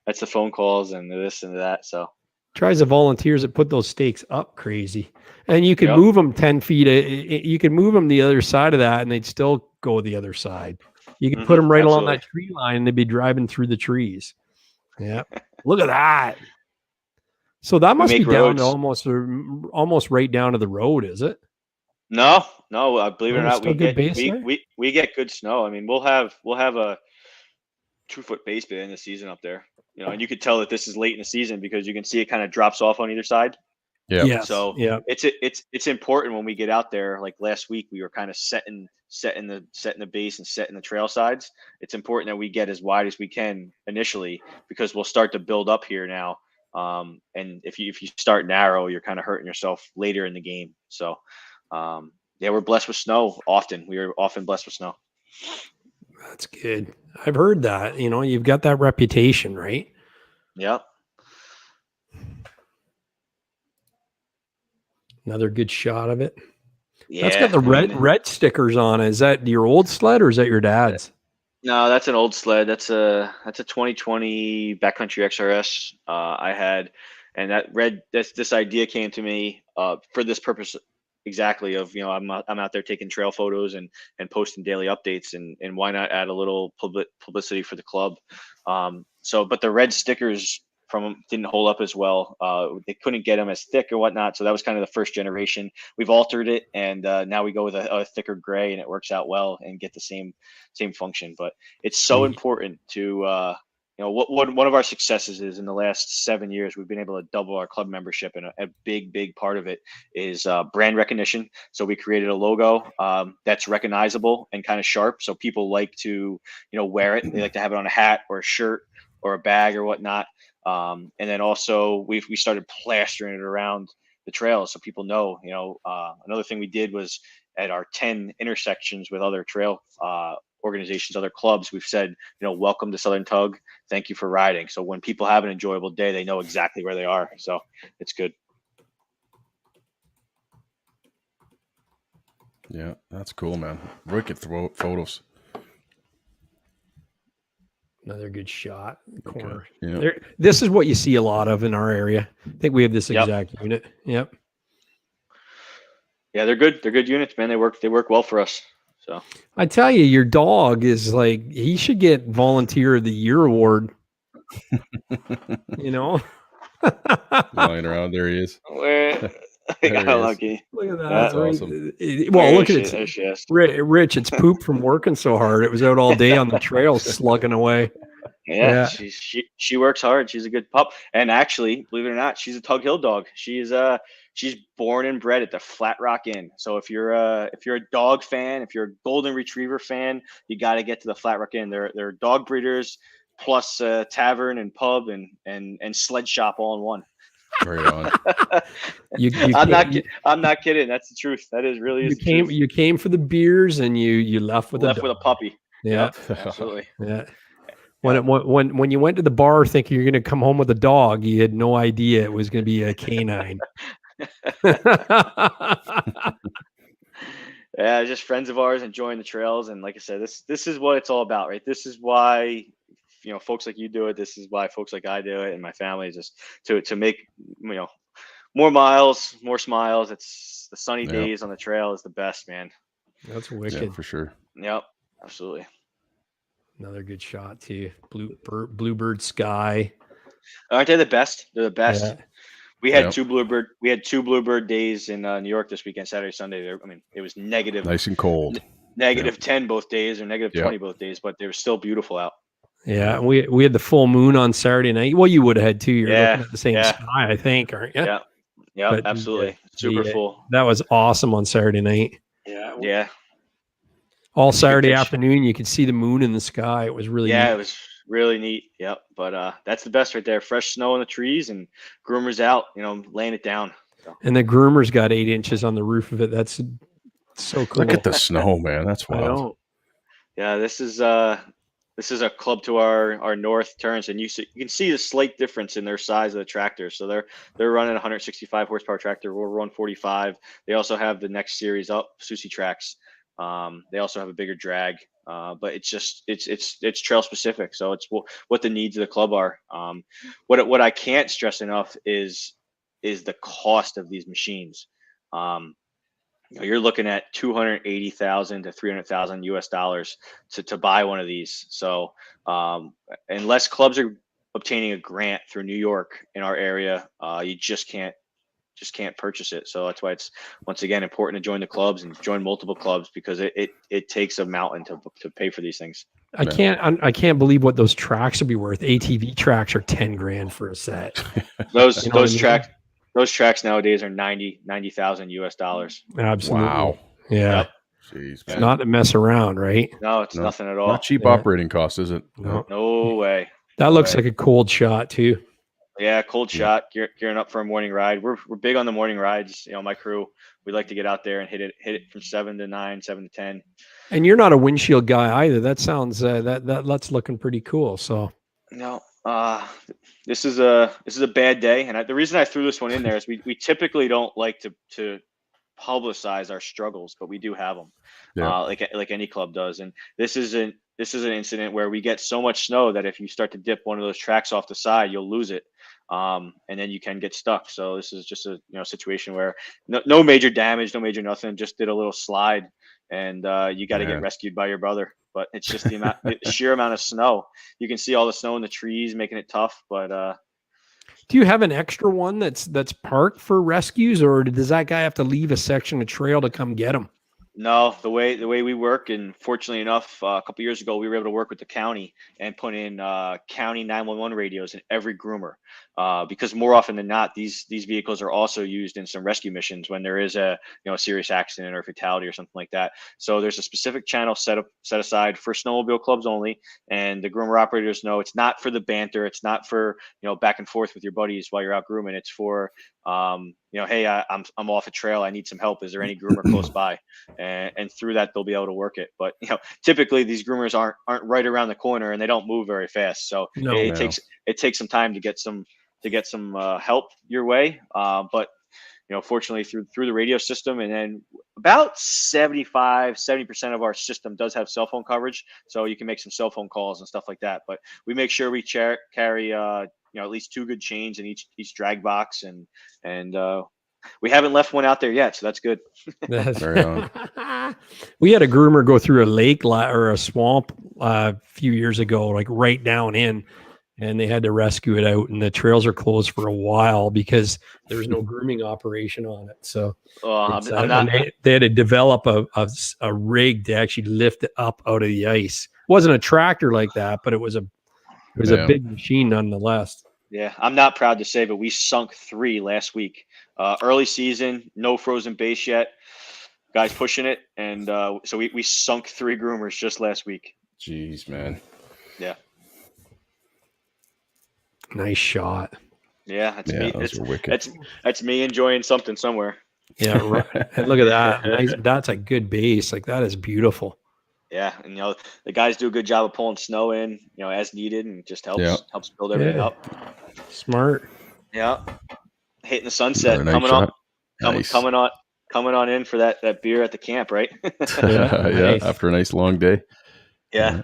That's the phone calls and this and that. So drives the volunteers that put those stakes up crazy, and you can move them 10 feet. You can move them the other side of that, and they'd still go the other side. You can put them right along that tree line, and they'd be driving through the trees. Yeah, look at that. So that must be down to almost right down to the road, is it? No. Believe it or not, we get good snow. I mean, we'll have a 2-foot base bid in the season up there. And you could tell that this is late in the season because you can see it kind of drops off on either side. Yeah. Yes. So it's important when we get out there. Like last week, we were kind of setting the base and setting the trail sides. It's important that we get as wide as we can initially because we'll start to build up here now. And if you start narrow, you're kind of hurting yourself later in the game. So, we're blessed with snow often. We are often blessed with snow. That's good. I've heard that, you've got that reputation, right? Yep. Another good shot of it. Yeah. That's got the red stickers on it. Is that your old sled or is that your dad's? No, that's an old sled. That's a 2020 backcountry XRS I had, and this idea came to me for this purpose exactly. Of I'm out there taking trail photos and posting daily updates, and why not add a little publicity for the club? But the red stickers from them didn't hold up as well. They couldn't get them as thick or whatnot. So that was kind of the first generation. We've altered it, and now we go with a thicker gray, and it works out well and get the same function. But it's so important to one of our successes is in the last 7 years, we've been able to double our club membership. And a big part of it is brand recognition. So we created a logo that's recognizable and kind of sharp. So people like to, wear it. They like to have it on a hat or a shirt or a bag or whatnot. And then also we started plastering it around the trails so people know. Another thing we did was at our 10 intersections with other trail organizations, other clubs, we've said, welcome to Southern Tug. Thank you for riding. So when people have an enjoyable day, they know exactly where they are. So it's good. Yeah, that's cool, man. Rick could throw up photos. Another good shot. Corner. Okay. Yeah. This is what you see a lot of in our area. I think we have this exact unit. Yep. Yeah, they're good. They're good units, man. They work well for us. So I tell you, your dog is like, he should get Volunteer of the Year award. Lying around, there he is. I got lucky. Look at that. That's awesome. Well, look at it. There she is. Rich, it's poop from working so hard. It was out all day on the trail slugging away. Yeah. She works hard. She's a good pup. And actually, believe it or not, she's a Tug Hill dog. She's born and bred at the Flat Rock Inn. So if you're a dog fan, if you're a golden retriever fan, you got to get to the Flat Rock Inn. They're dog breeders plus tavern and pub and sled shop all in one. Right on. I'm not kidding. That's the truth. That is really you came for the beers and you left with a puppy. Yeah, yep, absolutely. Yeah. When you went to the bar thinking you're going to come home with a dog, you had no idea it was going to be a canine. Yeah, just friends of ours enjoying the trails, and like I said, this is what it's all about, right? This is why folks like you do it. This is why folks like I do it, and my family, just to make more miles, more smiles. It's the sunny days on the trail is the best, man. That's wicked for sure. Yep, absolutely. Another good shot too. Bluebird sky. Aren't they the best? They're the best. Yeah. We had two bluebird days in New York this weekend, Saturday, Sunday. It was negative, nice and cold, negative 10 both days, or negative 20 both days, but they were still beautiful out. Yeah, we had the full moon on Saturday night. Well, you would have had too. You're looking at the same sky, I think, aren't you? Yeah, absolutely. Super full. That was awesome on Saturday night. Yeah. All Saturday afternoon, you could see the moon in the sky. It was really neat. It was really neat. Yep. But that's the best right there. Fresh snow in the trees and Groomer's out, laying it down. So. And the Groomer's got 8 inches on the roof of it. That's so cool. Look at the snow, man. That's wild. Yeah, this is a club to our north turns, and you can see the slight difference in their size of the tractor. So they're running a 165 horsepower tractor. We're 145. They also have the next series up, Susie Tracks. They also have a bigger drag, but it's trail specific. So it's what the needs of the club are. What I can't stress enough is the cost of these machines. You're looking at $280,000 to $300,000 US to buy one of these. So unless clubs are obtaining a grant through New York in our area, you just can't purchase it. So that's why it's, once again, important to join the clubs and join multiple clubs, because it takes a mountain to pay for these things. I can't believe what those tracks would be worth. ATV tracks are 10 grand for a set. Those tracks nowadays are $90,000 US. Absolutely. Wow. Yeah. Yep. Jeez, It's not to mess around, right? No, it's nothing at all. Not cheap operating cost, is it? No way. That looks like a cold shot too. Yeah, cold shot, gearing up for a morning ride. We're big on the morning rides. My crew, we like to get out there and hit it from 7 to 9, 7 to 10. And you're not a windshield guy either. That sounds that's looking pretty cool. So no, this is a bad day, and the reason I threw this one in there is we typically don't like to publicize our struggles, but we do have them, like any club does. And this is an incident where we get so much snow that if you start to dip one of those tracks off the side, you'll lose it, and then you can get stuck. So this is just a situation where no major damage, no major nothing, just did a little slide, and you got to get rescued by your brother. But it's just the sheer amount of snow. You can see all the snow in the trees, making it tough. But do you have an extra one that's parked for rescues, or does that guy have to leave a section of trail to come get him? No, the way we work, and fortunately enough, a couple years ago, we were able to work with the county and put in county 911 radios in every groomer, because more often than not, these vehicles are also used in some rescue missions when there is a a serious accident or fatality or something like that. So there's a specific channel set aside for snowmobile clubs only, and the groomer operators know it's not for the banter, it's not for back and forth with your buddies while you're out grooming. It's for hey, I'm off a trail, I need some help. Is there any groomer close by? And through that they'll be able to work it. But typically these groomers aren't right around the corner and they don't move very fast. So it takes some time to get some help your way. But fortunately through the radio system, and then about 70% of our system does have cell phone coverage, so you can make some cell phone calls and stuff like that. But we make sure we carry at least 2 good chains in each drag box, and we haven't left one out there yet, so that's good. We had a groomer go through a lake or a swamp a few years ago, like right down in, and they had to rescue it out, and the trails are closed for a while because there was no grooming operation on it. So they had to develop a rig to actually lift it up out of the ice. It wasn't a tractor like that, but it was a big machine nonetheless. Yeah, I'm not proud to say, but we sunk 3 last week. Early season, no frozen base yet. Guys pushing it, and so we sunk 3 groomers just last week. Jeez, man. Yeah. Nice shot. Yeah, that's me. Those are wicked. That's me enjoying something somewhere. Yeah, right. And look at that. Nice. That's a good base. Like, that is beautiful. Yeah, and the guys do a good job of pulling snow in, as needed, and just helps build everything up. Smart. Yeah, hitting the sunset, nice coming on in for that beer at the camp, right? Nice. After a nice long day. Yeah.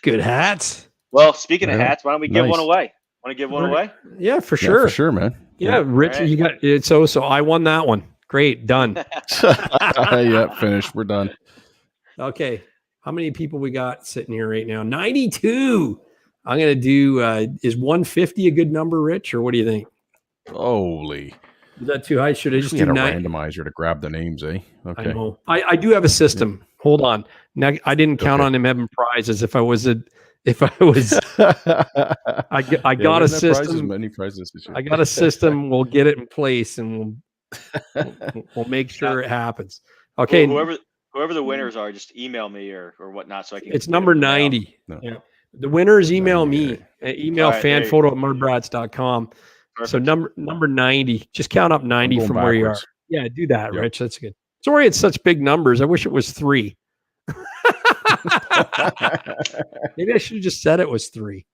Good hats. Well, speaking of hats, why don't we give one away? Want to give one away? Yeah, for sure. Yeah, for sure, man. Yeah, Rich, you got it. So I won that one. Great, done. Yeah, finished. We're done. Okay. How many people we got sitting here right now? 92. I'm going to do, is 150 a good number, Rich, or what do you think? Holy. Is that too high? Should I just do a randomizer to grab the names, eh? Okay. I know. I do have a system. Yeah. Hold on. Now, I didn't count on him having prizes. I got a system. Many prizes this year. I got a system. We'll get it in place, and we'll make sure it happens. Okay. Whoever the winners are, just email me or whatnot, so I can. It's number 90. No. Yeah. The winners email me. Email fanphoto@mudbrats.com. So number 90. Just count up 90 from where you are. Yeah, do that, Rich. That's good. Sorry, it's such big numbers. I wish it was 3. Maybe I should have just said it was 3.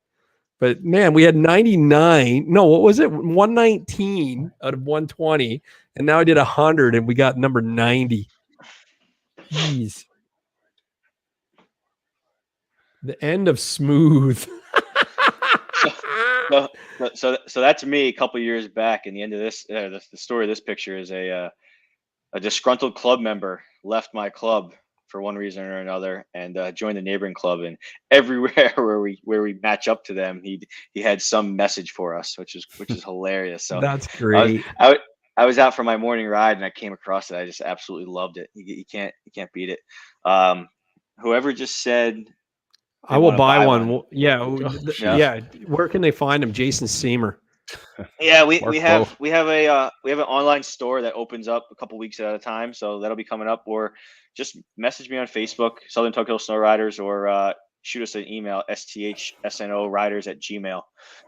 But man, we had 99. No, what was it? 119 out of 120. And now I did 100 and we got number 90. Jeez. The end of smooth. So that's me a couple years back. And the end of this, the story of this picture is a disgruntled club member left my club for one reason or another and joined the neighboring club. And everywhere where we match up to them, he had some message for us, which is hilarious. So that's great. I was out for my morning ride and I came across it. I just absolutely loved it. You can't beat it. Whoever just said, I will buy one. Yeah. Where can they find him? Jason Seamer. Yeah, we have an online store that opens up a couple weeks at a time, so that'll be coming up. Or just message me on Facebook, Southern Tug Hill Sno-Riders, or shoot us an email, sthsnoriders@gmail,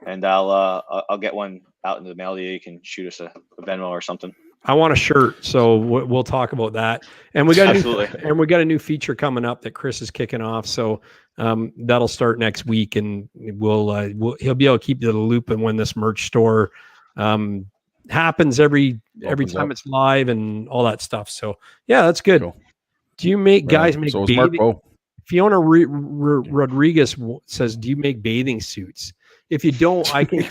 and I'll get one out in the mail to you. You can shoot us a Venmo or something. I want a shirt, so we'll talk about that. And we got a new feature coming up that Chris is kicking off. So that'll start next week, and he'll be able to keep you in the loop and when this merch store happens every time it's live and all that stuff. So yeah, that's good. Cool. Do you make make bathing? Fiona Rodriguez says, "Do you make bathing suits? If you don't, I can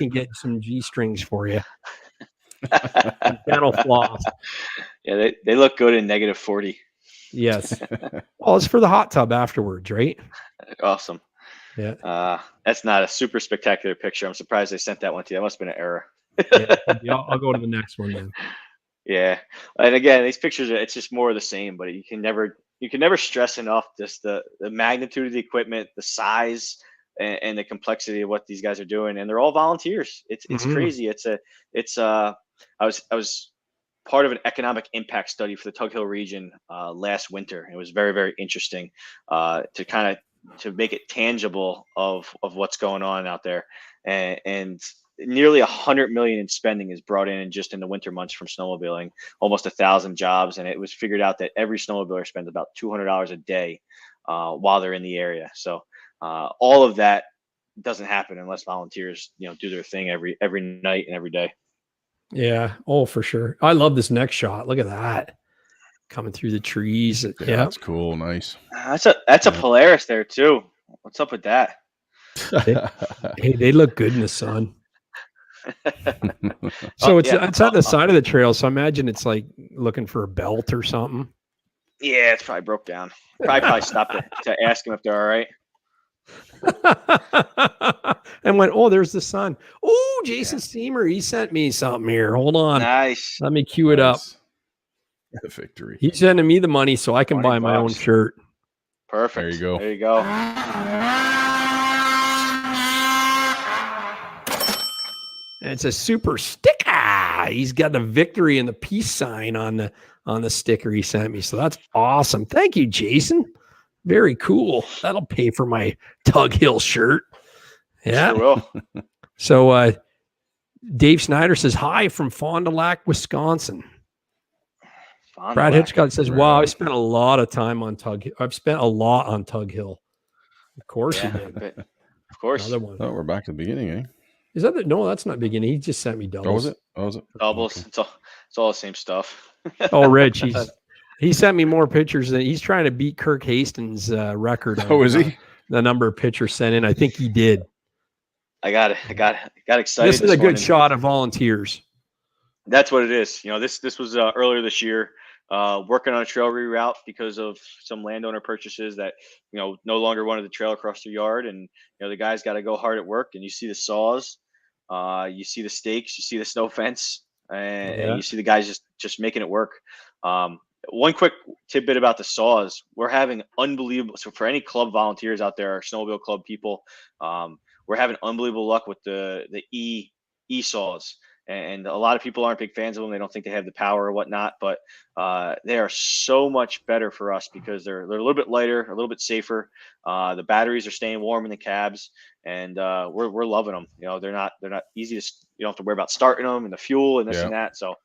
get some G-strings for you." Dental floss. Yeah, they look good in -40. Yes. Well, it's for the hot tub afterwards, right? Awesome. Yeah. That's not a super spectacular picture. I'm surprised they sent that one to you. That must have been an error. Yeah, I'll go to the next one then. Yeah, and again, these pictures it's just more of the same. But you can never stress enough just the magnitude of the equipment, the size, and the complexity of what these guys are doing, and they're all volunteers. It's Mhm. crazy. I was part of an economic impact study for the Tug Hill region last winter. It was very, very interesting to kind of to make it tangible of what's going on out there, and nearly 100 million in spending is brought in just in the winter months from snowmobiling, almost 1,000 jobs, and it was figured out that every snowmobiler spends about $200 a day while they're in the area. So all of that doesn't happen unless volunteers, do their thing every night and every day. Yeah. Oh, for sure. I love this next shot. Look at that. Coming through the trees. Yeah, Yeah. that's cool. Nice. That's a Yeah. Polaris there too. What's up with that? Hey, they look good in the sun. So it's Yeah. it's at the side of the trail. So I imagine it's like looking for a belt or something. Yeah, it's probably broke down. Probably stopped to ask them if they're all right. And went, oh, there's the sun. Oh, Jason Steamer, he sent me something here. Hold on. Nice. Let me cue it up. Nice. The victory. He's sending me the money so I can 20 buy my own bucks. shirt. Perfect. There you go. There you go. And it's a super sticker. He's got the victory and the peace sign on the sticker he sent me. So that's awesome. Thank you, Jason. Very cool. That'll pay for my Tug Hill shirt. Yeah. Sure will. So Dave Snyder says hi from Fond du Lac, Wisconsin. Fond du Brad Lac. Hitchcock says, wow, I spent a lot of time on Tug Hill. I've spent a lot on Tug Hill. Of course Yeah, you did. of course. Another one. Oh, we're back to the beginning, eh? Is that no, that's not beginning. He just sent me doubles. Oh, was it? Oh, was it? Doubles. Okay. It's all the same stuff. Oh, Rich, he sent me more pictures than he's trying to beat Kirk Hastings' record. Oh, is he? The number of pictures sent in. I think he did. I got excited. This is a good morning. shot of volunteers. That's what it is. This was earlier this year. Working on a trail reroute because of some landowner purchases that no longer wanted the trail across their yard, and the guys got to go hard at work. And you see the saws, you see the stakes, you see the snow fence, and you see the guys just making it work. One quick tidbit about the saws: we're having unbelievable. So for any club volunteers out there, or snowmobile club people, we're having unbelievable luck with the E saws. And a lot of people aren't big fans of them. They don't think they have the power or whatnot, but they are so much better for us because they're a little bit lighter, a little bit safer. The batteries are staying warm in the cabs, and we're loving them. They're not easy to. You don't have to worry about starting them and the fuel and this and that. So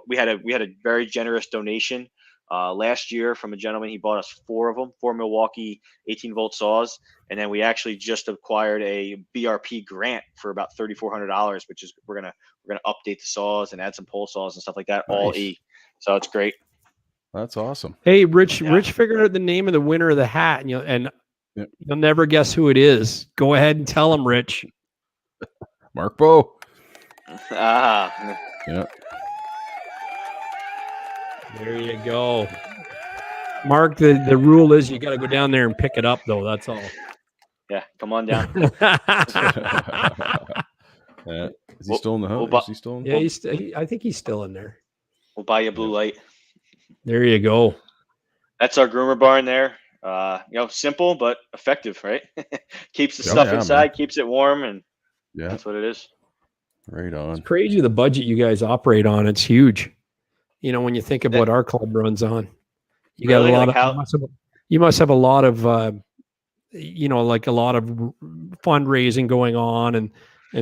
we had a very generous donation last year from a gentleman. He bought us 4 of them, 4 Milwaukee 18-volt saws, and then we actually just acquired a BRP grant for about $3,400, which is we're gonna update the saws and add some pole saws and stuff like that. Nice. All E, so it's great. That's awesome. Hey, Rich figured out the name of the winner of the hat, and you'll never guess who it is. Go ahead and tell him, Rich. Mark Bow. Yeah. There you go. Mark, the rule is you got to go down there and pick it up, though. That's all. Yeah, come on down. Is he still in the house? Is he still in the Yeah, I think he's still in there. We'll buy you a blue light. There you go. That's our groomer barn there. Simple but effective, right? Keeps the stuff inside, man. Keeps it warm, and that's what it is. Right on. It's crazy the budget you guys operate on. It's huge. When you think of what our club runs on, you got a lot of. You must have a lot of, like a lot of fundraising going on and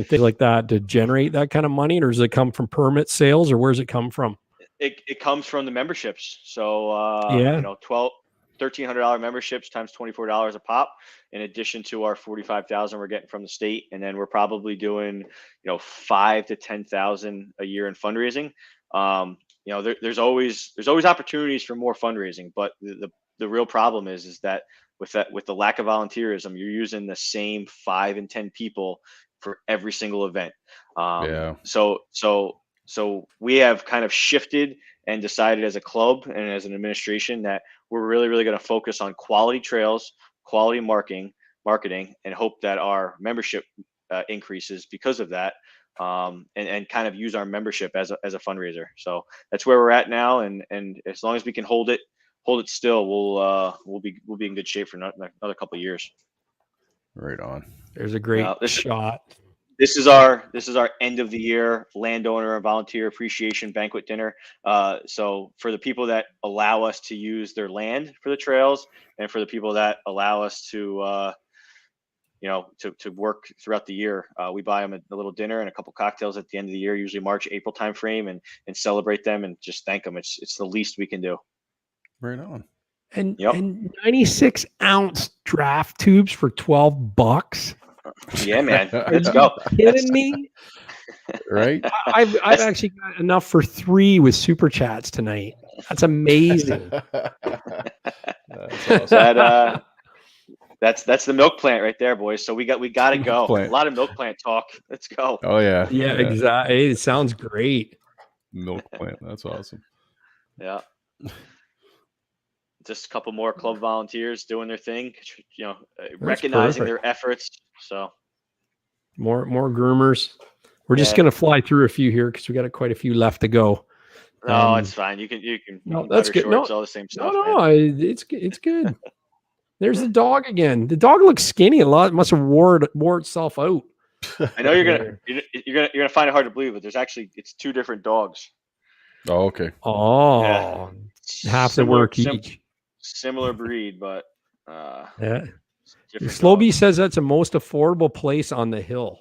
things like that to generate that kind of money, or does it come from permit sales, or where's it come from? It comes from the memberships. So $1,300 memberships times $24 a pop, in addition to our $45,000 we're getting from the state, and then we're probably doing $5,000 to $10,000 a year in fundraising. There's always opportunities for more fundraising, but the real problem is that with the lack of volunteerism, you're using the same 5 and 10 people for every single event. So we have kind of shifted and decided as a club and as an administration that we're really, really going to focus on quality trails, quality marketing, and hope that our membership increases because of that. and kind of use our membership as a fundraiser. So that's where we're at now. And as long as we can hold it still, we'll be in good shape for another couple of years. Right on. There's a great shot. This is our end of the year landowner and volunteer appreciation banquet dinner. So for the people that allow us to use their land for the trails, and for the people that allow us to to work throughout the year, we buy them a little dinner and a couple cocktails at the end of the year, usually March, April timeframe, and celebrate them and just thank them. It's the least we can do. Right on. And 96-ounce draft tubes for $12. Yeah, man. Let's go. Kidding me? Right. I've actually got enough for 3 with super chats tonight. That's amazing. That's awesome. That's the milk plant right there, boys. So we got to go. A lot of milk plant talk. Let's go. Oh yeah. Yeah, exactly. It sounds great. Milk plant. That's awesome. Yeah. Just a couple more club volunteers doing their thing, recognizing their efforts. So more groomers. We're just gonna fly through a few here because we got quite a few left to go. No, it's fine. You can. No, that's good. No, it's all the same stuff. No, it's good. There's the dog again. The dog looks skinny a lot. It must have wore itself out. I know you're gonna find it hard to believe, but it's 2 different dogs. Oh, okay. Oh, yeah. Half the work each. Similar breed, but yeah. Slowbee says that's the most affordable place on the hill.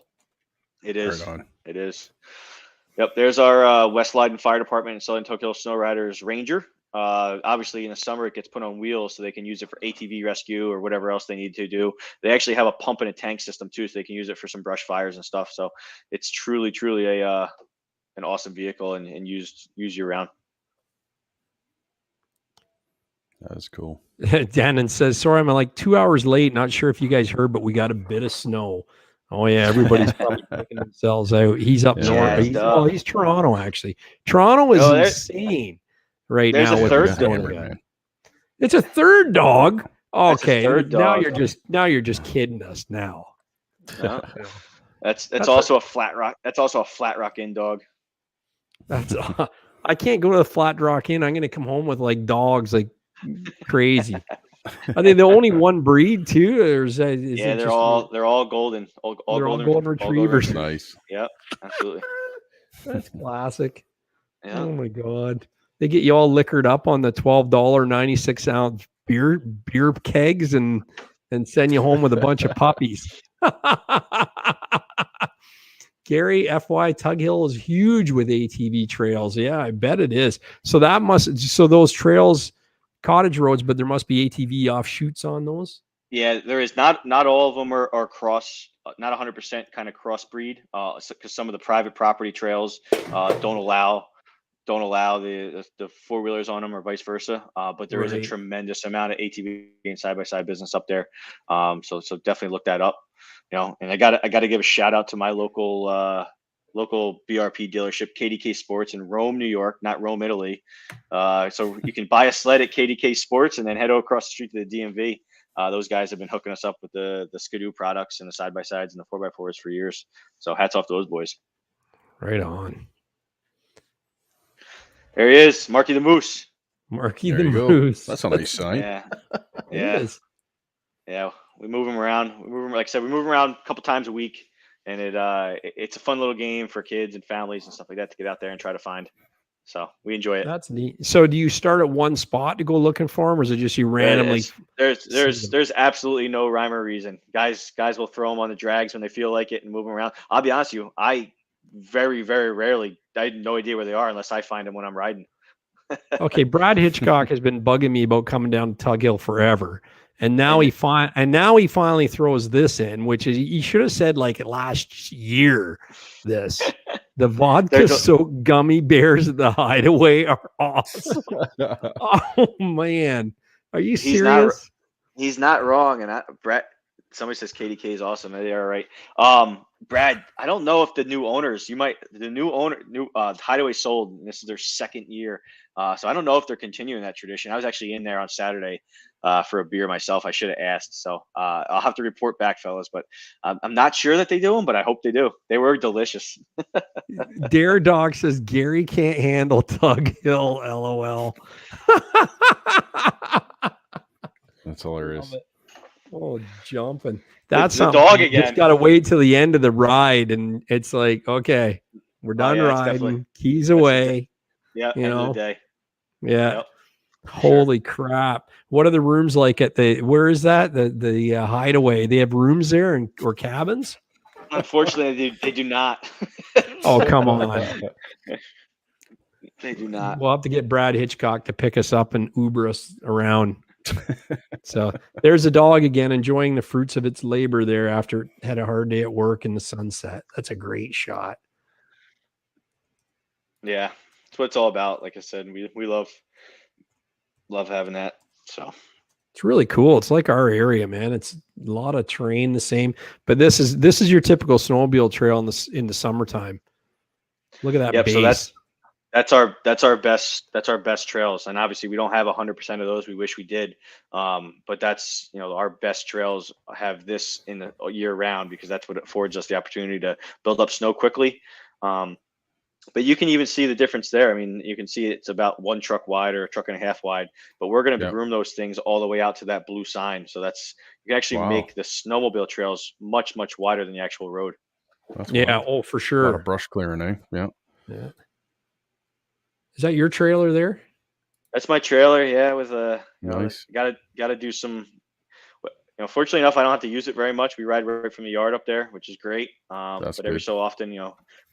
It is. Right on. It is. Yep. There's our West Leyden Fire Department and Southern Tug Hill Sno-Riders Ranger. Obviously, in the summer, it gets put on wheels so they can use it for ATV rescue or whatever else they need to do. They actually have a pump and a tank system too, so they can use it for some brush fires and stuff. So it's truly an awesome vehicle and use year round. That's cool. Dannon says, sorry, I'm like 2 hours late. Not sure if you guys heard, but we got a bit of snow. Oh, yeah. Everybody's probably picking themselves out. He's up north. He's Toronto, actually. Toronto is insane right now. There's a third dog. It's a third dog. Okay. Now you're just kidding us now. Yeah. That's also a flat rock. That's also a flat rock inn dog. I can't go to the flat rock inn. I'm going to come home with like dogs, like crazy. Are they the only one breed too? Or is they're all golden. All golden retrievers. Nice. Yep, absolutely. That's classic. Yeah. Oh my god. They get you all liquored up on the $12 96-ounce beer kegs and send you home with a bunch of puppies. Gary, FY Tug Hill is huge with ATV trails. Yeah, I bet it is. So those trails, cottage roads, but there must be ATV offshoots on those. Yeah, there is. Not all of them are cross, not 100% kind of crossbreed, because some of the private property trails don't allow the 4-wheelers on them or vice versa. But there is a tremendous amount of ATV and side-by-side business up there. So definitely look that up. And I got to give a shout out to my local BRP dealership, KDK Sports in Rome, New York, not Rome, Italy. So you can buy a sled at KDK Sports and then head across the street to the DMV. Those guys have been hooking us up with the Skidoo products and the side-by-sides and the 4x4s for years. So hats off to those boys. Right on. There he is, Marky the Moose. Marky the Moose. That's a nice sign. Yeah. Yeah. We move him around. Like I said, we move him around a couple times a week. And it's a fun little game for kids and families and stuff like that to get out there and try to find. So we enjoy it. That's neat. So do you start at one spot to go looking for them, or is it just you randomly? There's absolutely no rhyme or reason. Guys will throw them on the drags when they feel like it and move them around. I'll be honest with you, I very, very rarely, I had no idea where they are unless I find them when I'm riding. Okay, Brad Hitchcock has been bugging me about coming down to Tug Hill forever. And now he finally throws this in, which is he should have said like last year. The vodka soaked gummy bears at the Hideaway are awesome. Oh man, are you serious? He's not wrong. And Brett, somebody says KDK is awesome. They are right. Brad, I don't know if the new owners, Hideaway sold, and this is their second year. So I don't know if they're continuing that tradition. I was actually in there on Saturday for a beer myself. I should have asked. So I'll have to report back, fellas. But I'm not sure that they do them, but I hope they do. They were delicious. Dare Dog says Gary can't handle Tug Hill. LOL. That's hilarious. Oh, jumping. That's the something. dog You again. just got to wait till the end of the ride. And it's like, okay, we're done yeah, it's riding. definitely- Keys away. Yeah, You end know? of the day. Yeah. Yep. Holy crap. What are the rooms like at where is that? The hideaway. They have rooms there or cabins? Unfortunately, they do not. Oh, come on. They do not. We'll have to get Brad Hitchcock to pick us up and Uber us around. So there's a dog again, enjoying the fruits of its labor there after it had a hard day at work in the sunset. That's a great shot. Yeah, that's what it's all about. Like I said, we love having that. So It's really cool. It's like our area, man. It's a lot of terrain, the same. But this is your typical snowmobile trail in the summertime. Look at that Yep, base. so that's our best trails, and obviously we don't have 100% of those. We wish we did, but that's our best trails have this in the year round because that's what affords us the opportunity to build up snow quickly. But you can even see the difference there. I mean, you can see it's about 1 truck wide or a truck and a half wide, but we're going to groom those things all the way out to that blue sign. So you can actually make the snowmobile trails much, much wider than the actual road. That's yeah. wild. Oh, for A sure. lot of brush clearing, eh? Yeah. Yeah. Is that your trailer there? That's my trailer. Yeah. With Nice. gotta do some, fortunately enough, I don't have to use it very much. We ride right from the yard up there, which is great. But every so often,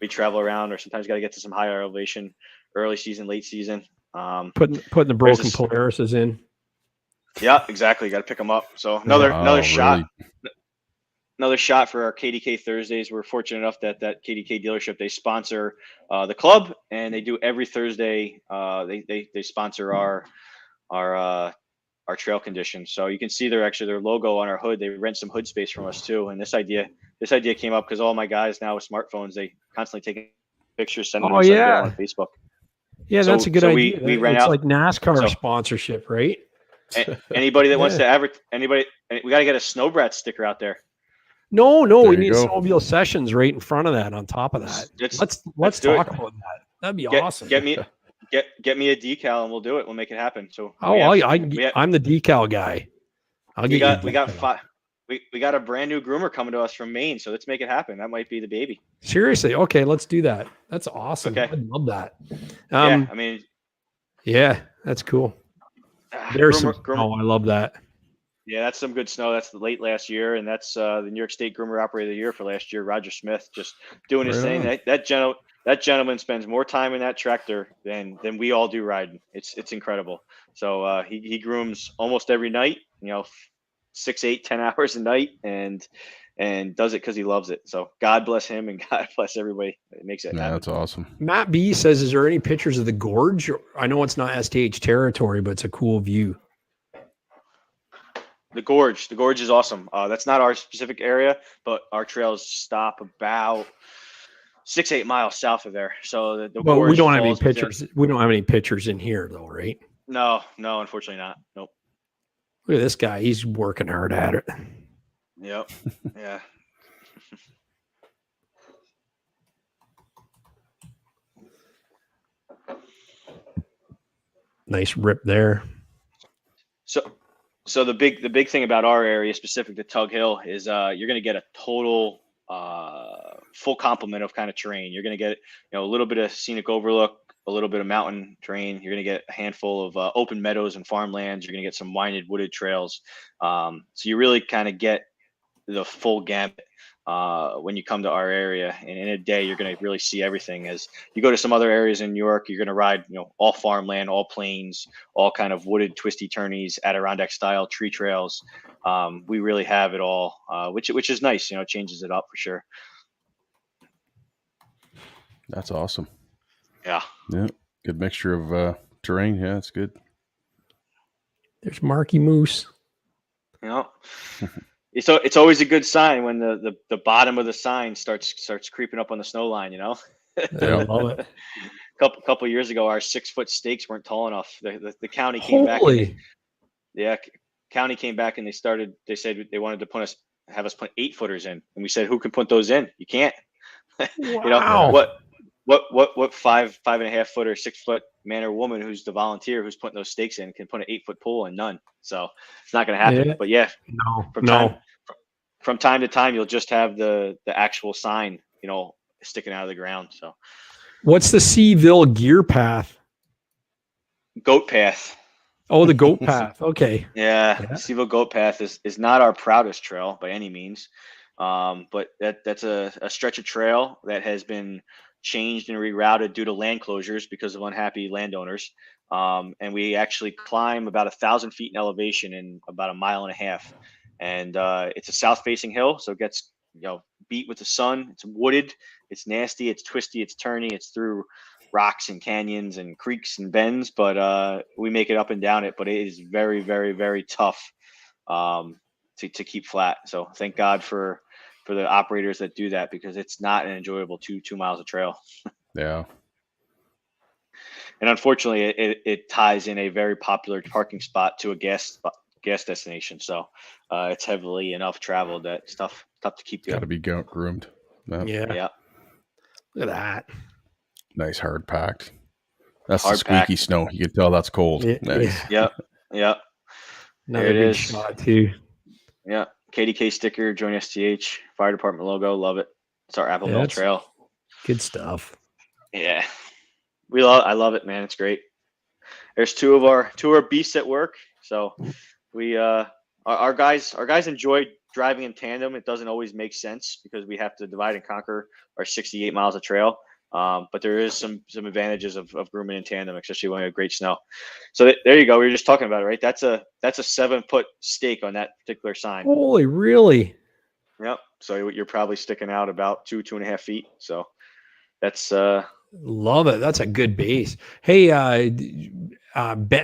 we travel around, or sometimes got to get to some higher elevation, early season, late season. Putting the broken Polaris's in. Yeah, exactly. Got to pick them up. So another shot. Really? Another shot for our KDK Thursdays. We're fortunate enough that KDK dealership, they sponsor the club, and they do every Thursday. They sponsor our trail conditions. So you can see their logo on our hood. They rent some hood space from us too. And this idea came up because all my guys now with smartphones, they constantly take pictures, send them on Facebook. Yeah, So- that's a good so idea. we rent it's out- like NASCAR so- sponsorship, right? Anybody that wants to we got to get a SnowBRATS sticker out there. No, There we you need go. snowmobile sessions right in front of that. On top of that, let's do talk it. about that. That'd be awesome. Get me a decal and we'll do it. We'll make it happen. So I'm the decal guy. we got a brand new groomer coming to us from Maine, so let's make it happen. That might be the baby. Seriously, okay, let's do that. That's awesome. Okay. I love that. Yeah, I mean, yeah, that's cool. There's Groomer, I love that. yeah, that's some good snow. That's the late last year, and that's the New York State Groomer Operator of the Year for last year, Roger Smith, just doing his Right thing. on. That gentleman spends more time in that tractor than we all do riding. It's incredible. So he grooms almost every night. 6, 8, 10 hours a night, and does it because he loves it. So God bless him, and God bless everybody that makes it Yeah, happen. that's awesome. Matt B says, "Is there any pictures of the gorge? I know it's not STH territory, but it's a cool view." The gorge is awesome. That's not our specific area, but our trails stop about 6, 8 miles south of there. So the But gorge we don't have any falls within- pictures. We don't have any pictures in here, though, right? No, unfortunately not. Nope. Look at this guy. He's working hard at it. Yep. Yeah. Nice rip there. So the big thing about our area, specific to Tug Hill, is you're going to get a total full complement of kind of terrain. You're going to get a little bit of scenic overlook, a little bit of mountain terrain. You're going to get a handful of open meadows and farmlands. You're going to get some winded wooded trails. So you really kind of get the full gamut when you come to our area. And in a day, you're going to really see everything. As you go to some other areas in New York, you're going to ride, all farmland, all plains, all kind of wooded, twisty turnies, Adirondack style tree trails. We really have it all, which is nice. It changes it up for sure. That's awesome. Yeah. Yeah. Good mixture of terrain. Yeah, it's good. There's Marky Moose. It's always a good sign when the bottom of the sign starts creeping up on the snow line. I love it. couple years ago, our 6-foot stakes weren't tall enough. The county came back. County came back and they said they wanted to have us put 8-footers in, and we said, who can put those in? You can't. Wow. What 5.5 foot or 6 foot man or woman who's the volunteer who's putting those stakes in can put an 8-foot pole and none. So it's not going to happen. Yeah. But yeah, No. From time to time, you'll just have the actual sign, sticking out of the ground. So What's the Seaville gear path? Goat path. Oh, the goat path. Okay. Yeah. Seaville Goat Path is not our proudest trail by any means. But that's a stretch of trail that has been changed and rerouted due to land closures because of unhappy landowners. And we actually climb about 1,000 feet in elevation in about 1.5 miles. And it's a south-facing hill, so it gets beat with the sun. It's wooded, it's nasty, it's twisty, it's turny, it's through rocks and canyons and creeks and bends. But we make it up and down it. But it is very, very, very tough to keep flat. So thank God for the operators that do that, because it's not an enjoyable 2 miles of trail. Yeah. And unfortunately, it ties in a very popular parking spot to a gas destination. So it's heavily enough traveled that it's tough to keep going. Got to be groomed. Yeah. Look at that. Nice hard packed. That's Hard the squeaky packed. snow. You can tell that's cold. Yeah. Nice. Yep. Another There it good is. shot too. Yeah. KDK sticker, join STH, fire department logo. Love it. It's our Apple Mill that's- Trail. Good stuff. Yeah. I love it, man. It's great. There's two of our beasts at work. So we our guys enjoy driving in tandem. It doesn't always make sense because we have to divide and conquer our 68 miles of trail. But there is some advantages of grooming in tandem, especially when we have great snow. So there you go. We were just talking about it, right? That's a 7-foot stake on that particular sign. Holy, really? Yep. So you're probably sticking out about 2.5 feet. So that's Love it. That's a good base. Hey,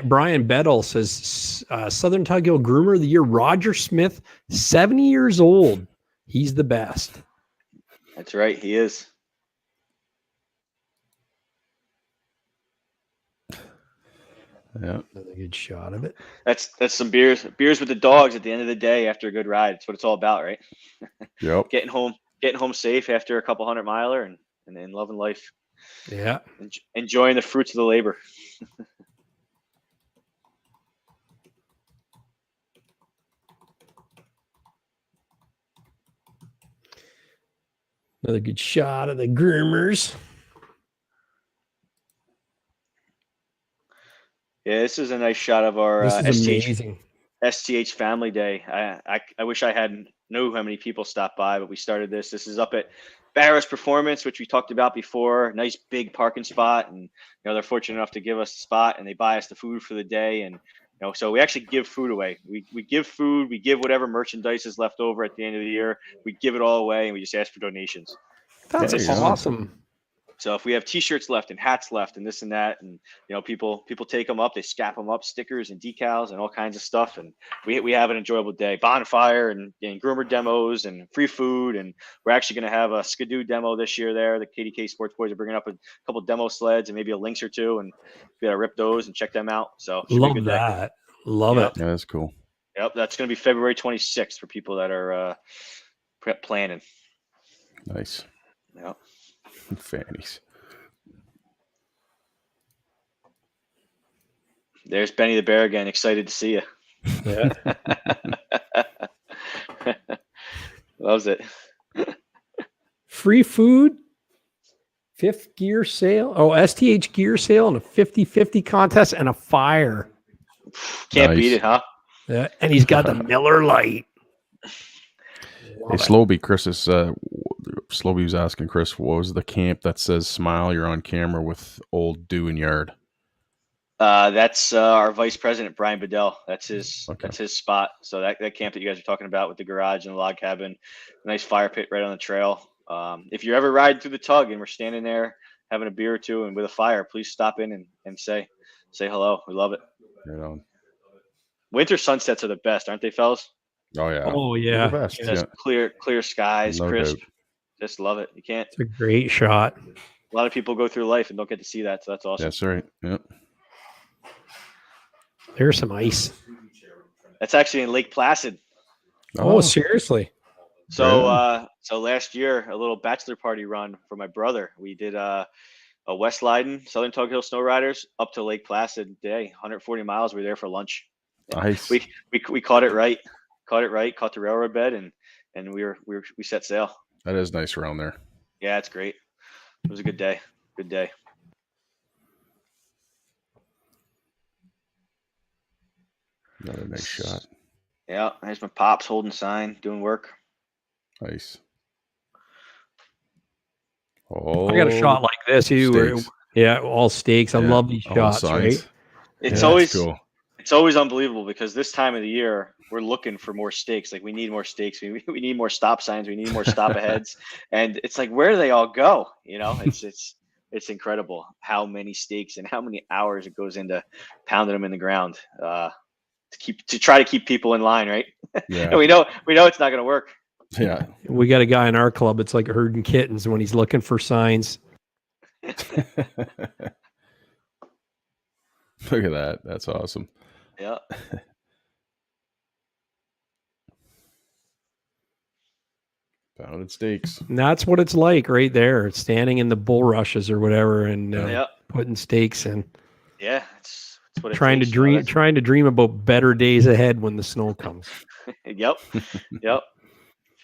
Brian Bedell says Southern Tug Hill Groomer of the Year, Roger Smith, 70 years old. He's the best. That's right. He is. Yeah. Another good shot of it. That's some beers with the dogs at the end of the day after a good ride. That's what it's all about, right? Yep. Getting home safe after a couple 100-miler and then loving life. Yeah. Enjoying the fruits of the labor. Another good shot of the groomers. Yeah, this is a nice shot of our This is amazing. STH Family Day. I wish I had knew how many people stopped by, but we started this. This is up at Barris Performance, which we talked about before. Nice big parking spot, and they're fortunate enough to give us a spot, and they buy us the food for the day. And so we actually give food away. We give food, we give whatever merchandise is left over at the end of the year. We give it all away, and we just ask for donations. That's There you go. awesome. So if we have T-shirts left and hats left and this and that, and people take them up, they scap them up, stickers and decals and all kinds of stuff, and we have an enjoyable day. Bonfire and groomer demos and free food, and we're actually going to have a skidoo demo this year. There, the KDK Sports Boys are bringing up a couple demo sleds and maybe a lynx or two, and we got to rip those and check them out. So should be a Love good day. that. Love Yep. it. Yeah, that's cool. Yep, that's going to be February 26th for people that are planning. Nice. Yep. Fannies. There's Benny the Bear again. Excited to see you. Yeah. Loves it. Free food, 5th gear sale. Oh, STH gear sale and a 50-50 contest and a fire. Can't Nice. beat it, huh? Yeah. And he's got the Miller Lite. Hey, Slowby, Slowby was asking Chris, what was the camp that says "Smile, you're on camera" with old Dew and Yard? That's our vice president, Brian Bedell. That's his. Okay. That's his spot. So that camp that you guys are talking about with the garage and the log cabin, nice fire pit right on the trail. If you're ever riding through the tug and we're standing there having a beer or two and with a fire, please stop in and say hello. We love it. You know? Winter sunsets are the best, aren't they, fellas? Oh yeah. Oh, They're yeah. the best. Yeah. Yeah. Clear skies, No crisp. doubt. Just love it. You can't. It's a great shot. A lot of people go through life and don't get to see that, so that's awesome. That's right. Yep. There's some ice. That's actually in Lake Placid. Oh, seriously? So, so last year, a little bachelor party run for my brother. We did a West Leiden, Southern Tug Hill Sno-Riders up to Lake Placid day, 140 miles. We were there for lunch. Nice. We caught it right. Caught the railroad bed, and we set sail. That is nice around there. Yeah, it's great. It was a good day. Good day. Another nice shot. Yeah, there's my pops holding sign, doing work. Nice. Oh, I got a shot like this. Yeah, all stakes. I love these all shots, signs. right? It's always unbelievable because this time of the year we're looking for more stakes. Like we need more stakes. We need more stop signs. We need more stop aheads. And it's like, where do they all go? You know, it's incredible how many stakes and how many hours it goes into pounding them in the ground to try to keep people in line, right? Yeah. And we know it's not going to work. Yeah. We got a guy in our club. It's like herding kittens when he's looking for signs. Look at that. That's awesome. Yeah. Pounded stakes. And that's what it's like right there. It's standing in the bulrushes or whatever and putting stakes in. Yeah. It's what it Trying takes, to dream about better days ahead when the snow comes. Yep. Yep.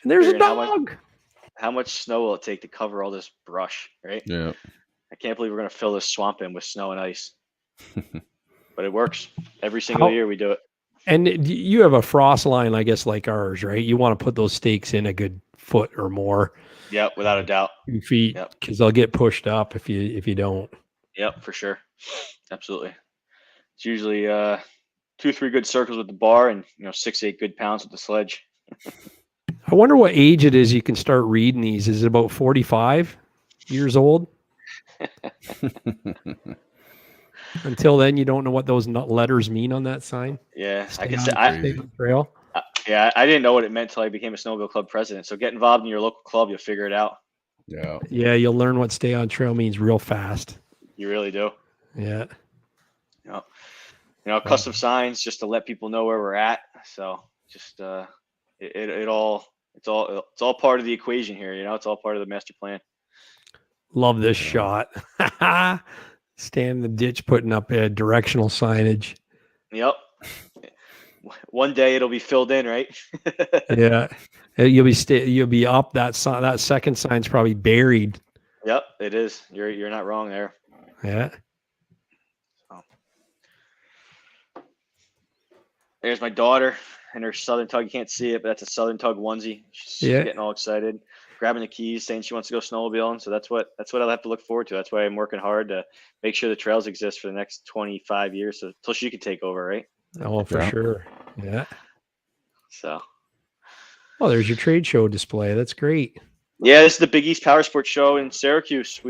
And there's a Figuring dog. How much snow will it take to cover all this brush, right? Yeah. I can't believe we're going to fill this swamp in with snow and ice. But it works. Every single year we do it. And you have a frost line, I guess, like ours, right? You want to put those stakes in a good foot or more. Yep, without a doubt. 2 feet, because they'll get pushed up if you don't. Yep, for sure. Absolutely. It's usually 2-3 good circles with the bar and 6-8 good pounds with the sledge. I wonder what age it is you can start reading these. Is it about 45 years old? Until then, you don't know what those letters mean on that sign. Yeah, Stay I can on say the trail. Yeah, I didn't know what it meant until I became a snowmobile club president. So get involved in your local club, you'll figure it out. Yeah. Yeah, you'll learn what stay on trail means real fast. You really do. Yeah. Custom signs just to let people know where we're at. So just it's all part of the equation here. It's all part of the master plan. Love this shot. Stand in the ditch, putting up a directional signage. Yep. One day it'll be filled in, right? Yeah. You'll be up. That second sign's probably buried. Yep, it is. You're not wrong there. Yeah. There's my daughter and her Southern Tug. You can't see it, but that's a Southern Tug onesie. She's getting all excited, grabbing the keys, saying she wants to go snowmobiling. So that's what I'll have to look forward to. That's why I'm working hard to make sure the trails exist for the next 25 years, until she can take over, right? Oh, for sure. Yeah. So. Oh, there's your trade show display. That's great. Yeah, this is the Big East Power Sports Show in Syracuse.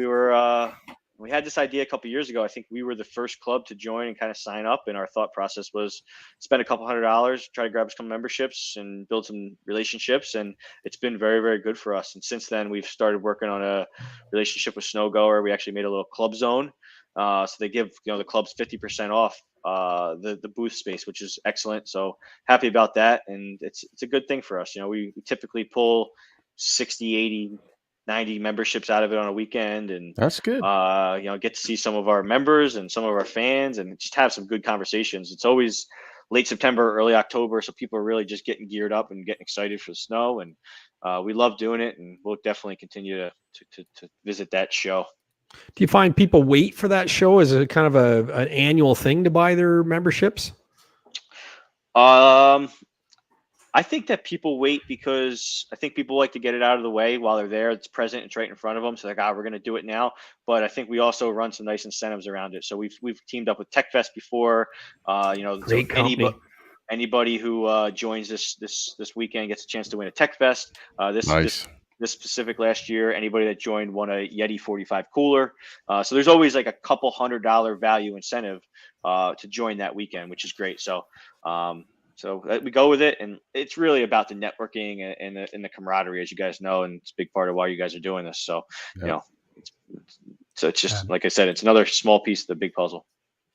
We had this idea a couple of years ago. I think we were the first club to join and kind of sign up. And our thought process was spend a couple $100, try to grab some memberships and build some relationships. And it's been very, very good for us. And since then, we've started working on a relationship with Snowgoer. We actually made a little club zone. So they give the clubs 50% off the booth space, which is excellent. So happy about that. And it's a good thing for us. We typically pull 60, 80, 90 memberships out of it on a weekend, and that's good. Get to see some of our members and some of our fans and just have some good conversations. It's always late September, early October, so people are really just getting geared up and getting excited for the snow, and we love doing it, and we'll definitely continue to visit that show. Do you find people wait for that show as a kind of an annual thing to buy their memberships? I think that people wait because I think people like to get it out of the way while they're there. It's present. It's right in front of them. So we're going to do it now. But I think we also run some nice incentives around it. So we've teamed up with Tech Fest before. Great company. Anybody who joins this weekend gets a chance to win a Tech Fest. This specific last year, anybody that joined won a Yeti 45 cooler. So there's always like a couple $100 value incentive to join that weekend, which is great. So we go with it, and it's really about the networking and the camaraderie, as you guys know, and it's a big part of why you guys are doing this. So, it's So it's just, like I said, it's another small piece of the big puzzle.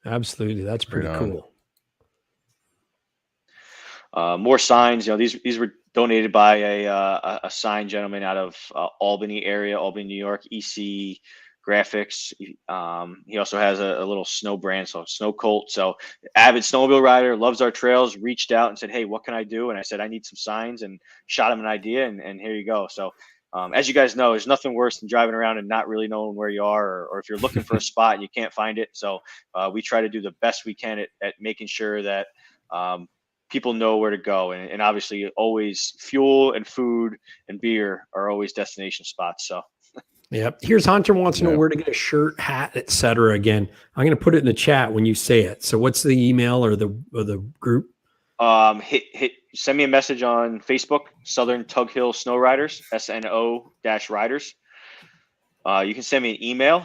Absolutely. That's pretty Right on. cool. More signs, these were donated by a sign gentleman out of Albany area, Albany, New York, EC Graphics. He also has a little snow brand, so Snow Colt. So avid snowmobile rider, loves our trails, reached out and said, hey, what can I do? And I said, I need some signs, and shot him an idea, and here you go. So as you guys know, there's nothing worse than driving around and not really knowing where you are, or if you're looking for a spot and you can't find it. So we try to do the best we can at making sure that people know where to go. And obviously always fuel and food and beer are always destination spots. So Yep. Here's Hunter wants to know where to get a shirt, hat, etc. Again, I'm going to put it in the chat when you say it. So what's the email or the group? Send me a message on Facebook, Southern Tug Hill Sno-Riders, SNO-Riders. You can send me an email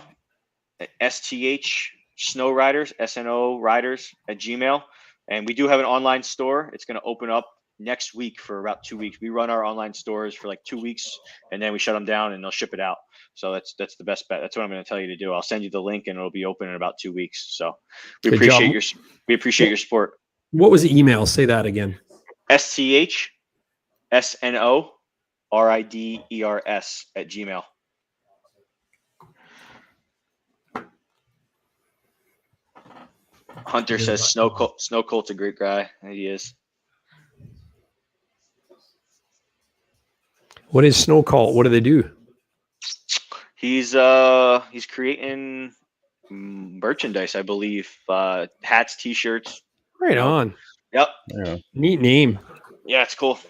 at STH-Sno-Riders, SNO-Riders @gmail. And we do have an online store. It's going to open up next week for about 2 weeks. We run our online stores for like 2 weeks, and then we shut them down and they'll ship it out. So that's the best bet. That's what I'm going to tell you to do. I'll send you the link and it'll be open in about 2 weeks. So we appreciate your support. What was the email? Say that again. STH-SNO-RIDERS @gmail. Hunter says Snow Colt's a great guy. He is. What is Snow Colt? What do they do? He's creating merchandise, I believe. Hats, t-shirts. Right on. Yep. Yeah. Neat name. Yeah, it's cool.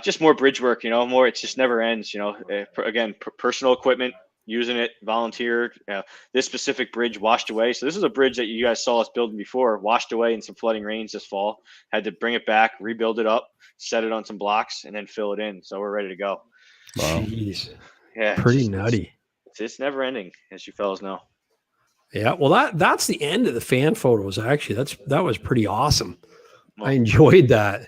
Just more bridge work, more. It just never ends, Again, personal equipment, using it, volunteered. This specific bridge washed away. So this is a bridge that you guys saw us building before, washed away in some flooding rains this fall. Had to bring it back, rebuild it up, set it on some blocks, and then fill it in. So we're ready to go. Wow. Jeez. Yeah, Pretty nutty. It's never ending, as you fellas know. Yeah, well, that's the end of the fan photos. Actually, that was pretty awesome. I enjoyed that.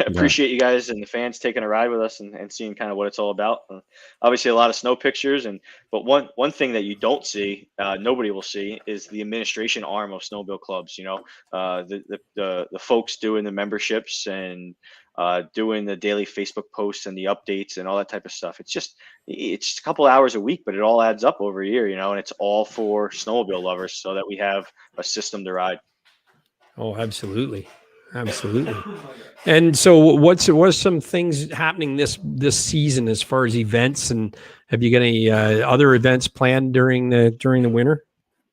Appreciate you guys and the fans taking a ride with us and seeing kind of what it's all about. Obviously, a lot of snow pictures, but one thing that you don't see, nobody will see, is the administration arm of snowmobile clubs. The folks doing the memberships and doing the daily Facebook posts and the updates and all that type of stuff. It's a couple hours a week, but it all adds up over a year, and it's all for snowmobile lovers so that we have a system to ride. Oh, absolutely. Absolutely. And so what's some things happening this season as far as events, and have you got any other events planned during the winter?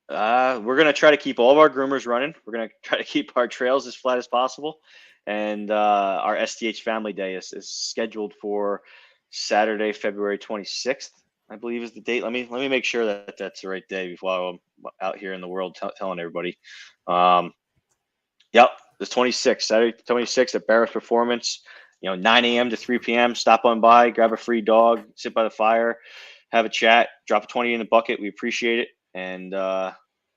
We're going to try to keep all of our groomers running. We're going to try to keep our trails as flat as possible. And our STH Family Day is scheduled for Saturday, February 26th, I believe is the date. Let me make sure that that's the right day before I'm out here in the world telling everybody. Yep, the 26th, Saturday 26th at Barrett's Performance. 9 a.m. to 3 p.m. Stop on by, grab a free dog, sit by the fire, have a chat, drop a 20 in the bucket. We appreciate it, and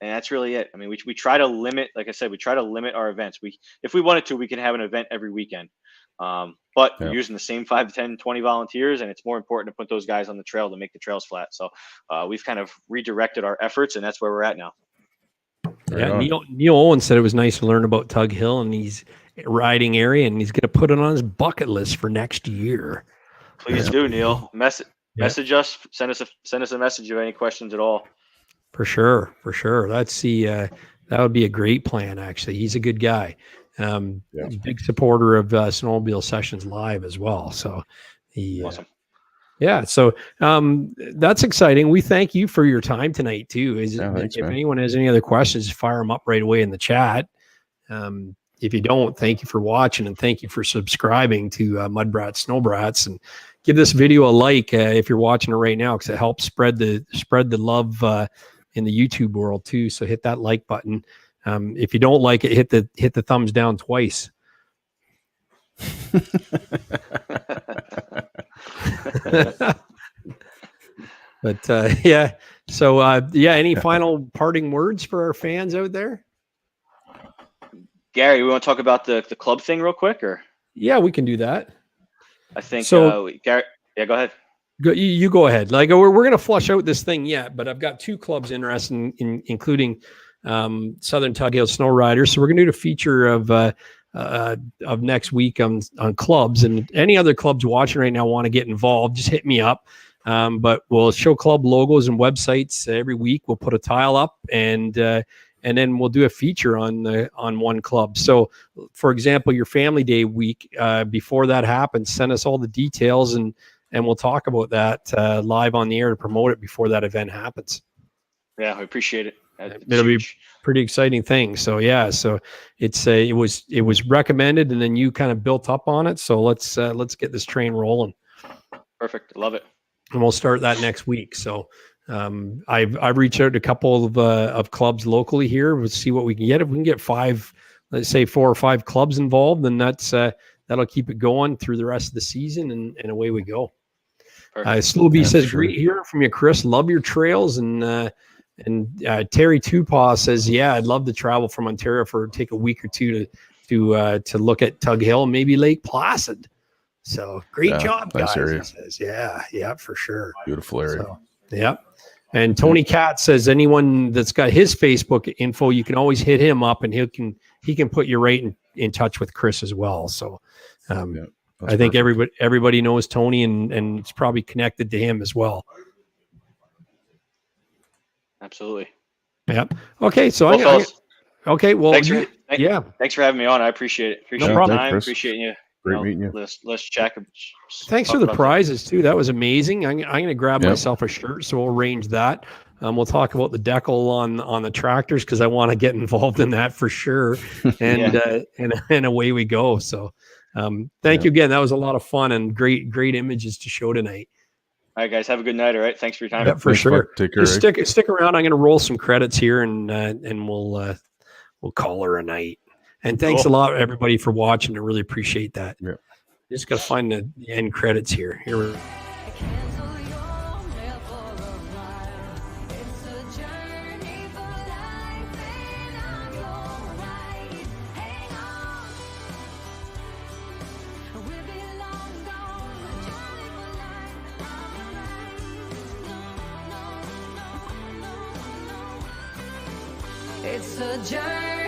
that's really it. I mean, we try to limit, like I said, we try to limit our events. If we wanted to, we can have an event every weekend. But we're using the same 5 to 10, 20 volunteers, and it's more important to put those guys on the trail to make the trails flat. So we've kind of redirected our efforts, and that's where we're at now. Yeah, Neil Owen said it was nice to learn about Tug Hill and he's riding area, and he's going to put it on his bucket list for next year. Please do, Neil. Message us. Send us a message if you have any questions at all. For sure. That's that would be a great plan. Actually, he's a good guy. He's a big supporter of Snowmobile Sessions Live as well. So Awesome. Yeah, so that's exciting. We thank you for your time tonight too. Thanks, if man. anyone has any other questions, fire them up right away in the chat. If you don't, thank you for watching, and thank you for subscribing to MUDBRATS Snowbrats, and give this video a like if you're watching it right now, because it helps spread the love in the YouTube world too. So hit that like button. If you don't like it, hit the thumbs down twice. But yeah, so any final parting words for our fans out there? Gary, we want to talk about the club thing real quick, or? Yeah, we can do that. I think so. Gary, yeah, go ahead. Go, you go ahead. Like we're going to flush out this thing yet, but I've got 2 clubs interested in including Southern Tug Hill Sno-Riders. So we're going to do a feature of next week on clubs, and any other clubs watching right now want to get involved, just hit me up. But we'll show club logos and websites every week. We'll put a tile up and then we'll do a feature on one club. So for example, your family day week, before that happens, send us all the details and we'll talk about that live on the air to promote it before that event happens. Yeah, I appreciate it. It'll be pretty exciting thing. So yeah, so it's it was recommended, and then you kind of built up on it. So let's get this train rolling. Perfect. Love it. And we'll start that next week. So I've reached out to a couple of clubs locally here. We'll see what we can get. If we can get 5, let's say 4 or 5 clubs involved, then that'll keep it going through the rest of the season, and away we go. Slowbee says, great hearing from you, Chris. Love your trails. And Terry Tupaw says, yeah, I'd love to travel from Ontario take a week or 2 to look at Tug Hill and maybe Lake Placid. So great job, guys. Area. He says, yeah, for sure. Beautiful area. So, yeah. And Tony Katz says, anyone that's got his Facebook info, you can always hit him up, and he can put you right in touch with Chris as well. So I think everybody knows Tony, and it's probably connected to him as well. Absolutely. Yeah. Okay. So okay. Well, thanks for having me on. I appreciate it. Appreciate your time. Appreciate you. Great meeting you. Let's check. Thanks for the prizes too. That was amazing. I'm going to grab myself a shirt, so we'll arrange that. We'll talk about the decal on the tractors, because I want to get involved in that for sure. And and away we go. So thank you again. That was a lot of fun and great images to show tonight. All right, guys, have a good night. All right, thanks for your time. Yeah, for sure. Take care. Stick around. I'm going to roll some credits here, and we'll call her a night. And thanks a lot, everybody, for watching. I really appreciate that. Yeah. Just got to find the end credits here. Here we go. It's a journey.